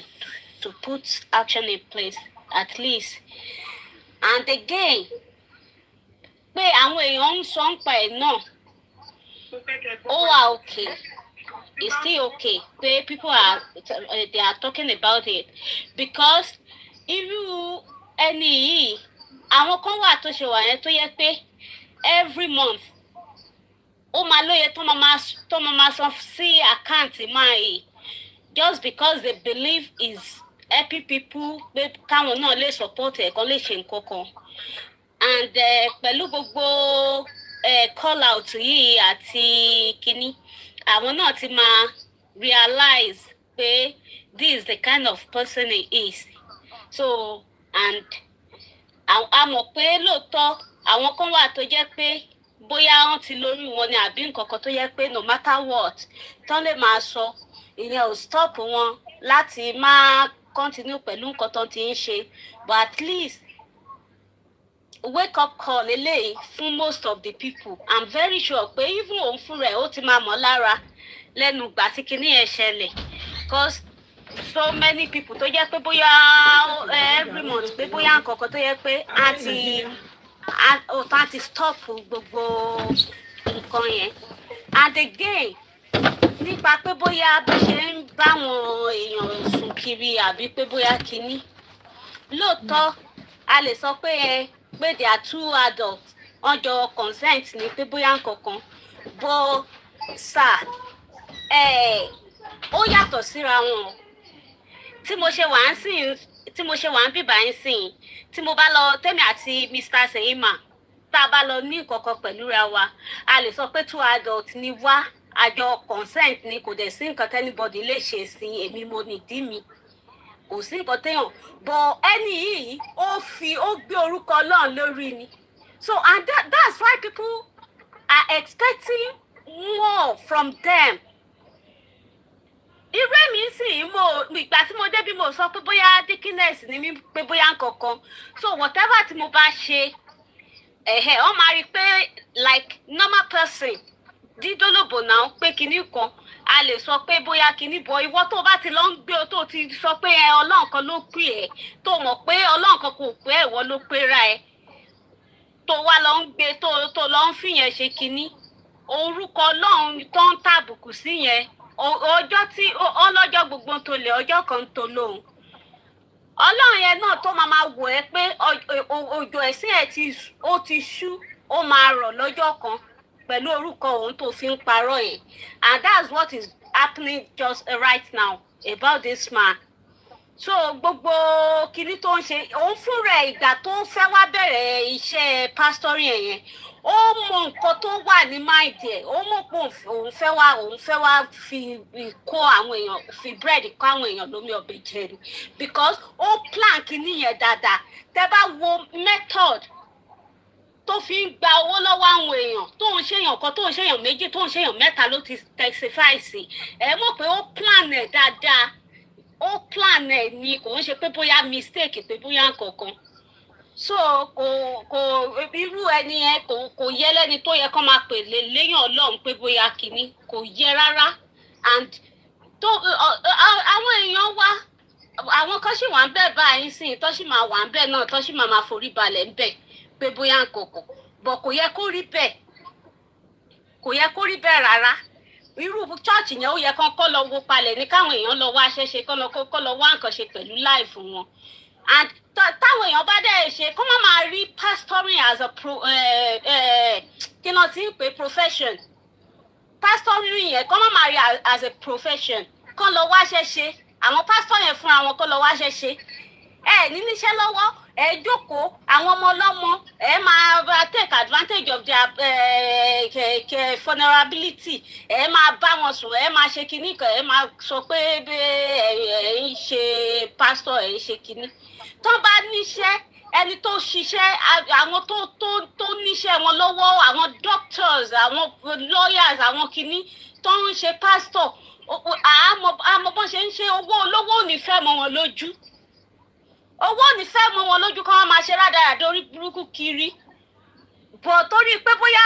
to put action in place at least. And again, pé àwọn èèyàn ń sọ ń pa ẹ̀ náà ó wà okay. It's still okay. People they are talking about it because irú ẹni yìí àwọn kan wà tó ṣe wà yẹn tó yẹ pé every month ó máa lóye tó máa san sí àkáǹtì máa yìí just because they believe is helping people pé káwọn náà lè support ẹ̀ kan lè ṣe nǹkan kan and pẹ̀lú gbogbo call out yìí àti kínní àwọn náà ti máa realize pé this is the kind of person he is so and a mọ̀ pé lóòótọ́ àwọn kan wà tó jẹ́ pé bóyá wọ́n ti lórí wọn ni àbí nǹkan kan tó yẹ pé no matter what tán lè máa sọ ìyẹn ò stop wọn láti máa continue pẹ̀lú nǹkan tó ti ń ṣe but at least wake up call eléyìí fún most of the people I'm very sure pé even òun fúnra ẹ̀ ó ti máa mọ̀ lára lẹ́nu ìgbà tí kinní ẹ̀ ṣẹlẹ̀ because so many people tó jẹ́ pé bóyá every month pé bóyá nǹkan kan tó yẹ pé á ti stop gbogbo nǹkan yẹn and again nípa pé bóyá bí ṣe ń bá wọn èèyàn sùn kiri àbí pé bóyá kinní lóòótọ́ a lè sọ pé they are two adults wọ́n jọ consent ní pé bóyá nǹkan kan bó sà ó yàtọ̀ síra wọn tí mo ṣe wà ń bíbá ń sìn tí mo bá lọ tẹ́mi àti Mr. Seyima tá a bá lọ ní nǹkankan pẹ̀lú ra wa a lè sọ pé two adults ni wá àjọ consent ni kò dẹ̀ sí nǹkan tẹ́nibọ̀dì lè ṣe sí èmi mo nìdí mi kò sí nǹkan téèyàn but ẹni yìí ó gbé orúkọ Ọlọ́run lórí ni so and that's why people are expecting more from them. Irú èmi sì ìgbà tí mo débi mo sọ pé bóyá dickiness ni mí pé bóyá nǹkankan so whatever tí mo bá ṣe wọ́n máa rí pé like normal person dídólóbò náà pé kinní kan a lè sọ pé bóyá kinní bọ ìwọ tó bá ti lọ ń gbé o tó ti sọ pé Ọlọ́run kan ló pè ẹ́ tó mọ̀ pé Ọlọ́run kan kò pè ẹ́ ìwọ ló pera ẹ tó wá lọ ń gbé tó lọ ń fìyẹn ṣe kinní orúkọ Ọlọ́run tó ń tàbùkù sí yẹn ọjọ́ tí ọlọ́jọ́ gbogbo tó lè ọjọ́ kan tó lóhun Ọlọ́run yẹn náà tó máa wò ẹ́ pé òjò ẹ̀sìn ẹ̀ ti ṣú ó máa rọ̀ lọ́jọ́ kan pẹ̀lú orúkọ òun tó fi ń parọ́ yẹn and that's what is happening just right now about this man so gbogbo kinní tó ń ṣe òun fúnra ìgbà tó ń fẹ́ wá bẹ̀rẹ̀ iṣẹ́ pastoring yẹn ó mọ nǹkan tó wà ní máìdì ẹ̀ ó mọ̀ pé òun fẹ́ wá fi kó àwọn èèyàn fi bread kó àwọn èèyàn lómi ọbẹ̀ jẹ ni because ó plan kinní yẹn dáadáa tẹ́ bá wo method tó fi ń gba owó lọ́wọ́ àwọn èèyàn tó ń ṣèyàn kan tó ń ṣèyàn méjì tó ń ṣèyàn mẹ́ta ló ti testify sí ẹ mọ̀ pé ó plan ẹ̀ dáadáa ó plan ẹ̀ ni kò ń ṣe pé bóyá mistake pé bóyá nǹkankan so kò irú ẹni yẹn kò yẹ lẹ́ni tó yẹ kó máa pè léyàn Ọlọ́run pé bóyá kínní kò yẹ rárá and tó àwọn èèyàn wá àwọn kan sì wà ń bẹ̀ báyìí sí tó sì máa wà ń bẹ̀ náà tó sì máa forí balẹ̀ ń bẹ̀ pé bóyá nǹkankan but kò yẹ kó rí bẹ́ẹ̀ rárá irú chọ́ọ̀chì yẹn ó yẹ kán kọ́ lọ wo palẹ̀ ní káwọn èèyàn lọ wá ṣẹ́ṣe kọ́ lọ wá nǹkan ṣe pẹ̀lú láìfù wọn and táwọn èèyàn bá dẹ̀ ṣe kó má máa rí pastoring as a kí náà ti ń pè profession pastoring yẹn kó má máa rí as a profession kán lọ wá ṣẹ́ṣe àwọn pastor yẹn fúnra wọn kó lọ wá ṣẹ́ṣe ní níṣẹ́ lọ́wọ́ jókòó àwọn ọmọ ọlọ́mọ máa take advantage of their vulnerability máa bá wọn sùn máa ṣe kinní kan máa sọ pé ń ṣe pastor ń ṣe kinní tó bá níṣẹ́ ẹni tó ṣiṣẹ́ àwọn tó níṣẹ́ wọn lọ́wọ́ àwọn doctors àwọn lawyers àwọn kinní tó ń ṣe pastor àmọ́ bọ́n ṣe ń ṣe owó olówó ò ní fẹ́ mọ́ wọn lójú owó ní fẹ́ mọ́ wọn lójú kán wọ́n máa ṣe rádaràda orí burúkú kiri bọ̀ torí pé bóyá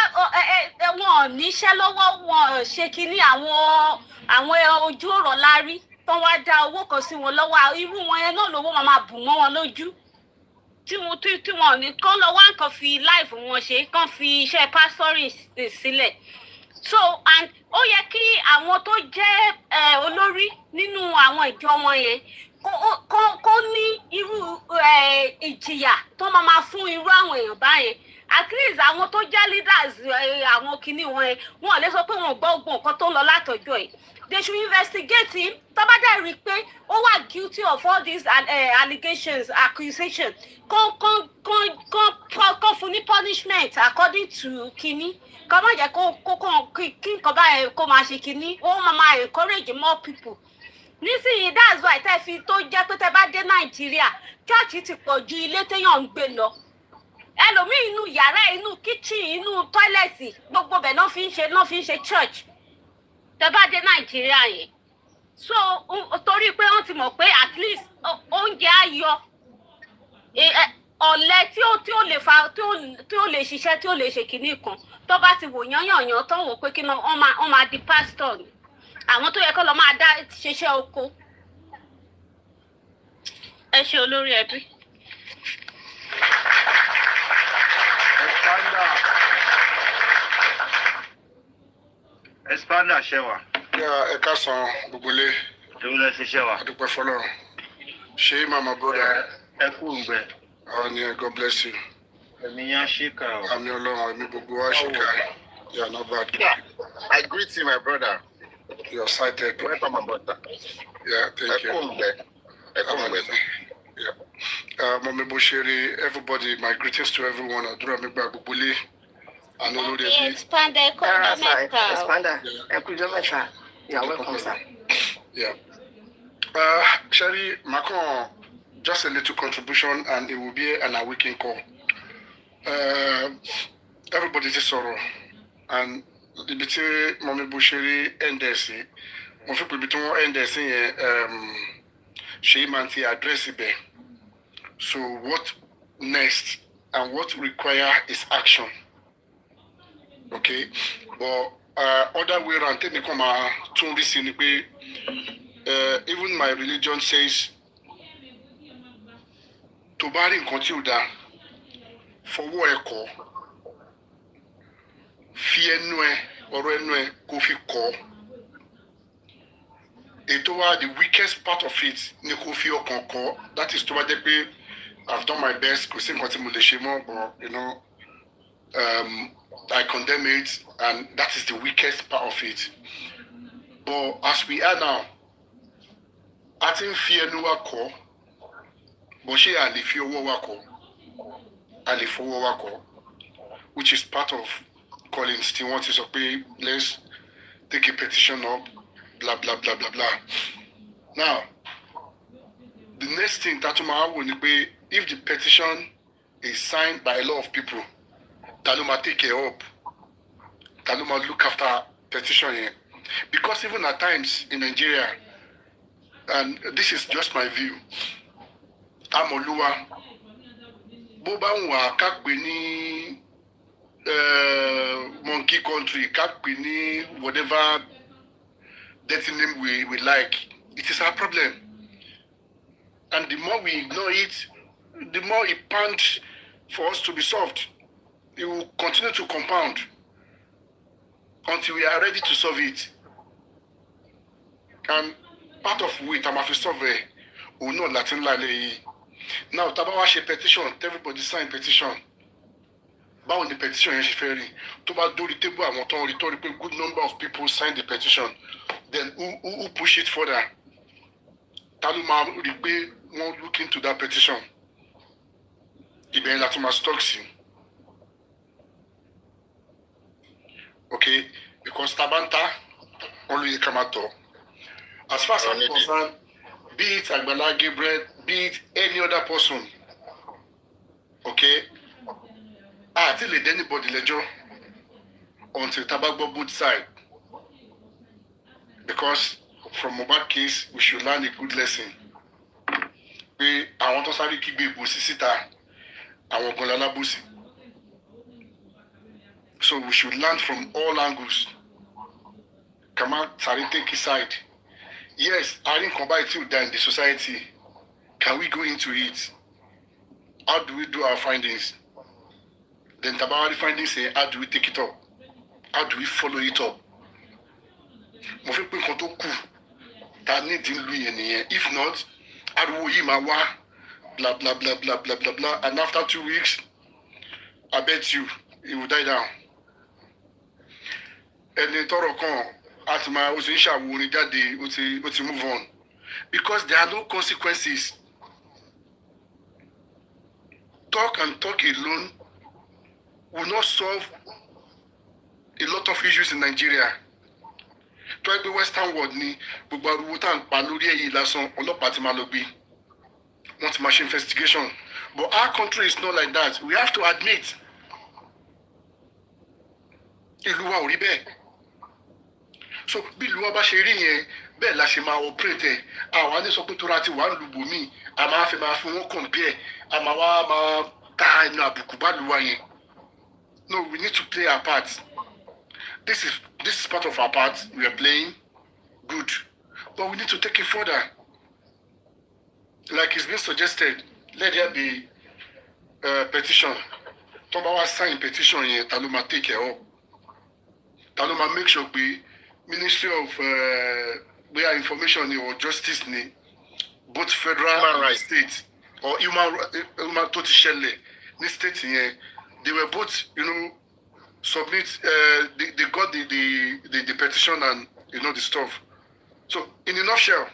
wọn ò níṣẹ́ lọ́wọ́ wọn ò ṣe kínní àwọn ojú ọ̀rọ̀ lárí tán wá dá owó kan sí wọn lọ́wọ́ irú wọn yẹn náà lówó máa bù mọ́ wọn lójú tí wọn ní kán lọ wá nǹkan fi láìfù wọn ṣe kán fi iṣẹ́ pastoring sílẹ̀ so and ó yẹ kí àwọn tó jẹ́ olórí nínú àwọn ìjọ wọn yẹn kó ní irú ìjìyà tó máa fún irú àwọn èèyàn báyẹn at least àwọn tó jẹ́ leaders àwọn kinní wọn yẹn wọn ò lè sọ pé wọn ò gbọ́ ogun nǹkan tó ń lọ látọjọ́ yìí they should investigate him tó bá dẹ̀ rí i pé ó wà guilty of all these allegations accusations kó fún ní punishment according to kinní kó má jẹ́ kí nǹkan báyẹn kó máa ṣe kinní ó máa encourage more people nísìnyí that's why tẹ́ fi tó jẹ́ pé tẹ́ bá dé Nàìjíríà chọ́ọ̀chì ti pọ̀ ju ilé téèyàn ń gbé lọ ẹlòmíì inú yàrá inú kitchen inú tọ́ílẹ̀tì gbogbo bẹ̀ náà fi ń ṣe church tẹ́ bá dé Nàìjíríà yẹn so torí pé wọ́n ti mọ̀ pé at least oúnjẹ á yọ ọ̀lẹ tí ó lè ṣiṣẹ́ tí ó lè ṣe kinní kan tó bá ti wò yányànyàn tó ń wò pé kí wọ́n máa di pastor ni àwọn tó yẹ kó lọ máa dá ṣiṣẹ́ oko ẹ ṣe olórí ẹbí. Expander ṣẹwà. Ẹ káàsán gbogbo ilé. Èwo lẹ ṣe ṣẹwà. Adúpẹ́ fọlọ́run. Ṣé mama brother? Ẹ kú ìgbẹ́. God bless you. Ẹ̀mí yẹn ṣìkà o. Àmì Ọlọ́run àmì gbogbo wa ṣìkà. Yeah, not bad. I greet you, my brother. You're sighted. Welcome, my brother. Yeah, thank you. Yeah. Mommy Bosheri, everybody, my greetings to everyone. Adura mi gba gbogbo ilé. Àná olórí ẹbí. Expander Expander. Yeah, welcome, sir. Yeah. Sherry, Macron, just a little contribution and it will be an awakening call. Everybody is sorrow. And the bit Mommy Bushiri NDC, mon fait plus ton NDC, she manti address it. So what next and what require is action. Okay, but other way around, take me come to this in even my religion says to bury continue that for what call fear no or no coffee call. It toward the weakest part of it, Nikofi or Concord. That is toward the way I've done my best, but you know, I condemn it, and that is the weakest part of it. But as we are now, I think fear no wako, but she ali fear wako, ali for wako, which is part of calling still want to say, let's take a petition up, blah blah blah blah blah. Now, the next thing that will be if the petition is signed by a lot of people, Taluma take it up, Taluma look after petition here. Because even at times in Nigeria, and this is just my view, Amoluwa, Boba Nwa Kakbeni monkey country, Kakbeni, whatever dirty name we like, it is our problem. And the more we ignore it, the more it pants for us to be solved. It will continue to compound until we are ready to solve it. And part of it, I'm solve it. We know Latin Lale. Now, Tabawa petition, everybody sign petition. But on the petition, Toba do the table, I want to a good number of people sign the petition. Then who push it further? Taluma won't look into that petition. Ibn Latuma stocks him. Okay, because Tabanta only come out. As far as I'm concerned, be it Agbala Gabriel, be it any other person, okay, I tell you anybody ledger until Tabagbo both side. Because from Mohbad case, we should learn a good lesson. I want to say keep a busi sita, I want Golala busi. So we should learn from all angles. Come out, take his side. Yes, I didn't combine it in the society. Can we go into it? How do we do our findings? Then Tabawari findings say, how do we take it up? How do we follow it up? If not, blah blah blah blah blah blah blah. And after 2 weeks, I bet you it will die down. And then Torokon at my Osisha will move on. Because there are no consequences. Talk and talk alone will not solve a lot of issues in Nigeria. Try the Western world ni Bubarutan Paluri Lason Olopatimalobi. Want much investigation. But our country is not like that. We have to admit. Iluwa Uribe. So Biluwa Bashiri bẹ́ẹ̀ la ṣe máa operate àwọn ní sọ pé tó ra ti wà lùbò míì a máa fi wọn compare a máa wá máa ta ẹnu àbùkù bá lùwà yẹn. No, we need to play our part. This is part of our part. We are playing good, but we need to take it further. Like it's been suggested, let there be petition. Tombawa sign petition here. Taluma take care of. Taluma make sure we Ministry of Information or Justice both federal and state or human totally state here. They were both, submit. They got the petition and the stuff. So in a nutshell,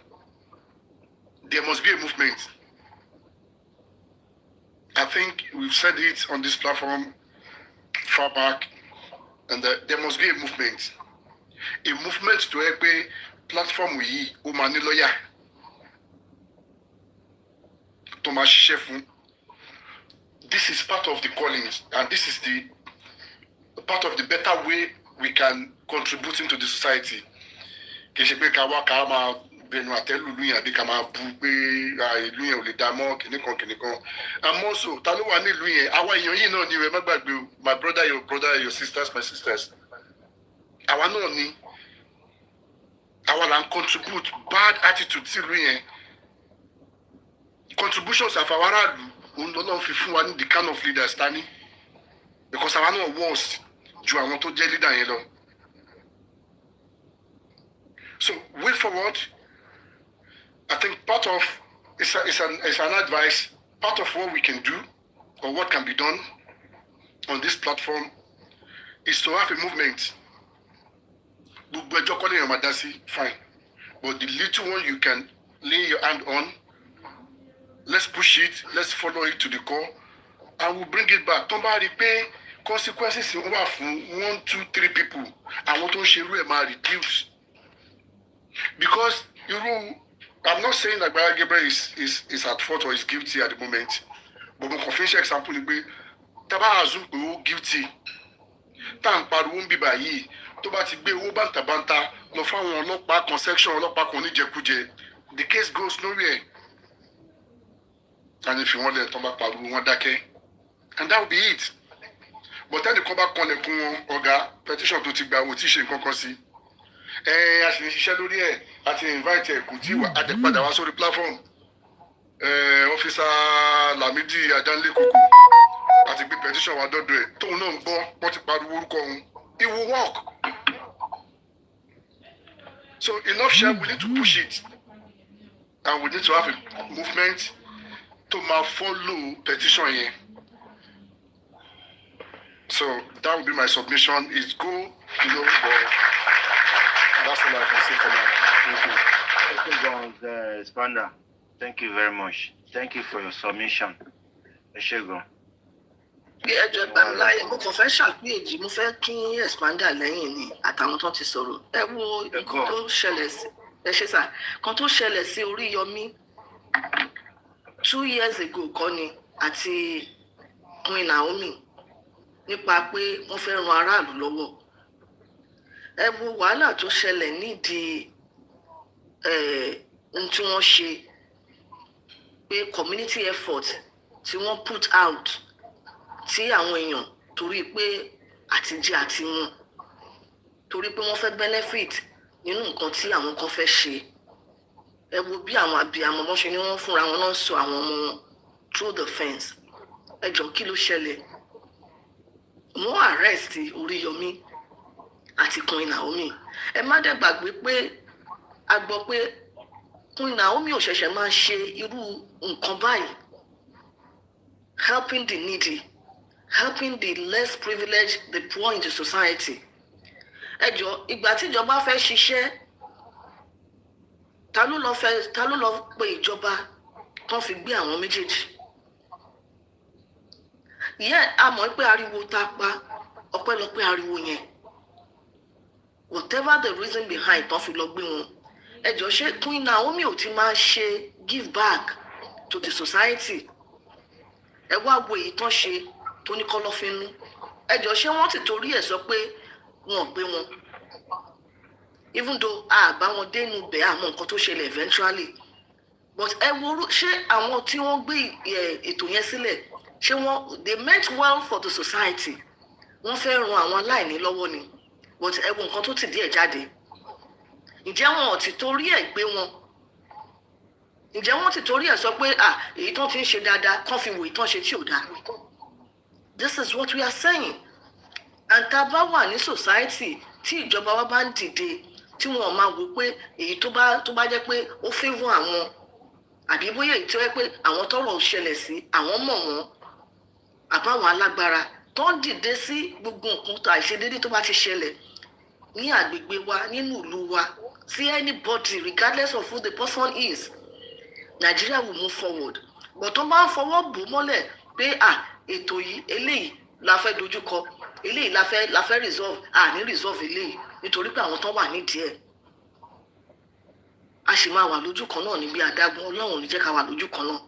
there must be a movement. I think we've said it on this platform far back, and there must be a movement. A movement to help a platform we Umani lawyer tó máa ṣiṣẹ́ fún. This is part of the callings, and this is the part of the better way we can contribute into the society. Kì í ṣe pé ká wá ká máa bẹnu àtẹ́lù ìlú yẹn àbí ká máa bú pé ìlú yẹn ò lè dá mọ́ kìnìkan. And also, ta ló wà ní ìlú yẹn? Àwa èèyàn yìí náà ni ẹ má gbàgbé o. My brother, your sisters, my sisters. Àwa náà ni. Àwa là ń contribute bad attitude sí ìlú yẹn. Contributions àfàwọn aráàlú òun lọ́nà fi fún wa ní the kind of leaders ta ní. Because àwa náà worst ju àwọn tó jẹ́ leader yẹn lọ. So way forward, I think part of it's an advice. Part of what we can do or what can be done on this platform is to have a movement. Fine, but the little one you can lay your hand on, let's push it, let's follow it to the core, and we'll bring it back. Somebody pay consequences in over from 1, 2, 3 people. I want to share reduce. Because you know, I'm not saying that Baba Gabriel is at fault or is guilty at the moment. But my confidential example is Taba Azum guilty. Tan pariwo bi bayi tó bá ti gbé owó bàǹtàbàǹtà lọ fáwọn ọlọ́pàá kan section ọlọ́pàá kan níjẹkújẹ. The case goes nowhere. And if you want them to bá pariwo wọn dákẹ́. And that will be it. But then the come back on the ọ̀gá petition tó ti gba owó tí ṣe nǹkan kan sí. A sì ń ṣiṣẹ́ lórí ẹ̀ àti invite ẹ̀ kò tí wà á tẹ̀ padà wá sórí platform. Officer Lamidi Ajanlekuku àti gbé petition wa dọ́dọ̀ ẹ̀ tóun náà ń gbọ́ wọ́n ti pariwo orúkọ òun. It will work. So enough share, we need to push it. And we need to have a movement to follow petition here. So that would be my submission. Is go, you know, that's all I can say for now. Thank you, Spander. Thank you very much. Thank you for your submission. Eshego. Bí ẹjọ́ bá mi láyé mo kàn fẹ́ ṣàkíyèsí mo fẹ́ kí Expander lẹ́yìn ni àtàwọn tó ti sọ̀rọ̀ ẹ wo nǹkan tó ṣẹlẹ̀ sí ẹ ṣe sà kan tó ṣẹlẹ̀ sí Oríyọmí 2 years ago kọ́ ni àti Queen Naomi nípa pé wọ́n fẹ́ ran aráàlú lọ́wọ́ ẹ wo wàhálà tó ṣẹlẹ̀ nídìí ohun tí wọ́n ṣe pé community effort tí wọ́n put out tí àwọn èèyàn torí pé àtijẹ àti mu torí pé wọ́n fẹ́ benefit nínú nǹkan tí àwọn kan fẹ́ ṣe ẹ wo bí àwọn abiyamọ wọn ṣe ni wọ́n fúnra wọn náà sọ àwọn ọmọ wọn through the fence ẹ jọ kí ló ṣẹlẹ̀ wọ́n arrest Oríyọmí àti Queen Naomi ẹ má dẹ̀ gbàgbé pé a gbọ́ pé Queen Naomi ò ṣẹ̀ṣẹ̀ máa ṣe irú nǹkan báyìí helping the needy, helping the less privileged, the poor in the society. Ẹjọ́ ìgbà tí ìjọba fẹ́ ṣiṣẹ́ ta ló lọ pè ìjọba kan fi gbé àwọn méjèèjì. Ìyẹn a mọ̀ pé ariwo tá pa ọpẹ́lọpẹ́ ariwo yẹn. Whatever the reason behind tán fi lọ gbé wọn. Ẹjọ́ ṣé Queen Naomi ò ti máa ṣe give back to the society. Ẹ wá wo èyí tán ṣe tó ní kọ́lọ́fínú ẹjọ́ ṣé wọ́n ti torí ẹ̀ sọ pé wọn ò gbé wọn even though àbá wọn dénú bẹ́ẹ̀ àmọ́ nǹkan tó ṣẹlẹ̀ eventually but ẹ wo ṣé àwọn tí wọ́n gbé ètò yẹn sílẹ̀ ṣé wọ́n they meant well for the society wọ́n fẹ́ ran àwọn aláìní lọ́wọ́ ni but ẹ wo nǹkan tó ti díẹ̀ jáde ǹjẹ́ wọn ò ti torí ẹ̀ gbé wọn ǹjẹ́ wọ́n ti torí ẹ̀ sọ pé èyí tán ti ń ṣe dáadáa kán fi wò ìtàn ṣe tí ò dáa. This is what we are saying. And tá a bá wà ní society tí ìjọba wa bá ń dìde tí wọn máa wò pé èyí tó bá jẹ́ pé ó favour àwọn àbí bóyá èyí tó jẹ́ pé àwọn tọ́rọ̀ ṣẹlẹ̀ sí àwọn mọ̀ wọ́n àbáwọn alágbára tó ń dìde sí gbogbo nǹkan tó àìṣedéédé tó bá ti ṣẹlẹ̀ ní àgbègbè wa nínú ìlú wa sí anybody regardless of who the person is. Nigeria will move forward. But tó bá ń fọwọ́ bò mọ́lẹ̀ pé ètò yìí eléyìí la fẹ́ dojúkọ eléyìí la fẹ́ resolve ní resolve eléyìí nítorí pé àwọn tó wà nídìí ẹ̀ a sì máa wà lójú kan náà níbi adágún Ọlọ́run ní jẹ́ ká wà lójú kan náà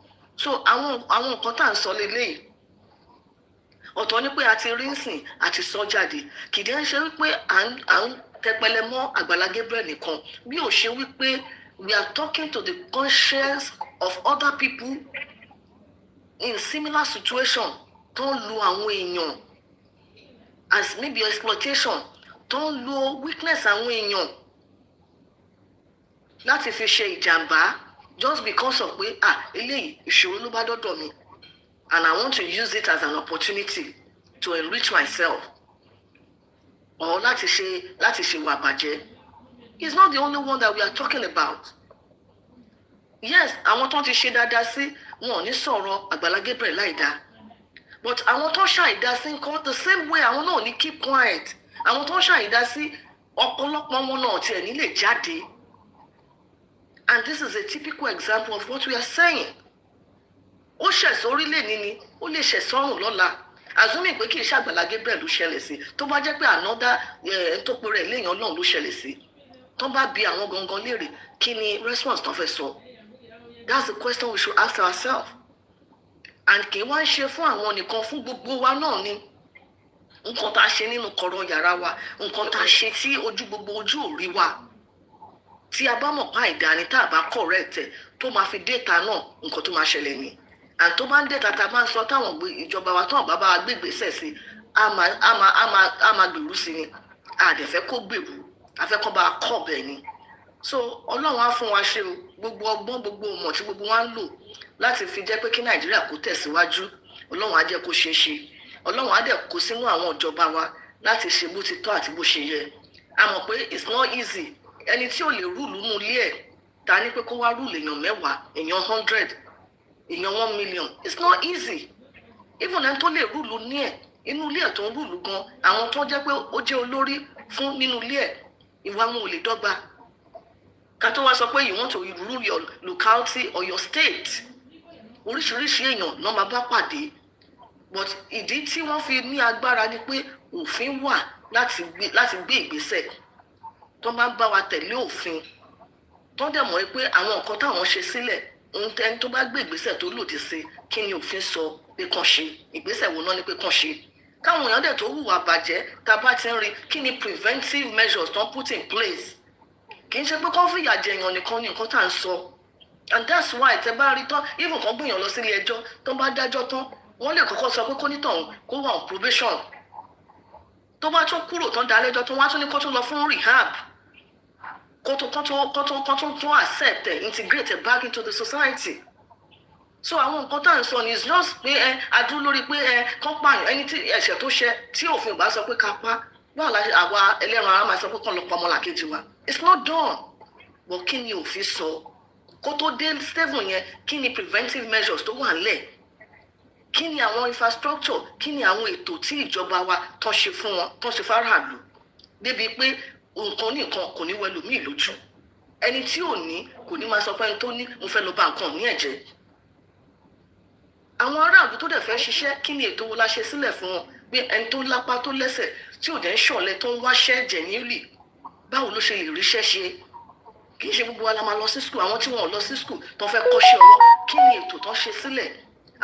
So àwọn nǹkan tá à ń sọ lélẹ́yìí ọ̀tọ̀ ni pé a ti rí nsìn àti sọ jáde kìdí ń ṣe wípé à ń tẹpẹlẹ mọ́ Àgbàlá Gabriel nìkan bí ò ṣe wípé we are talking to the conscience of other people in similar situation tó ń lo àwọn èèyàn as maybe exploitation tó ń lo weakness àwọn èèyàn láti fi ṣe ìjàmbá just because of pé eléyìí ìṣòro ló bá dọ́dọ̀ mi and I want to use it as an opportunity to enrich myself or láti ṣe wà bàjẹ́. He's not the only one that we are talking about. Yes, àwọn tó ti ṣe dáadáa sí wọn ò ní sọ̀rọ̀ Àgbàlá Gabriel láìda but àwọn tó ṣàìdá sí nǹkan the same way àwọn náà ní keep quiet àwọn tó ṣàìdá sí ọ̀pọ̀lọpọ̀ wọn náà tiẹ̀ ní lè jáde and this is a typical example of what we are saying. Ó ṣẹ̀ sórí lè ní ni ó lè ṣẹ̀ sọ́run lọ́la assuming pé kì í ṣe Àgbàlá Gabriel ló ṣẹlẹ̀ sí tó bá jẹ́ pé another tó pe rẹ̀ léèyàn náà ló ṣẹlẹ̀ sí tó bá bi àwọn gangan léèrè kí ni response tó fẹ́ sọ. That's the question we should ask ourselves. And kì í wá ń ṣe fún àwọn nìkan fún gbogbo wa náà ni nǹkan tá a ṣe nínú kọ̀rọ̀ yàrá wa nǹkan tá a ṣe tí gbogbo ojú ò rí wa tí a bá mọ̀ pa ìdáni tá a bá correct ẹ̀ tó máa fi déta náà nǹkan tó máa ṣẹlẹ̀ ni and tó bá ń déta tá a bá ń sọ táwọn ìjọba wa tán bàbá wa gbégbèsè sí a máa gbèrú sí ni a dẹ̀ fẹ́ kó gbèrú a fẹ́ kó bá a kọ̀ bẹ́ẹ̀ ni so Ọlọ́run á fún wa ṣe o gbogbo ọgbọ́n gbogbo ọmọ tí gbogbo wa ń lò láti fi jẹ́ pé kí Nàìjíríà kó tẹ̀síwájú Ọlọ́run á jẹ́ kó ṣeé ṣe Ọlọ́run á dẹ̀ kó sínú àwọn ìjọba wa láti ṣe bó ti tọ́ àti bó ṣe yẹ a mọ̀ pé it's not easy ẹni tí ò lè rúùlù nínú ilé ẹ̀ ta ní pé kó wá rúùlù èèyàn 10 èèyàn 100 èèyàn 1 million it's not easy even ẹni tó lè rúùlù ní ẹ̀ inú ilé ẹ̀ tó ń rúùlù gan àwọn tó jẹ́ pé ó jẹ́ olórí fún nínú ilé ẹ̀ ìwà wọn ò lè dọ́gba ká tó wá sọ pé you want to rule your locality or your state oríṣiríṣi èèyàn náà máa bá pàdé but ìdí tí wọ́n fi ní agbára ni pé òfin wà láti gbé ìgbésẹ̀ tó máa ń bá wa tẹ̀lé òfin tó dẹ̀ mọ̀ pé àwọn nǹkan táwọn ṣe sílẹ̀ ẹni tó bá gbé ìgbésẹ̀ tó lòdì sí kí ni òfin sọ pé kàn ṣe ìgbésẹ̀ wo náà ni pé kàn ṣe káwọn èèyàn dẹ̀ tó hùwà bàjẹ́ tá a bá ti ń rí kí ni preventive measures tó ń put in place kì í ṣe pé kán fìyà jẹ èèyàn nìkan ní nǹkan tá à ń sọ and that's why tẹ bá rí tán even kan gbìyànjú lọ sílé ẹjọ́ tó bá dájọ́ tán wọ́n lè kọ́kọ́ sọ pé kó nítàn kó wà on probation tó bá tún kúrò tán dá lẹ́jọ́ tán wá tún ní kó tún lọ fún rehab kó tún accept integrate back into the society so àwọn nǹkan tá à ń sọ ni it's just pé adúró lórí pé kán pààyàn ẹni tí ẹ̀ṣẹ̀ tó ṣẹ̀ tí òfin ò bá sọ pé ká pa báwo la àwa ẹlẹ́ran ara máa sọ pé kán lọ pa ọmọlàkejì wa it's not done but kí ni òfin sọ kó tó dé seven yẹn kí ni preventive measures tó wà nílẹ̀ kí ni àwọn infrastructure kí ni àwọn ètò tí ìjọba wa tán ṣe fún wọn tán ṣe fáráàlú débi pé nǹkan ní nǹkan kò ní wẹlú míì lójú ẹni tí ò ní kò ní máa sọ pé ẹni tó ní mo fẹ́ lọ bà nǹkan ní ẹ̀jẹ̀ àwọn aráàlú tó dẹ̀ fẹ́ ṣiṣẹ́ kí ni ètò wo la ṣe sílẹ̀ fún wọn bí ẹni tó lápá tó lẹ́sẹ̀ tí ò dẹ̀ ń ṣọ̀lẹ tó ń wáṣẹ́ genuinely báwo ló ṣe lè ríṣẹ́ ṣe kì í ṣe gbogbo wa la máa lọ sí school àwọn tí wọn ò lọ sí school tó fẹ́ kọ́ṣẹ́ ọwọ́ kí ni ètò tó ṣe sílẹ̀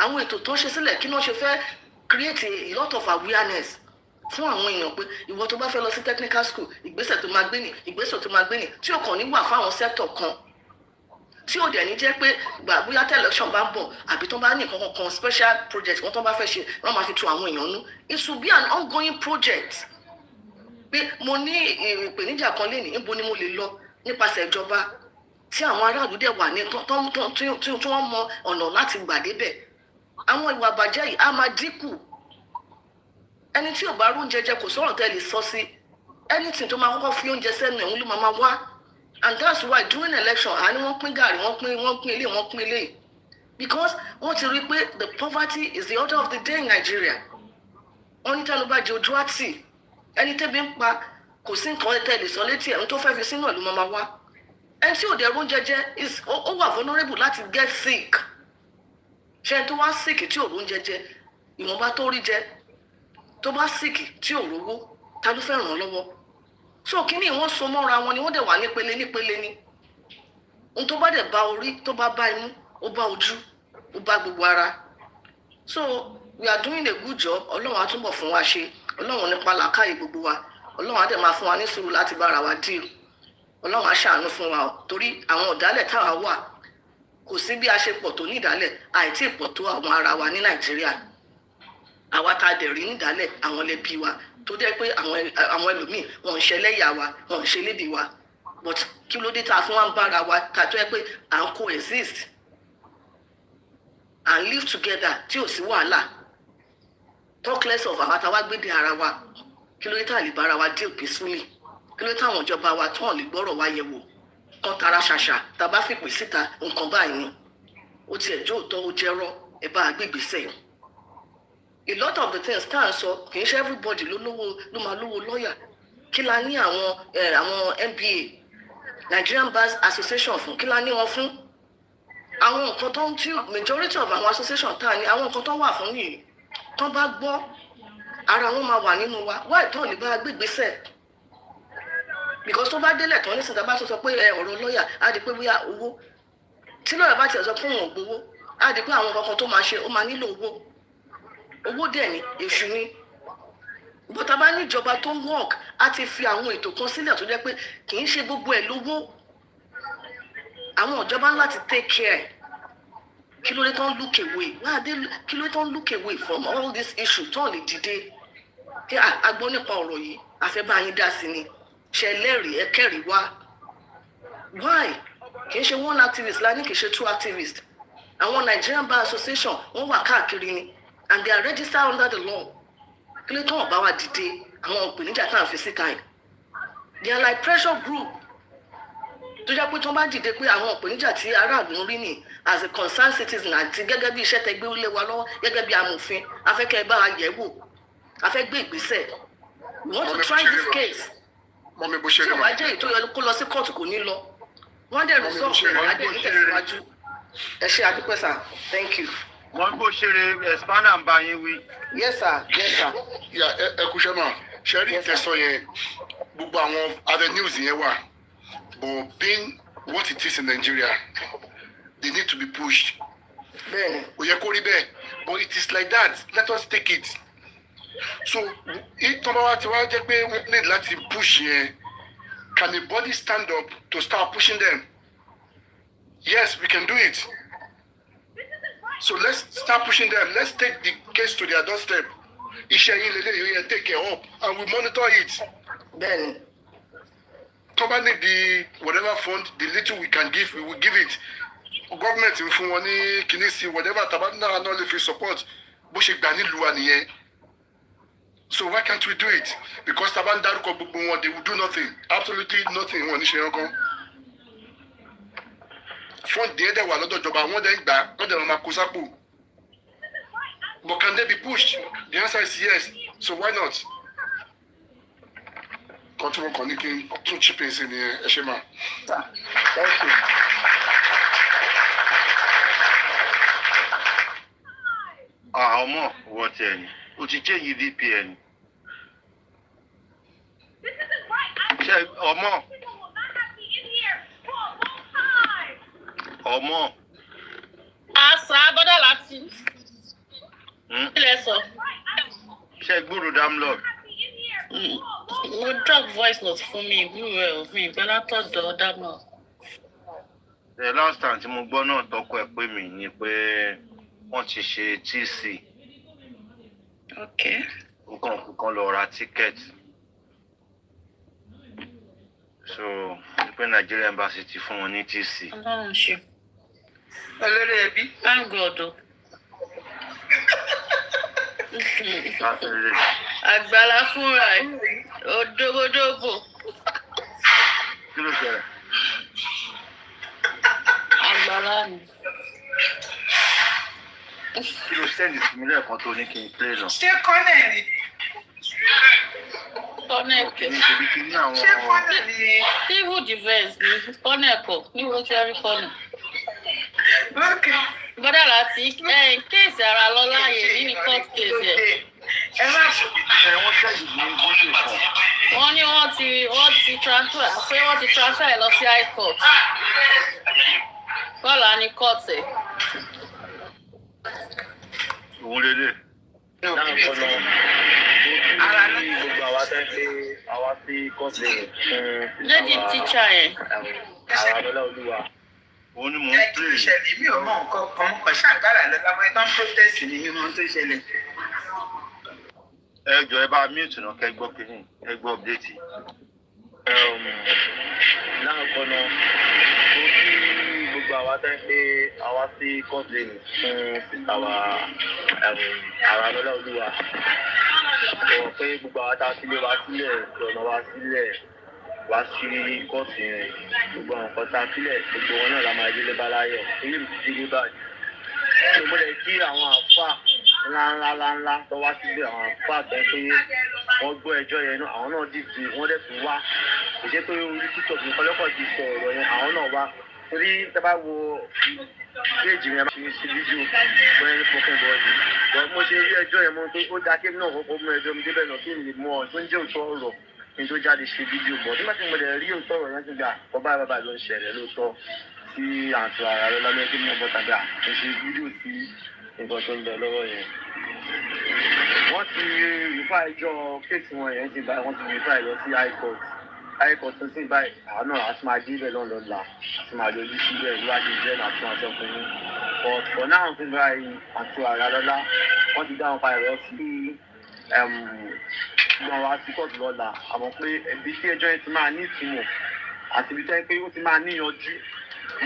àwọn ètò tó ṣe sílẹ̀ kí wọ́n ṣe fẹ́ create a lot of awareness fún àwọn èèyàn pé ìwọ tó bá fẹ́ lọ sí technical school ìgbésẹ̀ tó máa gbé ní ìgbésẹ̀ tó máa gbé ní tí ò kàn ní wà fáwọn sector kan tí ò dẹ̀ ní jẹ́ pé bóyá election bá ń bọ̀ àbí tó bá ní nǹkan kan special project wọn tó bá fẹ́ ṣe wọ́n máa fi tu àwọn èèyàn nú it should be an ongoing project pé mo ní ìpèníjà kan lénìí níbo ni mo lè lọ nípasẹ̀ ìjọba tí àwọn aráàlú dẹ̀ wà ní tí wọ́n mọ ọ̀nà láti gbà débẹ̀ àwọn ìwà àbàjẹ́ yìí á máa dínkù ẹni tí ò bá rú oúnjẹ jẹ kò sọ̀rọ̀ tẹ́ lè sọ sí anything tó máa kọ́kọ́ fi oúnjẹ sẹ́nu ẹ̀hún ló máa wá and that's why during election àní wọ́n pín gàrí wọ́n pín ilé wọ́n pín ilé because wọ́n ti rí pé the poverty is the order of the day in Nigeria wọ́n ní tẹ́lu bá jẹ ojú àtì ẹni tẹ́bi ń pa kò sí nǹkan tẹ́ lè sọ létí ẹ̀hún tó fẹ́ fi sínú ẹ̀ ló máa wá ẹni tí ò dẹ̀ rú oúnjẹ jẹ ó wà vulnerable láti get sick ṣe tó wá sick tí ò rú oúnjẹ jẹ ìwọ̀nba tó rí jẹ tó bá sick tí ò rówó ta ló fẹ́ ràn án lọ́wọ́ so kíní wọ́n so mọ́ra wọn ni wọ́n dẹ̀ wà nípele nípele ni ohun tó bá dẹ̀ bá orí tó bá bá imú ó bá ojú ó bá gbogbo ara. So we are doing a good job. Ọlọ́run á túbọ̀ fún wa ṣe. Ọlọ́run nípa làákàyè gbogbo wa. Ọlọ́run á dẹ̀ máa fún wa ní sùúrù láti bára wa deal. Ọlọ́run á ṣàánú fún wa o. Torí àwọn ọ̀dàlẹ̀ táwa wà kò sí bí a ṣe pọ̀ tó nídàálẹ̀ àìtí pọ̀ tó àwọn ara wa ní Nàìjíríà. Àwa tá a dẹ̀ rí nídàálẹ̀ àwọn lẹ́bí wa tó jẹ́ pé àwọn ẹlòmíì wọn ń ṣẹlẹ́yà wa wọn ń ṣe lédè wa. But kí ló dé tá a fún wa ń bára wa tá a tó yẹ pé à ń coexist and live together tí ò sí wàhálà. Talk less of àwọn àtàwọn gbéde ara wa kí ló dé tá a lè bára wa deal peacefully kí ló dé táwọn ìjọba wa tí wọn lè gbọ́rọ̀ wa yẹ̀ wò kan tara ṣàṣà tá a bá fìpè síta nǹkan báyìí ni ó tiẹ̀ jó òótọ́ ó jẹ́rọ́ ẹ bá a gbégbèsè. A lot of the things tá à ń sọ kì í ṣe everybody ló máa lówó lọ́ọ̀yà kí la ní àwọn NBA Nigerian Bars Association fún kí la ní wọn fún àwọn nǹkan tó ń tí majority of àwọn association tá a ní àwọn nǹkan tó wà fún yìí tó bá gbọ́ ara wọn máa wà nínú wa wá ìtàn lè bá a gbégbèsè because tó bá délẹ̀ tán nísìnyí tá a bá tó sọ pé ọ̀rọ̀ lọ́ọ̀yà á di pé bóyá owó tí lọ́ọ̀yà bá tiẹ̀ sọ pé òun ò gbowó á di pé àwọn kankan tó máa ṣe ó máa nílò owó dẹ̀ ni èṣù ni bó ta bá ní ìjọba tó ń work á ti fi àwọn ètò kan sílẹ̀ tó jẹ́ pé kì í ṣe gbogbo ẹ̀ lówó àwọn ìjọba láti take care kí ló dé tán look away kí ló dé tán look away from all this issue tán lè dìde kí a gbọ́ nípa ọ̀rọ̀ yìí a fẹ́ bá yín dá sí ni ṣe lẹ́rìí ẹ kẹ́rìí wá why kì í ṣe one activist la ní kì í ṣe two activists àwọn Nigerian Bar Association wọ́n wà káàkiri ni and they are registered under the law kí ló tán ọ̀bá wa dìde àwọn ìpèníjà tá à ń fi síta yìí they are like pressure group tó jẹ́ pé tí wọ́n bá dìde pé àwọn ìpèníjà tí aráàlú ń rí ni as a concerned citizen àti gẹ́gẹ́ bí iṣẹ́ tẹ gbé lé wa lọ́wọ́ gẹ́gẹ́ bí amòfin afẹ́kẹ́ bá wa yẹ̀ wò afẹ́ gbé ìgbésẹ̀ we want to try this case tí ò bá jẹ́ ètò yẹn kó lọ sí kóòtù kò ní lọ wọ́n dẹ̀ resolve rẹ̀ adé ìtẹ̀síwájú ẹ ṣe àdúpẹ́ sir thank you. wọ́n gbọ́ ṣeré expander ń bá yín wí. yes sir yes sir. ẹ kú ṣẹ́ mà ṣe rí ìtẹ̀sọ yẹn gbogbo àwọn avenues yẹn wà but being what it is in Nigeria they need to be pushed. bẹ́ẹ̀ni. ó yẹ kó rí bẹ́ẹ̀ but it is like that let us take it. so tọ́ba wa ti wá jẹ́ pé wọ́n need láti push yẹn can the body stand up to start pushing them? Yes, we can do it. So let's start pushing them. Let's take the case to their doorstep. Take care up and we monitor it. Then, company the whatever fund, the little we can give, we will give it. Government, if we want to whatever, tabana not if we support, so why can't we do it? Because taban daruko they will do nothing, absolutely nothing. Fund the other one, one day back, not the but can they be pushed? The answer is yes. So why not? Continue connecting two chippings in the Eshema. Thank you. Omo, what then? Change VPN. Omo. Omo. Asa, bọ́dà Lati. Ilé sọ. Ṣé gbúrò Damlord? Mo drop voice note fún mi ìwúrẹ́ mi ìgbẹ́lá tọ̀dọ̀ Damlord. The last time tí mo gbọ́ náà tọkọ ẹ̀ pé mi ni pé wọ́n ti ṣe TC. Okay. Nǹkan lọ ra ticket. So, pé Nigeria Embassy ti fún wọn ní TC. Ọlọ́run ṣe. Olórí ẹbí. Thank God o. Àgbàlá fúnra ẹ̀ òdòdóbò. Kí ló ṣẹlẹ̀? Àgbàlá ni. Kí ló sẹ́ndì sí mi lẹ́ẹ̀kan tó ní kí n play lọ? Ṣé kọ́nẹ̀ ni? Kọ́nẹ̀ kẹ̀. Ṣé kọ́nẹ̀ ni? Civil defence ni kọ́nẹ̀ kọ̀ ní wọ́n kọ́nẹ̀. Bọ́dà Lati kéèsì ara lọ láàyè nínú court case ẹ̀. Ẹ má ṣe. Wọ́n sẹ́ndì ní fídíò kan. Wọ́n ní wọ́n ti transfer ẹ̀ lọ sí high court. Bọ́ọ̀lù á ní court ẹ̀. òun lélẹ̀. Ara ní gbogbo àwa tẹ́ pé àwa sí kọ́ọ̀tù fún Lady teacher yẹn. Àwọn abẹ́lẹ́ olúwa. Òun ni mò ń pè é. Ìṣẹ̀lẹ̀ mi ò mọ nǹkan kan mo kàn ṣàgbára lọ lábẹ́ tán protest ní mímọ́ tó ṣẹlẹ̀. Ẹ jọ ẹ bá mute náà kẹ́ gbọ́ kínní ẹ gbọ́ update. Láàkọ́ náà, ó kí gbogbo àwa tẹ́ pé àwa sí kọ́ọ̀tù fún àwọn abẹ́lẹ́ olúwa. Ọ̀rọ̀ pé gbogbo àwa tá a sílé wa sílẹ̀ ọ̀nà wa sílẹ̀ wá sí kóòtù yẹn gbogbo àwọn nǹkan tá a sílẹ̀ gbogbo wọn náà la máa délé bá láyọ̀ èyí mi ti délé báyìí. Ṣé mo lè kí àwọn àfà ńláńlá tó wá sílé àwọn àfà tẹ́ pé wọ́n gbọ́ ẹjọ́ yẹn náà àwọn náà dìde wọ́n dẹ̀ tún wá. Kò ṣe pé orí TikTok nìkan lọ́kọ̀ ti sọ ọ̀rọ̀ yẹn àwọn náà wá. Torí tẹ́ bá wo péèjì yẹn máa ṣe fídíò fún ẹni fọkàn bọ́ọ̀lù. Mo ṣe rí ẹjọ́ yẹn mọ́ pé ó dáa kí èmi náà kọ́kọ́ mú ẹjọ́ mi débẹ̀ náà kí n lè mọ tó ń jẹ́ òótọ́ ọ̀rọ̀ kí n tó jáde ṣe fídíò bọ̀. Nígbà tí mo lè rí òótọ́ ọ̀rọ̀ yẹn ti gbà bàbá ló ń ṣẹlẹ̀ lóòótọ́ tí àǹtí ara rẹ lọ́lẹ́ kí mo bọ́ tàbí mo ṣe fídíò sí nǹkan tó ń bẹ lọ́wọ́ yẹn. Wọ́n ti rìfà ẹjọ́ kéèsì wọn yẹn ti bá wọ́n ti rìfà ẹ̀ lọ sí high court tó sì báyìí àwọn náà àti máa dé ibẹ̀ lọ́la àti máa lójú síbẹ̀ níwájú jẹ́ àti máa sọ fún yín. Ọ̀pọ̀ náà ti báyìí àti ara lọ́la wọ́n ti dá wọn padà lọ sí ṣùgbọ́n wa sí kóòtù lọ́la àmọ́ pé ibi tí ẹjọ́ yẹn ti máa ní ìtumọ̀ àti ibi tẹ́ pé ó ti máa níyanjú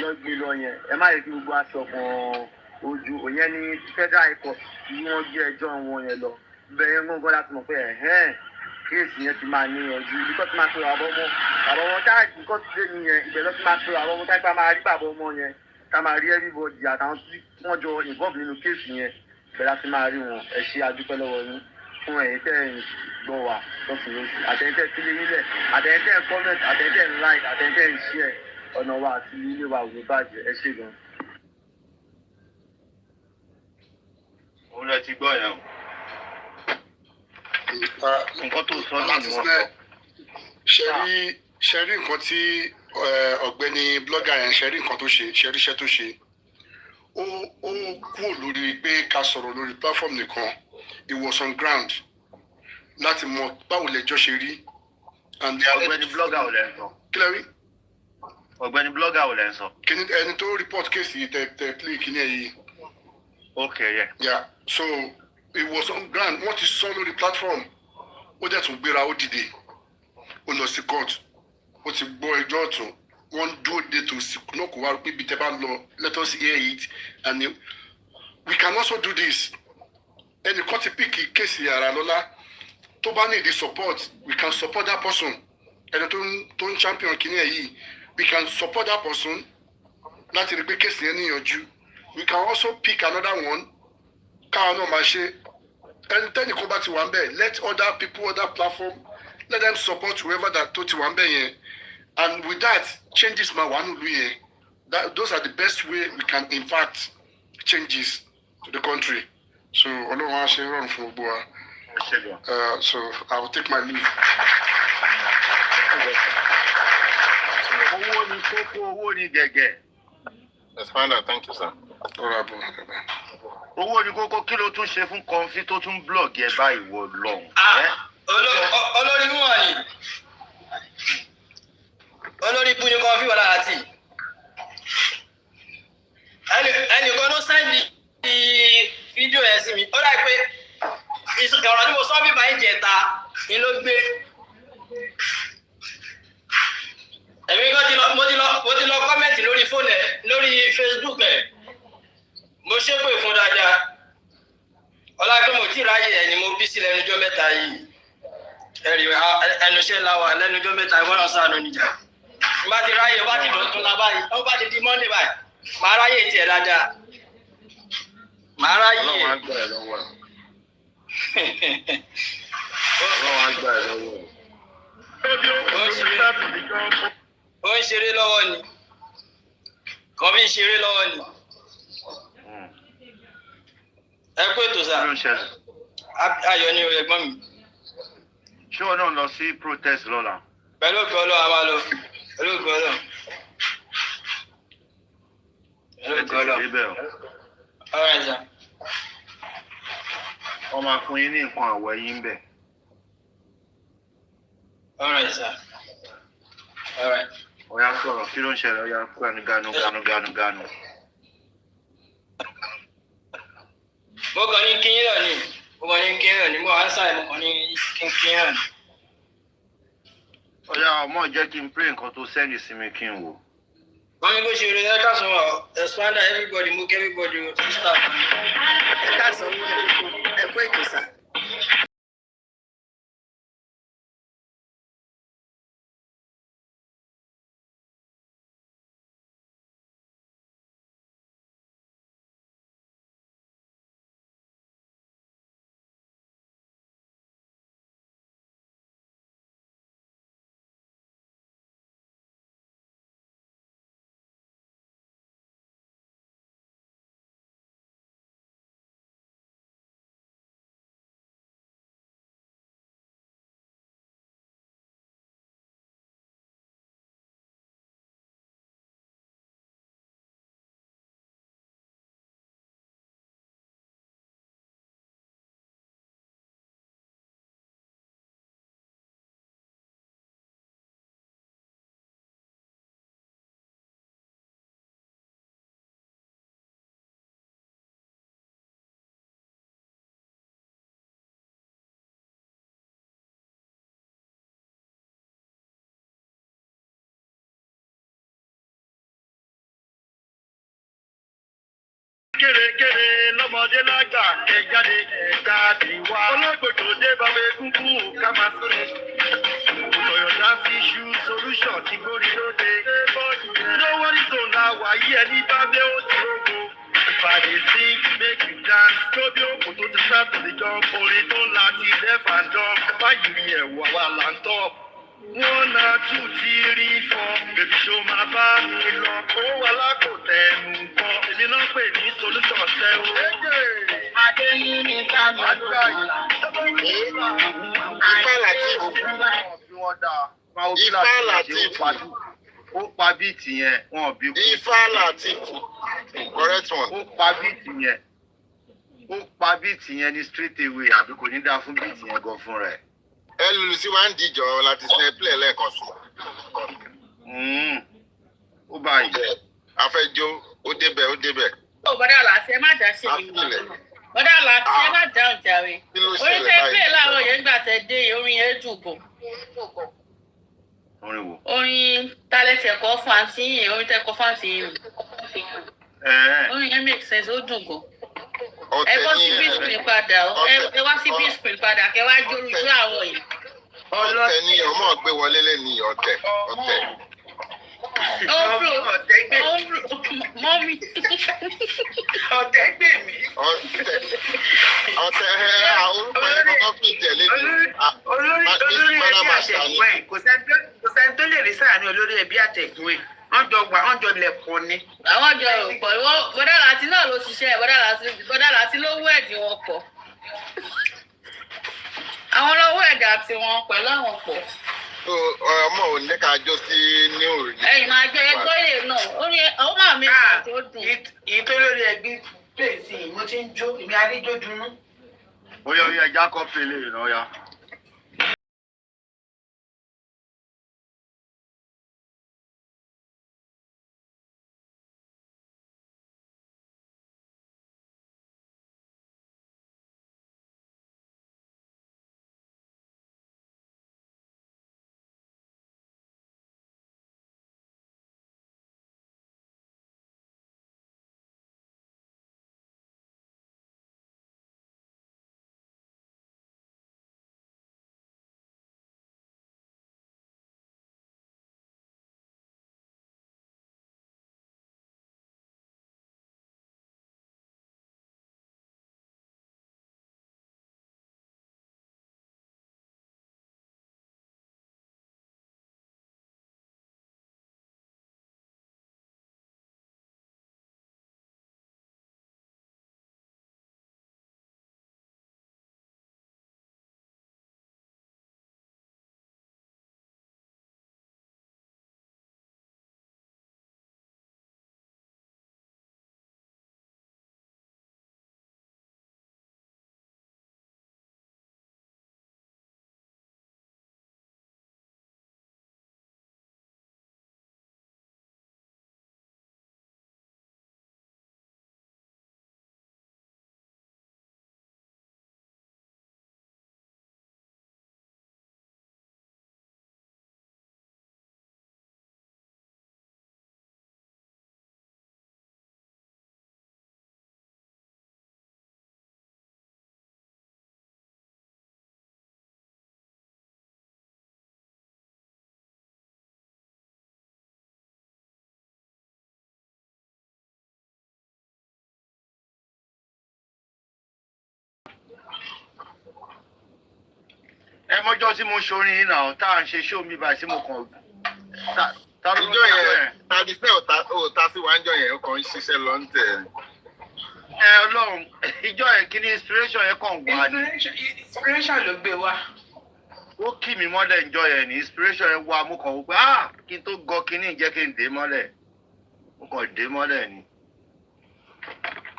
lọ́gbé lọ yẹn ẹ má yẹ kí gbogbo aṣọ kan ojú òyìn ní federal high court tí wọ́n gbé ẹjọ́ wọn yẹn lọ bẹ́ẹ̀ gbọ́ngàn láti mọ̀ pé kéèsì yẹn ti máa níyanjú ibi tó ti máa pe bàbá ọmọ táàgì kọ́ ti dé nìyẹn ibẹ̀ ló ti máa pe bàbá ọmọ táàgì máa rí bàbá ọmọ yẹn ká máa rí everybody àtàwọn tí wọ́n jọ involve nínú kéèsì yẹn bẹ́ẹ̀ láti máa rí wọn ẹ ṣe adúpẹ́ lọ́wọ́ yín fún ẹ̀yin tẹ́ ẹ̀ ń gbọ́ wà lọ́sùn lóṣù àtẹ̀yìn tẹ́ sílé nílẹ̀ àtẹ̀yìn tẹ́ comment àtẹ̀yìn tẹ́ like àtẹ̀yìn tẹ́ share ọ̀nà wa àti ilé wa ò ní bàjẹ́ ẹ ṣé gan. Òun lẹ ti gbọ́ yẹn o. Nǹkan tó sọ náà ni wọ́n sọ. Ṣe rí nǹkan tí ọ̀gbẹ́ni blogger yẹn ṣe rí nǹkan tó ṣe ṣe rí iṣẹ́ tó ṣe ó kúrò lórí pé ká sọ̀rọ̀ lórí platform nìkan it was on ground láti mọ báwo lẹjọ́ ṣe rí. Ọ̀gbẹ́ni blogger ò lẹ ń sọ. Kí lẹ rí? Ọ̀gbẹ́ni blogger ò lẹ ń sọ. Ẹni tó report case yìí tẹ play kíní ẹ yìí. Okay, yeah. So it was on ground wọ́n ti sọ lórí platform ó dẹ̀ tún gbéra ó dìde ó lọ sí court ó ti gbọ́ ẹjọ́ ọ̀tún wọ́n dúró de tó sì náà kó wá pé ibi tẹ́ bá lọ let us hear it and we can also do this. Ẹnìkan ti pick kéèsì ara lọ́lá tó bá need the support we can support that person. Ẹni tó ń champion kìíní ẹ̀ yìí we can support that person láti rí pé kéèsì yẹn níyànjú. We can also pick another one káwọn náà máa ṣe ẹni tẹ́nìkan bá ti wà ń bẹ̀ let other people other platform let them support whoever that tó ti wà ń bẹ̀ yẹn and with that changes máa wà nílùú yẹn those are the best way we can impact changes to the country so ọlọ́run á ṣe rọrùn fún gbogbo wa so I will take my leave. Owó ni kókó owó ni gẹ̀gẹ̀. Let's find out. Thank you, sir. Owó ni kókó kí ló tún ṣe fún kọfí tó tún blọọgì ẹ báyìí wọ lọ́hùn. Olórí mú wà ní. Olórí bú ni kọfí wà láti. Ẹnìkan ló sẹ́ndì fídíò yẹn sí mi. Ó dà pé ọ̀rọ̀ tí mo sọ bí báyìí jẹta ni ló gbé. Èmi kan mo ti lọ kọ́mẹ̀ntì lórí fóònù ẹ̀ lórí Facebook ẹ̀. Mo ṣépè fún dáadáa. Ọlá pé mo ti ráyè ẹ̀ ni mo bí sí lẹ́nujọ́ mẹ́ta yìí. Ẹ̀rì ẹnuṣẹ́ láwà lẹ́nujọ́ mẹ́ta ìwọ́n náà sáà níjà. Bá ti ráyè bá ti lọ́tún la báyìí. Ó bá ti di Monday báyìí. Màá ráyè tiẹ̀ dáadáa. Màá ráyè. Ọlọ́run á gbà ẹ̀ lọ́wọ́ ẹ̀. Ọlọ́run á gbà ẹ̀ lọ́wọ́ ẹ̀. Ó ń ṣeré lọ́wọ́ ni. Kọ́bí ń ṣeré lọ́wọ́ ni. Ẹ pé ètò sá. Ayọ̀ ni ẹ̀gbọ́n mi. Ṣé wọn náà lọ sí protest lọ́la? Pẹ̀lú òkè ọlọ́run a máa lọ. Pẹ̀lú òkè ọlọ́run. Pẹ̀lú òkè ọlọ́run. All right, sir. wọ́n máa fún yín ní nǹkan àwọ̀ yín bẹ̀. All right, sir. All right. Ọ̀yá sọ̀rọ̀ kí ló ń ṣẹlẹ̀ ọ̀yá ganu. Mo kàn ní kí yín náà ni mo wá ń sáré mo kàn ní kí yín náà ni. Ọ̀yá ọmọ jẹ́ kí n pray nǹkan tó sẹ́ndì sí mi kí n wò. Wọ́n ní bó ṣe rí ẹ káàsán wa expander everybody mú kí everybody to start. Ẹ káàsán ní ẹ̀kọ́ ètò sá. Kéré lọ́mọdé lágbà ẹ jáde wá. Olóògbòjò dé bàbá egúngún ká máa sóre. Òtọ̀yọ̀dá sí iṣu solution ti gbórí lóde. Lówórí zone la wà yí ẹni bá dé ó ti rógo. Ìfàdé sí make you dance. Tóbi òkú tó ti sá tó lè jọ orin tó ń la ti left and dub. Báyìí rí ẹ̀wọ̀ àwa là ń tọ́. 1 2 3 4 bèbí ṣó máa bá mi lọ owó wa lákò tẹnu bọ èmi náà pè ní solution ṣẹ o. Adéyìn ní sáàmì àdúrà yìí. Ifá Latif. Ifá Latif. Ó pa bíìtì yẹn wọn bí kú. Ifá Latif. Correct one. Ó pa bíìtì yẹn ní straight away àbí kò ní dáa fún bíìtì yẹn gan fún rẹ̀. LLC wa ń díjọ láti sinẹ play lẹ́ẹ̀kan sí. Ó báyìí. Afẹ́jọ́ ó débẹ̀. Ó bọ́dà láti ẹ má dá ṣe ìwé. Bọ́dà láti ẹ má dá ọjà rẹ̀. Orin tẹ play láàárọ̀ yẹn gbà tẹ dé orin yẹn dùn gan. Orin wo? Orin talẹ̀tì ẹ̀kọ́ fún àǹtí yìí, orin tẹ kọ́ fún àǹtí yìí. Orin yẹn make sense, ó dùn gan. Ẹ bọ́ sí bísípìn padà, ẹ wá sí bísípìn padà, kẹ wá jóru ju àwọn yìí. Ọ̀tẹ̀ ni ọmọ gbé wọlé lẹ́ni ọ̀tẹ̀. Mọ́mí. Ọ̀tẹ̀ gbè mí. Ọ̀tẹ̀ orúkọ ẹ̀ kọ́kọ́ fi tẹ̀lé mi. Olórí ẹbí àtẹ̀gùn ẹ̀ kò sẹ́ni tó lè rí sáà ní olórí ẹbí àtẹ̀gùn ẹ̀. Wọ́n jọ lẹ̀kọ́ ni. Àwọn jọ pọ̀ bọ́dà láti náà ló ṣiṣẹ́ bọ́dà láti ló wú ẹ̀dì wọn pọ̀. Àwọn lọ́wọ́ ẹ̀dà tí wọn pẹ̀lú àwọn pọ̀. Ọmọ ò ní ká jó sí ní òrì. Ẹ̀yìn máa jẹ́ ẹgbẹ́ ilé náà. Ó máa mi kàn tó dùn. Ìtò lórí ẹbí pèsè mo ti ń jó ìmí adéjó dunú. Ó yọ ẹja kọ́ pélé ìnáyà. mọ́jọ́ tí mo ṣorin yìí náà tá à ń ṣe ṣó mi báyìí tí mo kàn ìjọ yẹn tàbí pé òòtá sí wa ń jọ yẹn ó kàn ń ṣiṣẹ́ lọ ń tẹ̀. Ọlọ́run ìjọ yẹn kí ni inspiration yẹn kàn wá ní. inspiration ló gbé wá. Ó kì mí mọ́lẹ̀ ìjọ yẹn ní inspiration yẹn wá mú kàn wó pé kí n tó gọ kíní jẹ́ kí n dé mọ́lẹ̀ mo kàn dé mọ́lẹ̀ ni.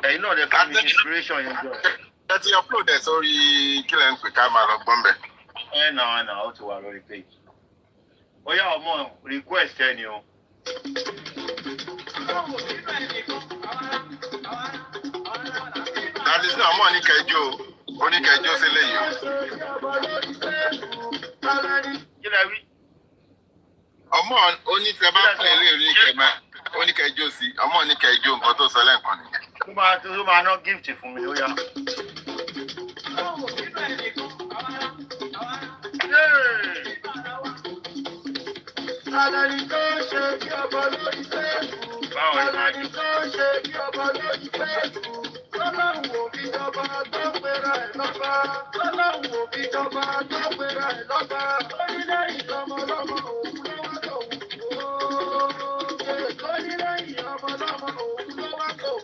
Ẹ̀yin náà lè fún mi inspiration yẹn jọ. Ẹ ti upload ẹ̀ sórí kílẹ̀ ń pè ká máa lọ gbọ́n bẹ̀. Ẹ̀nà ó ti wà lórí page. Ó yá ọmọ request ẹ ni o. Dàdí sí ọmọ oníkẹjọ sílẹ̀ yìí o. Kí lẹ wí? Ọmọ oníkẹ bá pè lè rí oníkẹjọ sí ọmọ oníkẹjọ nǹkan tó sọ lẹ́ẹ̀kan nìyẹn. Tó máa ná gift fún mi ó yá. Alani tó ṣe bí ọmọ lórí fẹ́ẹ̀kù. Alani tó ṣe bí ọmọ lórí fẹ́ẹ̀kù. Ọlọ́run ò fi jọba tó pera ẹ̀ lọ́ba. Ọlọ́run ò fi jọba tó pera ẹ̀ lọ́ba. Orílẹ̀-èdè ọmọlọ́mọ òun ló wá tòun. Orílẹ̀-èdè ọmọlọ́mọ òun ló wá tòun.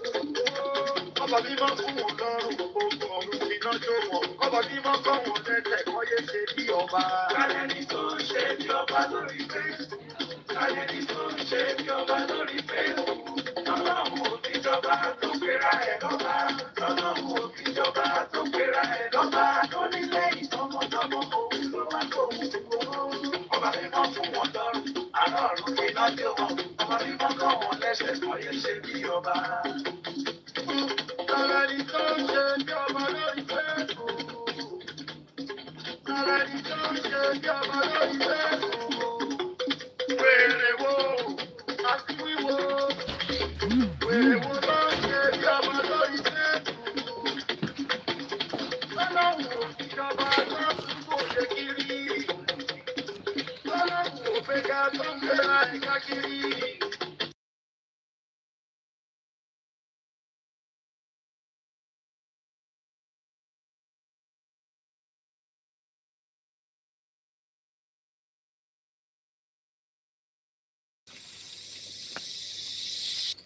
Ọba mímọ́ fún wọn lọ́rùn gbogbo ọ̀run fi lọ́jọ́ wọn. Ọba mímọ́ kọ́ wọn lẹ́sẹ̀ kọ́yé ṣe bí ọba. Alani tó ṣe bí ọba lórí fẹ́ẹ̀kù. Alani tó ṣe bí ọba lórí fẹ́ẹ̀kù. Ọlọ́run ò fi jọba tó pera ẹ̀ lọ́ba. Ọlọ́run ò fi jọba tó pera ẹ̀ lọ́ba. Orílẹ̀-èdè ọmọdọ́mọ òun ló wá tòun. Ọba mímọ́ fún wọn lọ́rùn. Alọ́run fi lọ́jọ́ wọn. Ọba mímọ́ kọ́ wọn lẹ́sẹ̀ kọ́yé ṣe bí ọba. Alani tó ṣe bí ọba lórí fẹ́ẹ̀kù. Alani tó ṣe bí ọba lórí fẹ́ẹ̀kù. Wèrè wo, àfiwíwo. Wèrè wo ló ń ṣe bí ọba lórí fẹ́ẹ̀kù. Ọlọ́run ò fi jọba tó túbọ̀ ṣe kiri. Ọlọ́run ò fẹ́ ká tó ń gbéra ẹ̀ka kiri.